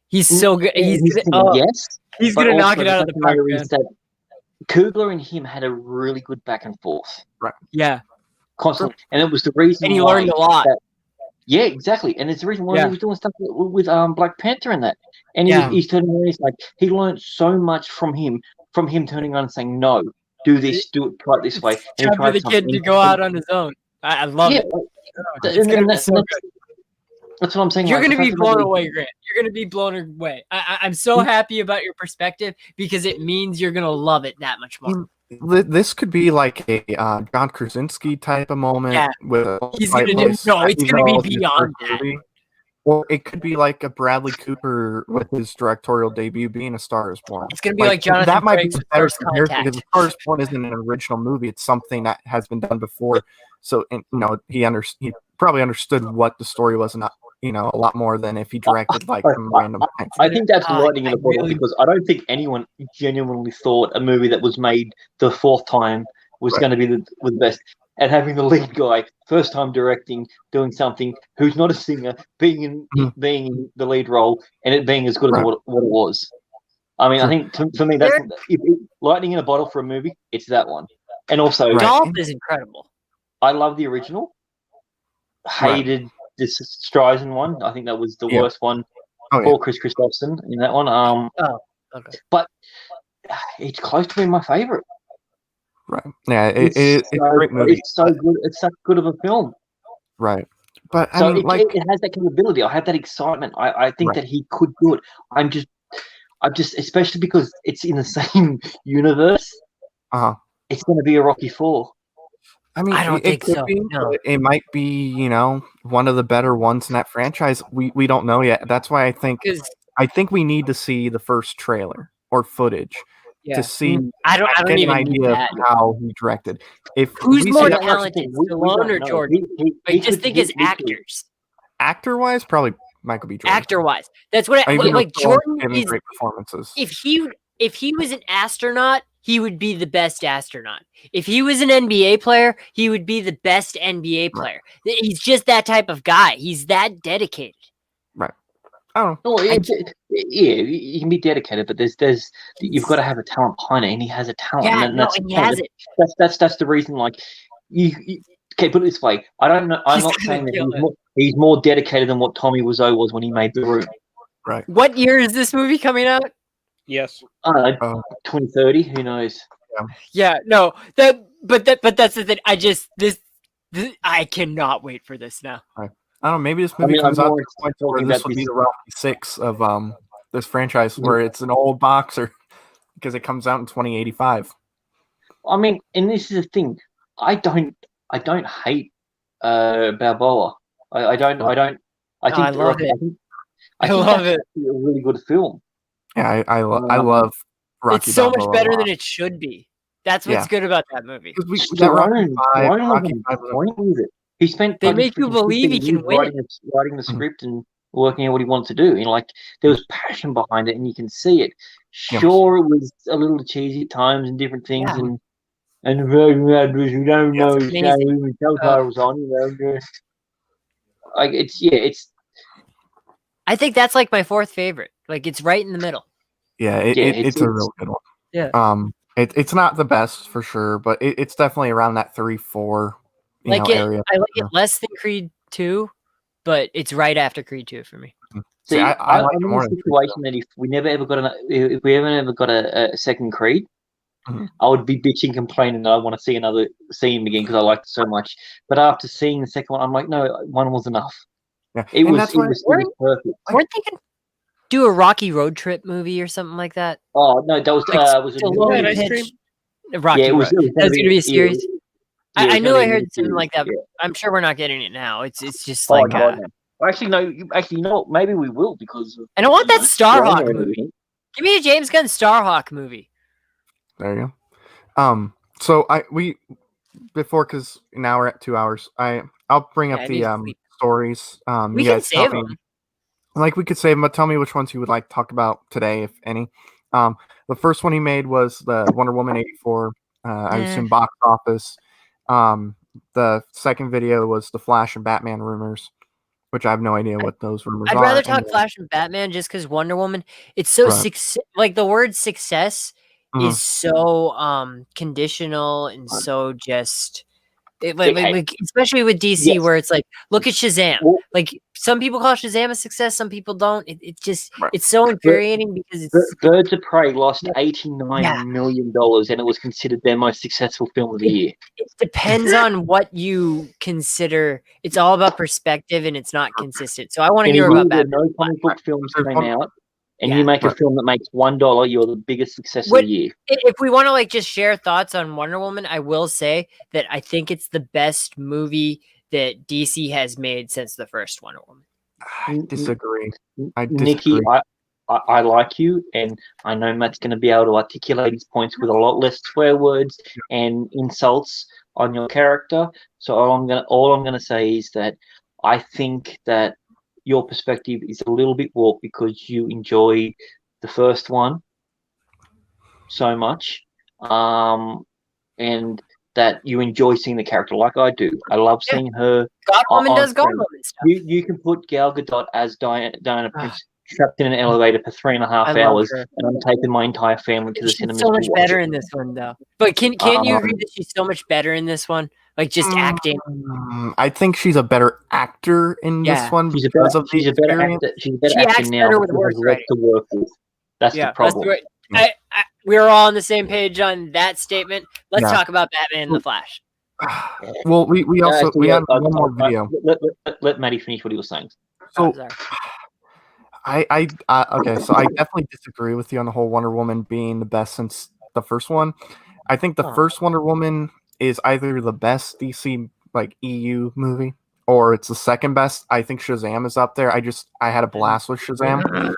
He's so good. He's going to knock it out of the park. Coogler and him had a really good back and forth. Right. Yeah. Constantly. And it was the reason and he learned a lot. Yeah, exactly. And it's the reason why he was doing stuff with Black Panther and that. And he's turning around, he's like, he learned so much from him turning around and saying, no, do this, try it this way. And for the kid to go out on his own. I love it. It's going to be so good. That's what I'm saying. You're going to be blown away, Grant. You're going to be blown away. I'm so happy about your perspective because it means you're going to love it that much more. This could be like a John Krasinski type of moment. Yeah. He's going to do it's going to be beyond that. Or it could be like a Bradley Cooper with his directorial debut being A Star Is Born. It's going to be like Jonathan that might be Frakes' better First Contact. because A Star Is Born isn't an original movie. It's something that has been done before. So he probably understood what the story was, not a lot more than if he directed like some random thing. I think that's lightning in the bottle because I don't think anyone genuinely thought a movie that was made the fourth time was going to be the best. And having the lead guy, first time directing, doing something who's not a singer, being in the lead role, and it being as good as what it was. I mean, I think for me, that's lightning in a bottle for a movie. It's that one. And also, Dolph is incredible. I love the original. Hated this Streisand one. I think that was the worst one for Chris Christopherson in that one. Okay. But it's close to being my favorite. Right. Yeah, it's a great movie. It's so good. It's such good of a film. Right. But I mean, it has that capability. I have that excitement. I think that he could do it. I'm just, especially because it's in the same universe. It's going to be a Rocky IV. I mean, I don't think so. No. It might be, one of the better ones in that franchise. We don't know yet. That's why I think we need to see the first trailer or footage to see. I don't get even an need idea that. of how he directed. If Who's we more see talented, we Stallone don't or know. Jordan? Just think as he could- actors, actor-wise, probably Michael B. Jordan. actor-wise. That's what I Even like. though Stallone's Jordan given is. great performances. If he was an astronaut, he would be the best astronaut. If he was an NBA player, he would be the best NBA player. He's just that type of guy. He's that dedicated. Right. Oh. No, yeah, you can be dedicated, but there's you've got to have a talent behind it, and he has a talent. Yeah, and no, that's and the he point. has it. That's the reason. Like you okay, put it this way. I don't know. I'm He's not gonna saying that kill it. he's more dedicated than what Tommy Wiseau was when he made The Room. Right. What year is this movie coming out? Yes. I don't know, 2030. Who knows? Yeah, no, but that's the thing. I cannot wait for this now. I don't know. Maybe this movie comes I'm out more to the point where talking this about would be this- the Rocky 6 of this franchise, where it's an old boxer because it comes out in 2085. I mean, and this is the thing. I don't hate Balboa. I don't. I think I love it. I think love that's it. actually a really good film. Yeah, I love Rocky. It's so Balboa much better a lot. than it should be. That's what's good about that movie. 'Cause that Rocky Stallone Rocky wasn't 5 disappointed with it. He spent. They like, make you freaking believe he 15 can years win. writing the script and working out what he wanted to do. And like, there was passion behind it, and you can see it. Sure, it was a little cheesy at times and different things, and the version that was, you don't know, It's amazing. even subtitles on, you know. Like it's. I think that's like my fourth favorite. Like it's right in the middle. Yeah, it's a real good one. Yeah. It's not the best for sure, but it's definitely around that 3-4 area. I like it less than Creed 2, but it's right after Creed 2 for me. See, I like I'm it in more a than situation that if we never ever got a second Creed, I would be bitching, complaining that I want to see him again because I liked it so much. But after seeing the second one, I'm like, no, one was enough. Yeah, it was perfect. Weren't thinking do a Rocky road trip movie or something like that? Oh no, that was was it Stallone Ice Cream? Rocky. Yeah, it was. That's going to be a series. I knew I heard something series, like that. yeah. I'm sure we're not getting it now. It's just Oh, like. God, no. Actually, no. Actually, you know what? Maybe we will because. And I want that Starhawk Warner movie. movie. Give me a James Gunn Starhawk movie. There you go. So because now we're at 2 hours. I'll bring up the stories. We you can guys tell save me, them. like we could save them, but tell me which ones you would like to talk about today, if any. The first one he made was the Wonder Woman 84. I assume box office. The second video was the Flash and Batman rumors, which I have no idea what those rumors are. I'd rather talk Flash and Batman just because Wonder Woman. It's so like the word success is so conditional and so just. Like especially with DC, where it's like, look at Shazam. Like some people call Shazam a success, some people don't. It's so infuriating because it's Birds of Prey lost $89 million, and it was considered their most successful film of the year. It depends on what you consider. It's all about perspective, and it's not consistent. So I want to hear about that. No comic book films came out, and you make a film that makes $1, you're the biggest success of the year. If we want to like just share thoughts on Wonder Woman, I will say that I think it's the best movie that DC has made since the first Wonder Woman. I disagree. Nikki, I like you, and I know Matt's going to be able to articulate his points with a lot less swear words and insults on your character. So all I'm gonna say is that I think that your perspective is a little bit warped because you enjoy the first one so much, and that you enjoy seeing the character like I do. I love seeing her. God Woman does God Woman stuff. You can put Gal Gadot as Diana Prince trapped in an elevator for 3.5 hours, and I'm taking my entire family to the cinema. She's so much better in this one, though. But can you agree that she's so much better in this one? Like just acting. I think she's a better actor in this one she's because she's a better actor. She's a better actor now. Better with words to work with. That's the problem. We're all on the same page on that statement. Let's talk about Batman and the Flash. Well, we also have one more video. Let Matty finish what he was saying. So, okay, so I definitely disagree with you on the whole Wonder Woman being the best since the first one. I think the first Wonder Woman is either the best DC like EU movie or it's the second best. I think Shazam is up there. I had a blast with Shazam.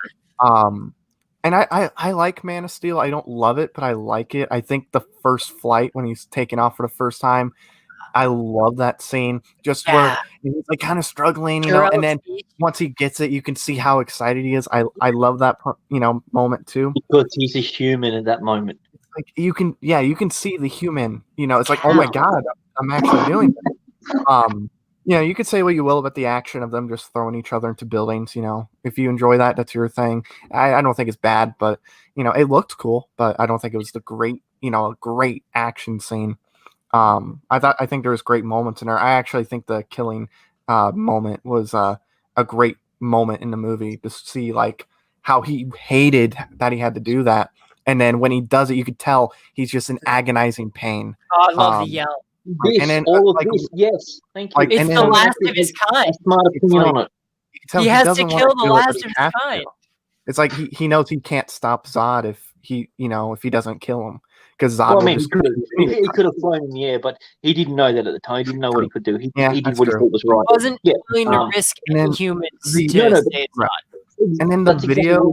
And I like Man of Steel. I don't love it, but I like it. I think the first flight when he's taking off for the first time, I love that scene. Just where he's like kind of struggling, and then once he gets it, you can see how excited he is. I love that moment too. Because he's a human at that moment. It's like you can see the human. It's like, oh my god, I'm actually doing it. You could say what you will about the action of them just throwing each other into buildings. If you enjoy that, that's your thing. I don't think it's bad, but it looked cool. But I don't think it was a great action scene. I think there was great moments in there. I actually think the killing moment was a great moment in the movie to see like how he hated that he had to do that, and then when he does it, you could tell he's just in agonizing pain. Oh, I love the yell. This, yes, thank you. It's the last of his kind. Smart opinion on it. He has to kill the last of his kind. It's like he knows he can't stop Zod if he doesn't kill him, because Zod. He could have flown in the air, but he didn't know that at the time. He didn't know what he could do. He did what he thought was right. He wasn't willing to risk humans to save Zod. And then the video,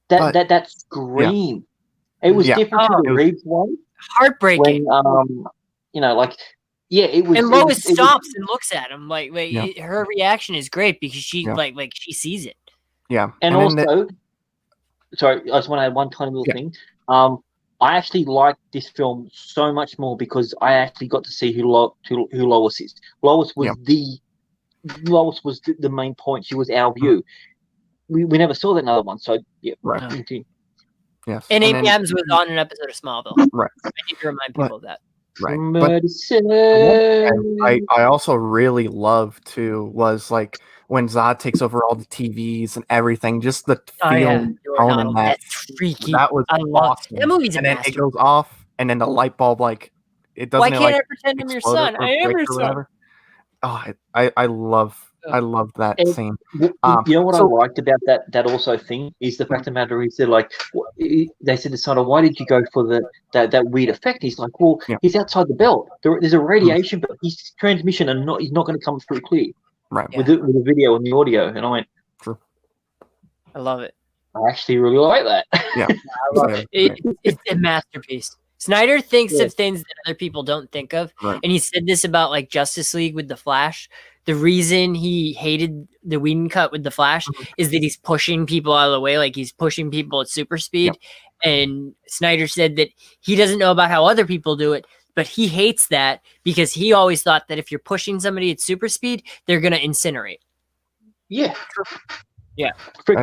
that scream, it was different to the Reeves one. Heartbreaking. It was. And Lois stops and looks at him her reaction is great because she like she sees it. Yeah, and also, sorry, I just want to add one tiny little thing. I actually like this film so much more because I actually got to see who Lois is. Lois was the main point. She was our view. We never saw that in another one. So right. Yes. And Amy Adams was on an episode of Smallville. Right. I need to remind people of that. Right. But I also really loved too was like when Zod takes over all the TVs and everything, just the feeling tone in that. That's freaky. That was awesome. That movie's and then it goes off, and then the light bulb it doesn't. Why can't I pretend I'm your son? I am your son. Oh, I love that scene. You know what I liked about that also thing is the fact of the matter is that they said to Sandra, why did you go for that weird effect? He's like, well, he's outside the belt. There's a radiation belt. His transmission he's not going to come through clear. Right. With the video and the audio, and I went, true. I love it. I actually really like that. Yeah, I love it. It's a masterpiece. Snyder thinks of things that other people don't think of, and he said this about like Justice League with the Flash. The reason he hated the Whedon cut with the Flash is that he's pushing people out of the way, like he's pushing people at super speed. And Snyder said that he doesn't know about how other people do it, but he hates that because he always thought that if you're pushing somebody at super speed, they're going to incinerate. Yeah. Yeah.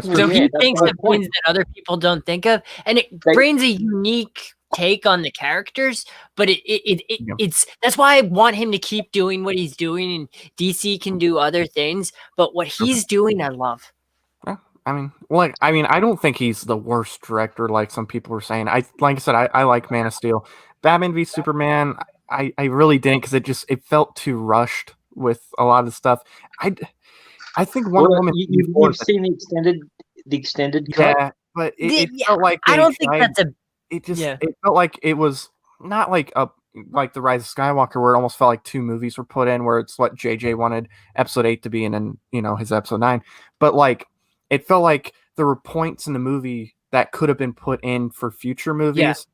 So he thinks of things that other people don't think of, and it brings a unique take on the characters, but it's that's why I want him to keep doing what he's doing, and DC can do other things, but what he's doing I love. I mean, I don't think he's the worst director like some people were saying. I like Man of Steel. Batman v Superman, I really didn't, because it felt too rushed with a lot of stuff. I think Wonder Woman. You've seen the extended cut? Yeah, but it felt like I don't think that's a. It felt like it was not like the Rise of Skywalker, where it almost felt like two movies were put in, where it's what JJ wanted Episode 8 to be, and then his Episode 9. But like it felt like there were points in the movie that could have been put in for future movies.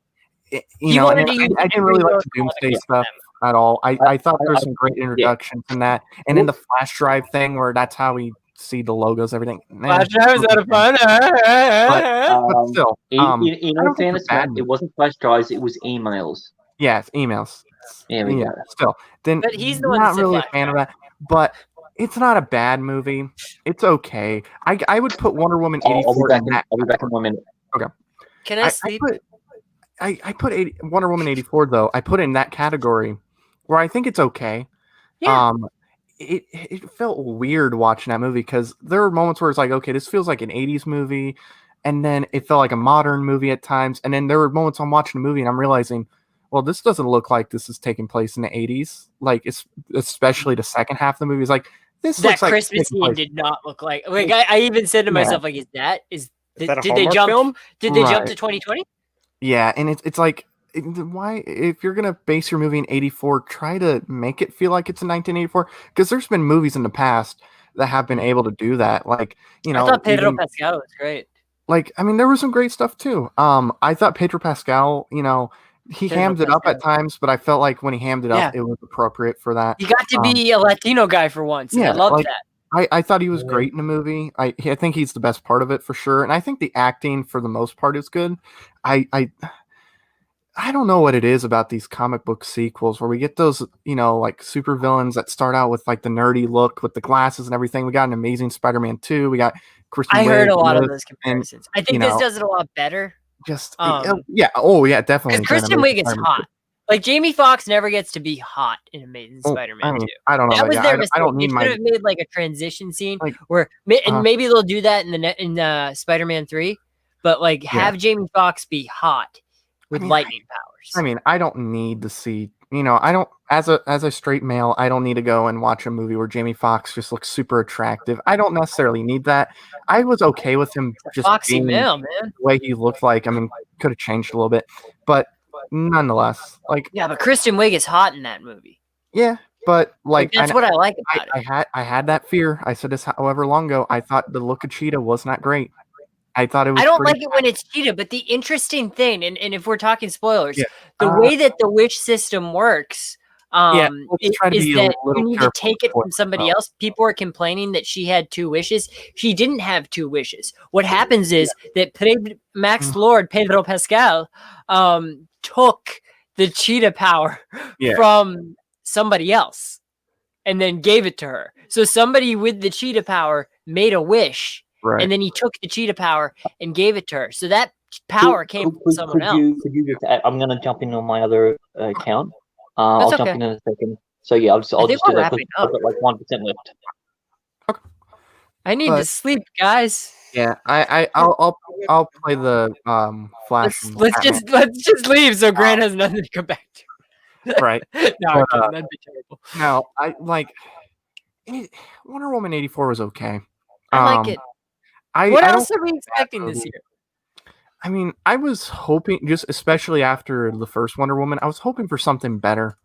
I didn't really like the Doomsday stuff at all. I thought there were some great introductions in that, and then the flash drive thing, where that's how we see the logos, everything. Flash drive is out of fun. But still, in all fairness, it wasn't flash drives; it was emails. Yeah, it's emails. Yeah, still, then but he's the one not really a fan of that. But it's not a bad movie. It's okay. I would put Wonder Woman 84 in that. I'll be back in 1 minute. Okay. Can I sleep? I put Wonder Woman 84 though. I put it in that category where I think it's okay. Yeah. It felt weird watching that movie, because there were moments where it's like, okay, this feels like an 80s movie, and then it felt like a modern movie at times, and then there were moments I'm watching the movie and I'm realizing, well, this doesn't look like this is taking place in the 80s. Like, it's especially the second half of the movie is like, this looks like Christmas scene did not look like. I even said to myself, like, did they jump film? Did they jump to 2020? Yeah, and it's like, why, if you're gonna base your movie in 84, try to make it feel like it's in 1984, because there's been movies in the past that have been able to do that. Like, I thought Pedro Pascal was great. like, I mean, there was some great stuff too. I thought Pedro Pascal, he Pedro hammed it up at Pascal. times, but I felt like when he hammed it Yeah. up, it was appropriate for that. He got to be a Latino guy for once, and I Yeah, love like, that. I thought he was great in the movie. I think he's the best part of it for sure, and I think the acting for the most part is good. I don't know what it is about these comic book sequels where we get those, like super villains that start out with like the nerdy look with the glasses and everything. We got an Amazing Spider-Man 2. We got Kristen I heard Wiig, a lot of Liv, those and comparisons. I think this does it a lot better. just Um, yeah, oh yeah, definitely. Because Kristen Wiig is hot. Like Jamie Foxx never gets to be hot in Amazing Spider-Man 2. I don't know. That was their mistake. I don't They need could have made like a transition scene like, where, and maybe they'll do that in Spider-Man 3, but like have Jamie Foxx be hot with lightning powers. I mean, I don't need to see. I don't as a straight male. I don't need to go and watch a movie where Jamie Foxx just looks super attractive. I don't necessarily need that. I was okay with him just foxy being male, man. the way he looked like. I mean, could have changed a little bit, but nonetheless, like yeah, but Kristen Wiig is hot in that movie. Yeah, but like that's what I like about it. I had that fear. I said this however long ago. I thought the look of Cheetah was not great. I thought it was. I don't like it when it's Cheetah, but the interesting thing, and if we're talking spoilers, Yeah. the way that the wish system works, is that you need to take it from somebody else. People are complaining that she had 2 wishes. She didn't have 2 wishes. What happens is that Max Lord, Pedro Pascal, took the Cheetah power from somebody else and then gave it to her. So somebody with the Cheetah power made a wish. Right. And then he took the Cheetah power and gave it to her. So that power came from someone else. Could you just I'm going to jump in on my other account. I'll jump in a second. So yeah, I'll just do that because I've got like 1% left. Okay. I need to sleep, guys. Yeah, I'll play the Flash. Let's just leave so Grant has nothing to come back to. Right. No, that'd be terrible. No, I like Wonder Woman 84 was okay. I like it. What else are we expecting this year? I mean, I was hoping, just especially after the first Wonder Woman, I was hoping for something better.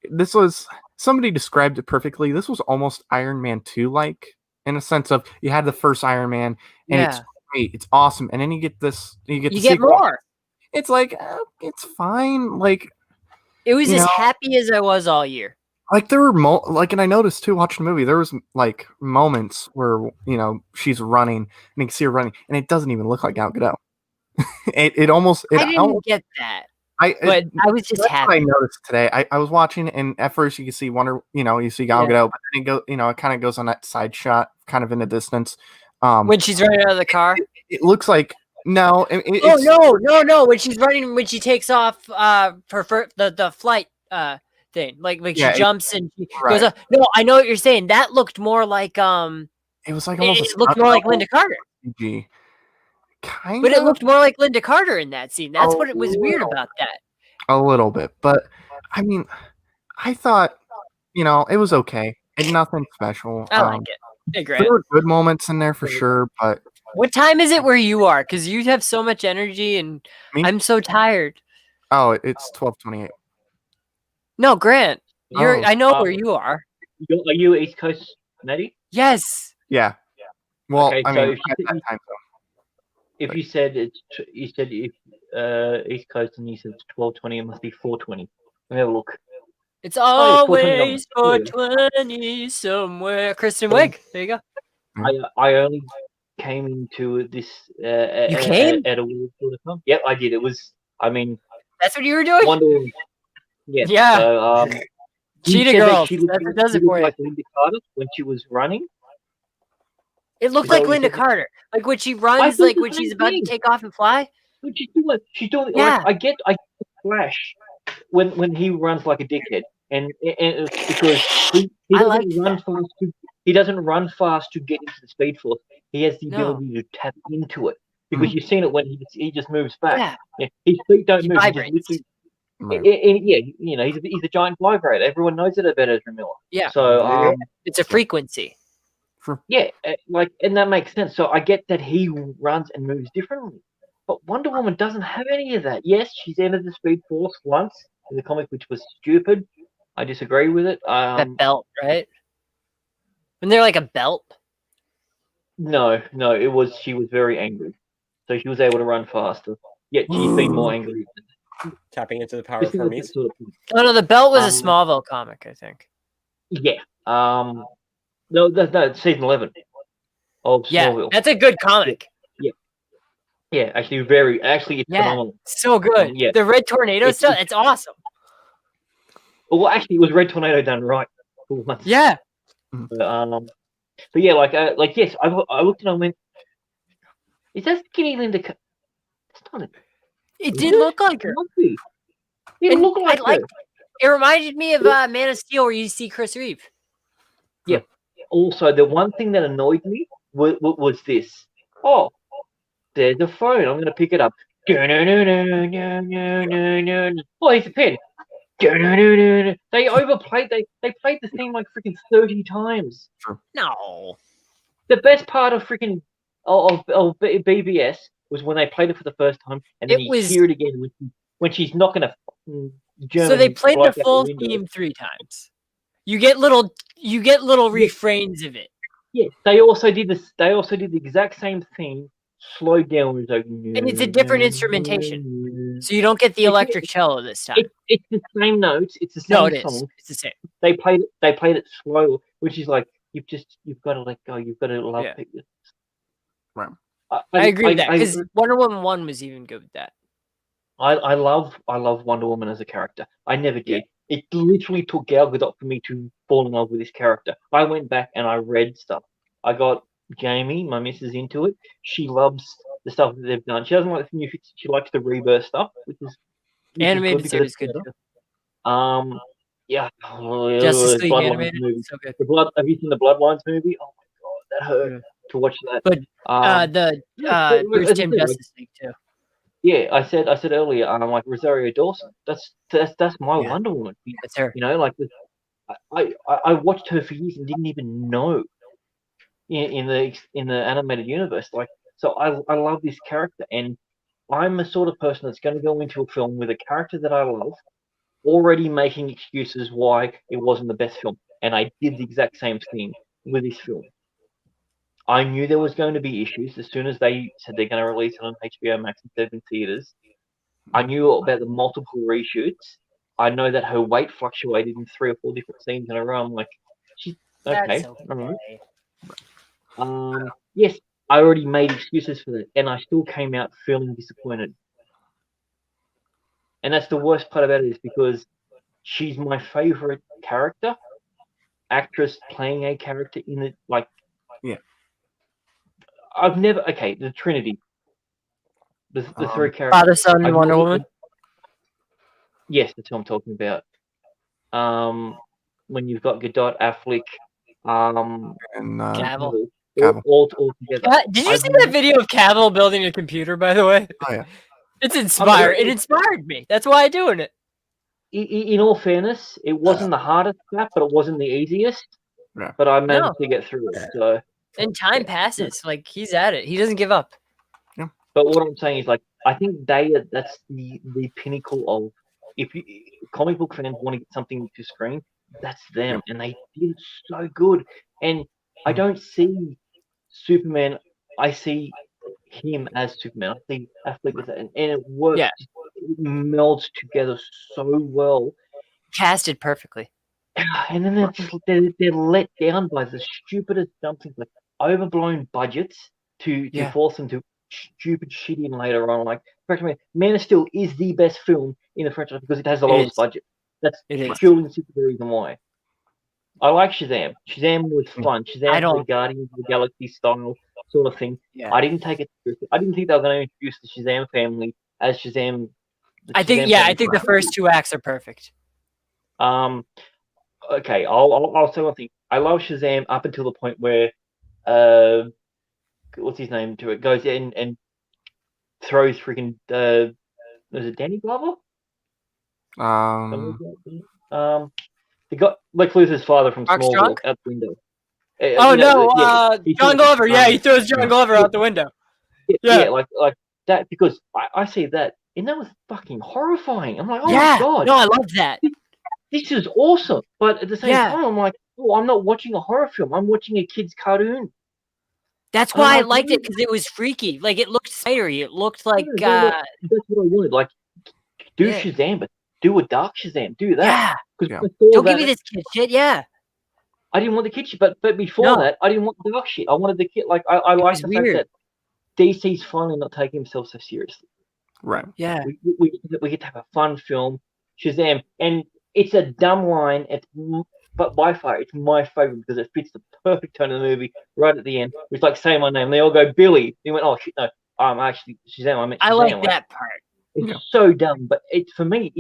This was, somebody described it perfectly. This was almost Iron Man 2 like, in a sense of you had the first Iron Man and it's great, it's awesome, and then you get this, you get more. It's like it's fine. Like it was as happy as I was all year. Like there were and I noticed too watching the movie, there was like moments where she's running and you can see her running and it doesn't even look like Gal Gadot. it almost I didn't get that. But I was just happy. What I noticed today. I was watching and at first you can see you see Gal Gadot, but then it kind of goes on that side shot kind of in the distance. When she's running out of the car, it looks like no. No. When she's running, when she takes off for the flight thing, like she jumps and she goes up. No, I know what you're saying. That looked more like it was like almost it looked more like Linda Carter. But it looked more like Linda Carter in that scene. That's what it was weird about that. A little bit, but I mean, I thought it was okay. And nothing special. I like it. Hey, Grant. There were good moments in there for sure, but what time is it where you are? Because you have so much energy, and I'm so tired. Oh, it's 12:28. No, Grant. I know where you are. Are you East Coast, Maddie? Yes. Yeah. Well, okay, I mean, at that time zone. If you said East Coast and you said it's 12:20, it must be 4:20. Let me have a look. It's always 4:20 somewhere. Kristen Wiig. There you go. I only came into this you came? At a weird sort of time. Yep, I did. It was, I mean, that's what you were doing? Wonder Woman. Yeah. Yeah. So, Cheetah Girls. That's what does it for you. Like Linda Carter when she was running. It looked like Linda Carter. Like when she runs, like when she's about to take off and fly. What she's doing. Yeah. Like, I get Flash when he runs like a dickhead. And because he doesn't run fast to get into the Speed Force. He has the ability to tap into it because you've seen it when he just moves back. Yeah. His feet don't move. He's a giant vibrator. Everyone knows it about Ezra Miller. Yeah. So it's a frequency. Yeah, and that makes sense. So I get that he runs and moves differently, but Wonder Woman doesn't have any of that. Yes, she's entered the Speed Force once in the comic, which was stupid. I disagree with it. That belt, right? Wasn't there like a belt? No. She was very angry. so she was able to run faster. Yet she's been more angry. Tapping into the power of Hermes. Sort of Oh no, the belt was a Smallville comic, I think. yeah. No, it's season 11 of Smallville. That's a good comic. Yeah, actually, it's phenomenal. So good. Yeah. The Red Tornado stuff, it's awesome. Well, actually, it was Red Tornado done right. Yeah. But yeah, like yes, I looked at it and went, "Is that Skinny Linda?" It's not it. It did look like her. It looked like her. It reminded me of Man of Steel, where you see Chris Reeve. Yeah. Also, the one thing that annoyed me was this. Oh, there's a phone. I'm going to pick it up. Oh, here's a pen. They overplayed. They played the theme like freaking 30 times. No. The best part of freaking of BBS was when they played it for the first time, and then you hear it again when she's not going to. So they played the full theme 3 times. You get little refrains of it. Yeah, they also did this. They also did the exact same thing, slowed down. Like, and it's a different instrumentation, so you don't get the electric cello this time. It's the same notes. It's the same no, it song. is. It's the same. They played it slow, which is like you've got to let go. You've got to love people. Right. I agree with that because Wonder Woman 1 was even good with that. I love Wonder Woman as a character. I never did. Yeah. It literally took Gal Gadot for me to fall in love with this character. I went back and I read stuff. I got Jamie, my missus, into it. She loves the stuff that they've done. She doesn't like the new. She likes the Rebirth stuff, which is animated series good too. Yeah. Justice League animated, movie. So good. Have you seen the Bloodlines movie? Oh my god, that hurt to watch that. But Bruce Timm Justice League too. Yeah, I said earlier, like Rosario Dawson. That's my Wonder Woman. That's her. You know, like I watched her for years and didn't even know in the animated universe. Like, so I love this character, and I'm the sort of person that's going to go into a film with a character that I love, already making excuses why it wasn't the best film, and I did the exact same thing with this film. I knew there was going to be issues as soon as they said they're going to release it on HBO Max instead of in theaters. I knew about the multiple reshoots. I know that her weight fluctuated in 3 or 4 different scenes in a row. I'm like, she's okay. All right. Yes, I already made excuses for that, and I still came out feeling disappointed. And that's the worst part about it, is because she's my favorite character, actress playing a character in it. Like, yeah. I've never the Trinity, the 3 characters. Father, Son, and Wonder Woman. Yes, that's what I'm talking about. When you've got Gadot, Affleck, and Cavill. All together. Did you see that video of Cavill building a computer? By the way, oh yeah, it's inspired. It inspired me. That's why I'm doing it. In all fairness, it wasn't the hardest step, but it wasn't the easiest. Yeah. But I managed to get through it. So. And time passes. Like, he's at it. He doesn't give up. Yeah. But what I'm saying is, like, I think that's the pinnacle of, if comic book fans want to get something to screen, that's them, and they did it so good. And I don't see Superman. I see him as Superman. I see Affleck as that, and it works. Yeah. It melds together so well. Casted perfectly. And then they're let down by the stupidest dumb things, like overblown budgets to force them to stupid shit in later on. Like, Man of Steel is the best film in the franchise because it has the lowest budget. That's purely the super reason why. I like Shazam. Shazam was fun. Shazam was Guardians of the Galaxy style sort of thing. Yeah. I didn't take it seriously. I didn't think they were going to introduce the Shazam family as Shazam. I think the first 2 acts are perfect. Okay, I'll say one thing. I love Shazam up until the point where what's his name to it goes in and throws freaking was it Danny Glover? He got Lex Luthor's father from Smallville out the window. John Glover. Yeah, he throws John Glover out the window. Yeah, like that, because I see that, and that was fucking horrifying. I'm like, oh my god. No, I love that. This is awesome, but at the same time, I'm like, oh, I'm not watching a horror film. I'm watching a kid's cartoon. That's why I liked it, because it was freaky. Like, it looked spidery. It looked like that's what I wanted. Like, do Yeah. Shazam, but do a dark Shazam. Do that. Yeah. Because Don't give me this kid shit. Yeah. I didn't want the kid shit, but before that, I didn't want the dark shit. I wanted the kid. Like, I like was the weird. fact that DC's finally not taking himself so seriously. Right. Yeah. We get to have a fun film, Shazam, and it's a dumb line. But by far, it's my favorite because it fits the perfect tone of the movie right at the end. It's like, say my name. They all go, Billy. He went, oh, shit, no. Actually, Shazam. I meant Shazam. I like that part. It's so dumb, but for me,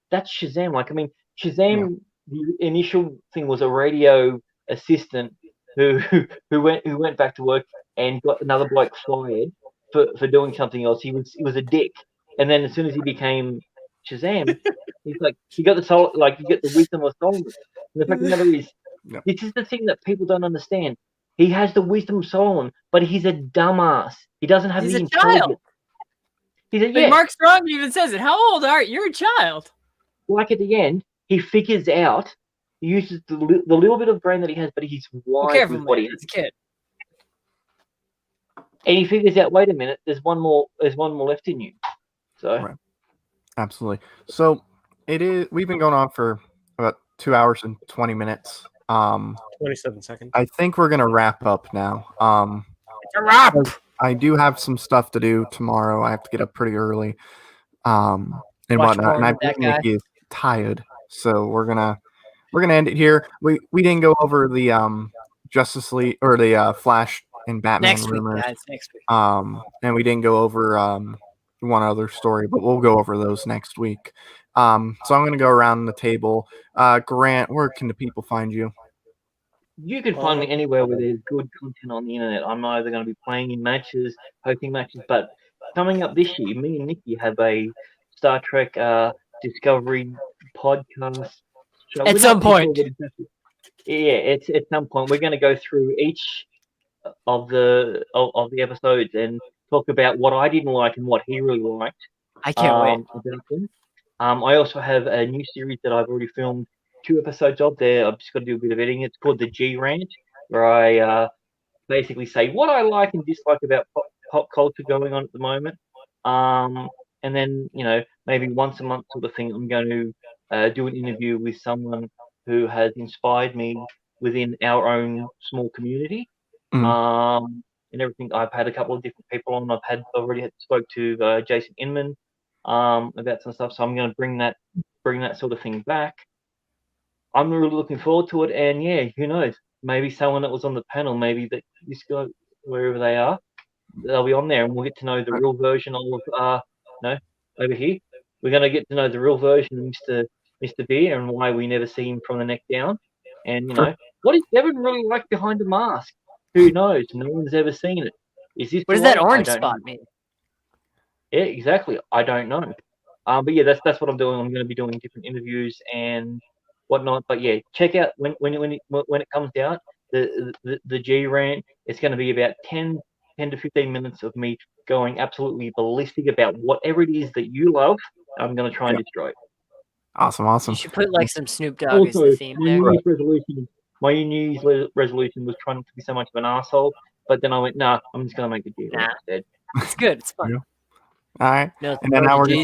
that's Shazam. Like, I mean, Shazam, the initial thing was a radio assistant who went back to work and got another bloke fired for doing something else. He was a dick. And then as soon as he became Shazam, he's like, you got the soul, like, you get the wisdom of Solomon. And the fact of the matter is, this is the thing that people don't understand. He has the wisdom of Solomon, but he's a dumbass. He doesn't have the intelligence. Child. He's a, Mark Strong even says it. How old are you? You're a child. Like, at the end, he figures out, he uses the little bit of brain that he has, but he's wise with what he has. It's a kid. And he figures out, wait a minute, there's one more left in you. So Right. Absolutely. So we've been going on for about 2 hours and 20 minutes. 27 seconds. I think we're gonna wrap up now. It's a wrap. I do have some stuff to do tomorrow. I have to get up pretty early. And Watch whatnot. And I porn with think that Nikki is tired. So we're gonna end it here. We didn't go over the Justice League or the Flash and Batman Next week, rumors. guys. Next week. And we didn't go over one other story, but we'll go over those next week. So I'm gonna go around the table. Grant, where can the people find you? you can find me anywhere where there's good content on the internet. I'm either going to be playing in matches, hosting matches, but coming up this year, me and Nikki have a Star Trek Discovery podcast show. At some point. Yeah, it's at some point. We're going to go through each of the episodes and talk about what I didn't like and what he really liked. I can't wait. About them. I also have a new series that I've already filmed 2 episodes of there. I've just got to do a bit of editing. It's called the G Rant, where I basically say what I like and dislike about pop culture going on at the moment. And then, maybe once a month sort of thing, I'm going to do an interview with someone who has inspired me within our own small community. And everything. I've had a couple of different people on. I've already spoke to Jason Inman about some stuff. So I'm going to bring that sort of thing back. I'm really looking forward to it, and yeah, who knows? Maybe someone that was on the panel, maybe that this guy, wherever they are, they'll be on there, and we'll get to know the real version of over here. We're going to get to know the real version of Mr. Beer and why we never see him from the neck down. And what is Devin really like behind the mask? Who knows? No one's ever seen it. Is this What does that orange spot mean? Yeah, exactly. I don't know. But yeah, that's what I'm doing. I'm going to be doing different interviews and whatnot. But yeah, check out when it comes out the G Rant. It's going to be about 10 to 15 minutes of me going absolutely ballistic about whatever it is that you love. I'm going to try and destroy it. Awesome. You should put like some Snoop Dogg as the theme there. My New Year's resolution was trying not to be so much of an asshole, but then I went, nah, I'm just going to make the G Rant instead. It's good. It's fun. Yeah. All right. And then now we're going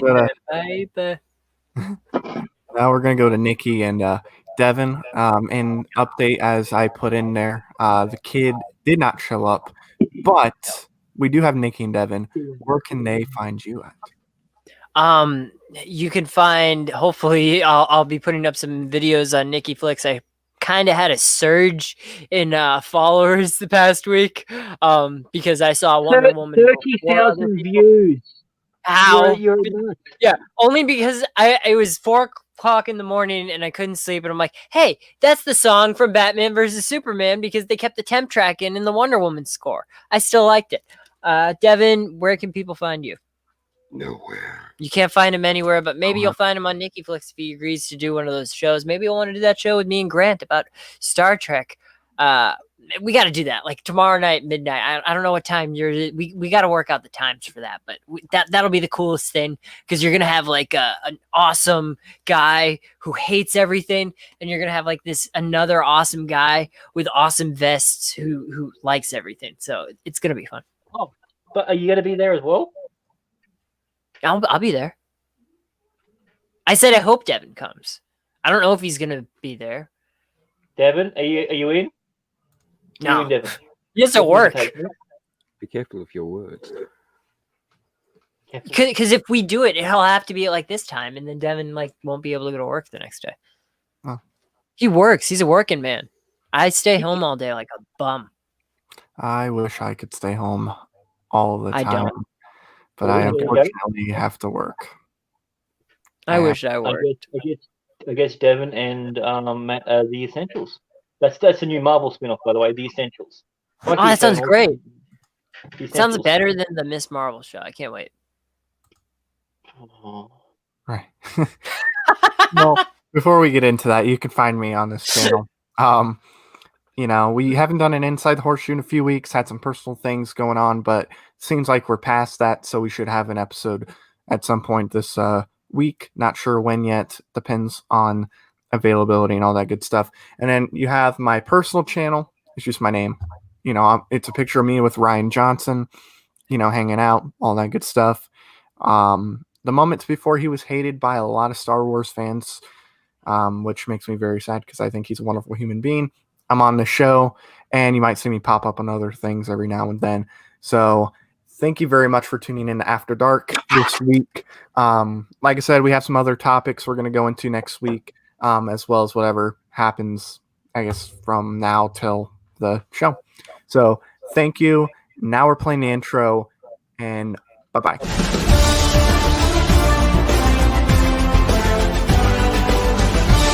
to go to Nikki and Devin. And update as I put in there, the kid did not show up, but we do have Nikki and Devin. Where can they find you at? You can find, hopefully I'll be putting up some videos on Nikki Flicks. I kind of had a surge in followers the past week because I saw Wonder Woman. 30,000 views. How? You're yeah, only because it was 4 o'clock in the morning and I couldn't sleep, and I'm like, hey, that's the song from Batman versus Superman because they kept the temp track in the Wonder Woman score. I still liked it. Devin, where can people find you? Nowhere. You can't find him anywhere, but maybe you'll find him on Nikki Flicks if he agrees to do one of those shows. Maybe you'll want to do that show with me and Grant about Star Trek. we got to do that. Like tomorrow night, midnight. I don't know what time we got to work out the times for that, but that'll be the coolest thing because you're gonna have like an awesome guy who hates everything, and you're gonna have like another awesome guy with awesome vests who likes everything. So it's gonna be fun. Oh, but are you gonna be there as well? I'll be there. I said I hope Devin comes. I don't know if he's gonna be there. Devin, are you in? No. You in, Devin? He has to work. Be careful with your words. Because if we do it, it'll have to be like this time, and then Devin like won't be able to go to work the next day. Oh. He works. He's a working man. I stay home all day like a bum. I wish I could stay home all the time. I don't. But I unfortunately have to work. I wish I worked. I guess Devin and The Essentials. That's a new Marvel spin-off, by the way, The Essentials. Oh, that sounds great. It sounds better than the Miss Marvel show. I can't wait. Oh. Right. Well, before we get into that, you can find me on this channel. We haven't done an Inside the Horseshoe in a few weeks, had some personal things going on, but it seems like we're past that, so we should have an episode at some point this week. Not sure when yet. Depends on availability and all that good stuff. And then you have my personal channel. It's just my name. It's a picture of me with Ryan Johnson, hanging out, all that good stuff. The moments before he was hated by a lot of Star Wars fans, which makes me very sad because I think he's a wonderful human being. I'm on the show, and you might see me pop up on other things every now and then. So thank you very much for tuning in to After Dark this week. Like I said, we have some other topics we're going to go into next week, as well as whatever happens, I guess, from now till the show. So thank you. Now we're playing the intro, and bye-bye.